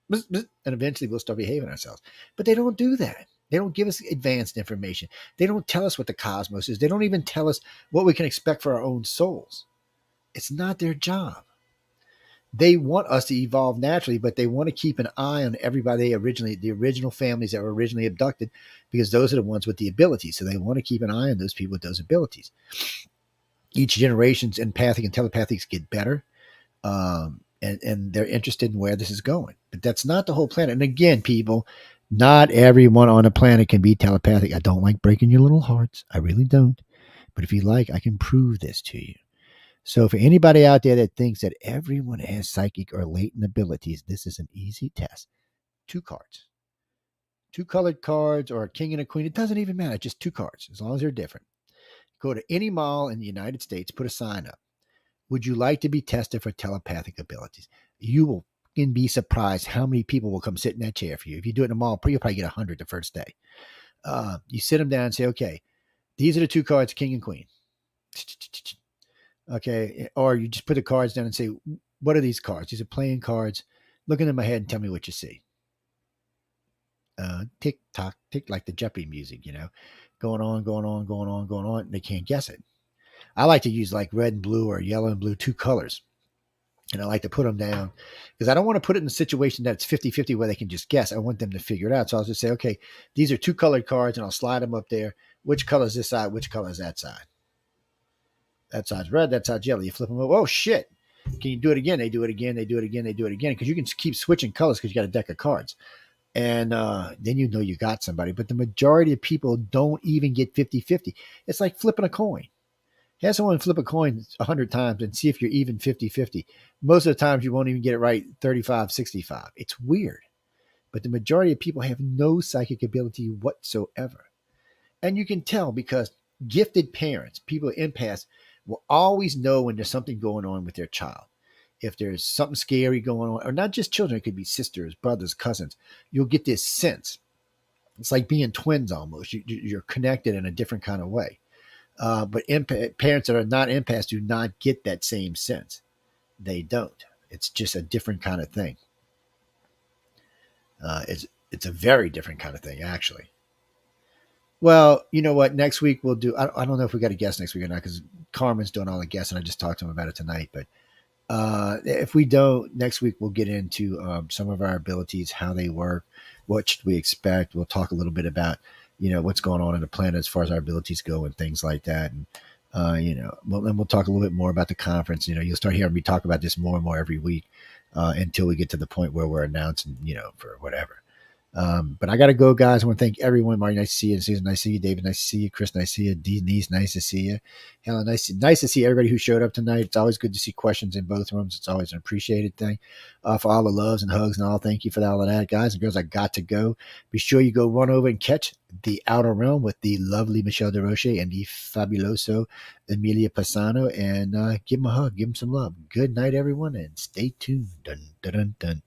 And eventually we'll start behaving ourselves. But they don't do that. They don't give us advanced information. They don't tell us what the cosmos is. They don't even tell us what we can expect for our own souls. It's not their job. They want us to evolve naturally, but they want to keep an eye on everybody the original families that were originally abducted, because those are the ones with the abilities. So they want to keep an eye on those people with those abilities. Each generation's empathic and telepathics get better. And they're interested in where this is going. But that's not the whole planet. And again, people, not everyone on the planet can be telepathic. I don't like breaking your little hearts. I really don't. But if you like, I can prove this to you. So for anybody out there that thinks that everyone has psychic or latent abilities, this is an easy test. 2 cards. 2 colored cards or a king and a queen. It doesn't even matter. Just 2 cards, as long as they're different. Go to any mall in the United States, put a sign up. Would you like to be tested for telepathic abilities? You will be surprised how many people will come sit in that chair for you. If you do it in a mall, you'll probably get 100 the first day. You sit them down and say, okay, these are the 2 cards, king and queen. Okay. Or you just put the cards down and say, what are these cards? These are playing cards. Look into my head and tell me what you see. Tick, tock, tick, like the Jeopardy music, going on. They can't guess it. I like to use like red and blue or yellow and blue, 2 colors. And I like to put them down because I don't want to put it in a situation that's 50-50 where they can just guess. I want them to figure it out. So I'll just say, okay, these are 2 colored cards, and I'll slide them up there. Which color is this side? Which color is that side? That side's red. That side's yellow. You flip them over. Oh, shit. Can you do it again? They do it again. They do it again. They do it again. Because you can keep switching colors because you got a deck of cards. And then you know you got somebody. But the majority of people don't even get 50-50. It's like flipping a coin. Have someone flip a coin 100 times and see if you're even 50-50. Most of the times you won't even get it right 35-65. It's weird. But the majority of people have no psychic ability whatsoever. And you can tell because gifted parents, people empaths, will always know when there's something going on with their child. if there's something scary going on, or not just children, it could be sisters, brothers, cousins, you'll get this sense. It's like being twins almost. You're connected in a different kind of way. But parents that are not empaths do not get that same sense. They don't. It's just a different kind of thing. It's a very different kind of thing, actually. Well, you know what? Next week we'll do. I don't know if we got a guest next week or not because Carmen's doing all the guests, and I just talked to him about it tonight. But if we don't, next week we'll get into some of our abilities, how they work, what should we expect. We'll talk a little bit about what's going on in the planet as far as our abilities go and things like that. And we'll talk a little bit more about the conference. You'll start hearing me talk about this more and more every week until we get to the point where we're announcing, for whatever. But I got to go, guys. I want to thank everyone. Marty, nice to see you. Susan, nice to see you. David, nice to see you. Chris, nice to see you. Denise, nice to see you. Helen, nice to see everybody who showed up tonight. It's always good to see questions in both rooms. It's always an appreciated thing. For all the loves and hugs and all, thank you for all of that, guys and girls. I got to go. Be sure you go run over and catch The Outer Realm with the lovely Michelle DeRoche and the fabuloso Emilia Pisano, and give them a hug, give them some love. Good night, everyone, and stay tuned. Dun, dun, dun, dun.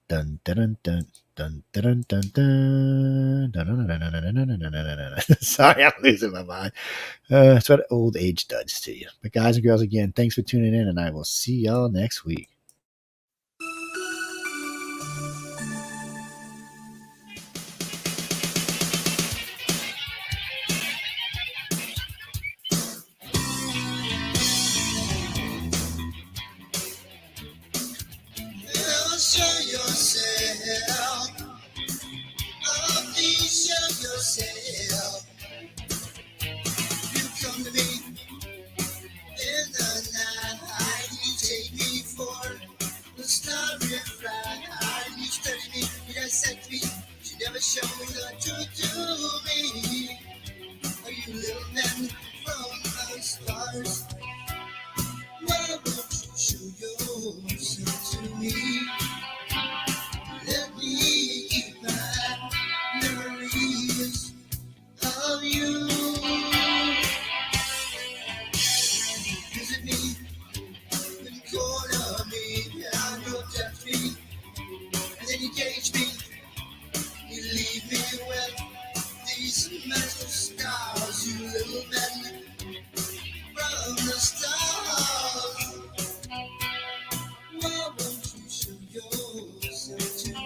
Dun, dun, dun, dun, dun, dun, dun, dun, dun, dun, dun, dun, dun, dun, dun. Sorry, I'm losing my mind. That's what old age does to you. But guys and girls, again, thanks for tuning in, and I will see y'all next week. Show yourself. Oh, please show yourself. You come to me in the night. You take me for the starry ride. You study me, you dissect me. You never show the truth to me. Are you little men from the stars? Why won't you show yourself to me? Let me keep my memories of you. Visit me, in the corner of me, and you'll touch me, and then you cage me. You leave me with these magical scars, you little men from the stars. Why won't you show yourself to me?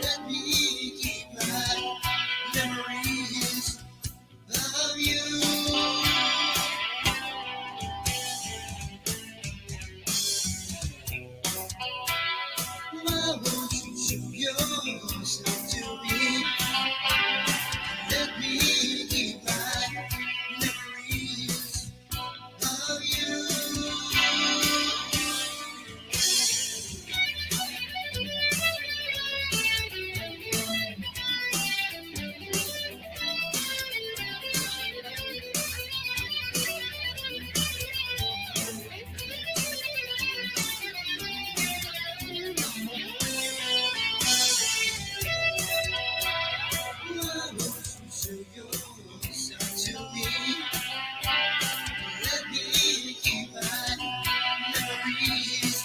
Let me keep my memories of you. Why won't you show yourself to me? Let me keep my memories of you. Why won't you show yourself to me? Let me keep my memories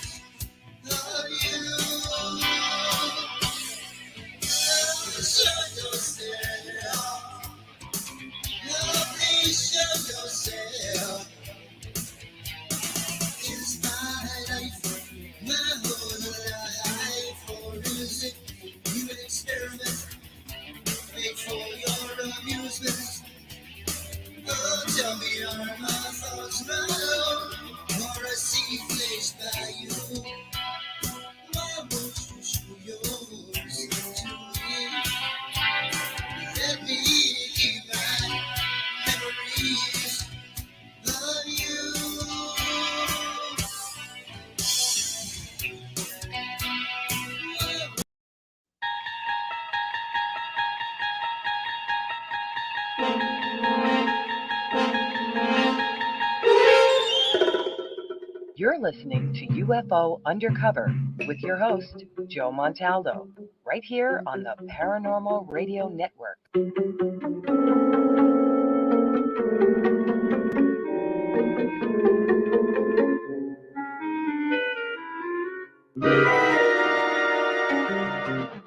of you. Show yourself. Oh, please show yourself. Is my life, my whole life, or is it you an experiment made for your amusement? Oh, tell me, are my thoughts my own, or a sea placed by you? Why won't you show yourself to me? Let me keep my memories of you. You're listening to UFO Undercover with your host, Joe Montaldo, right here on the Paranormal Radio Network.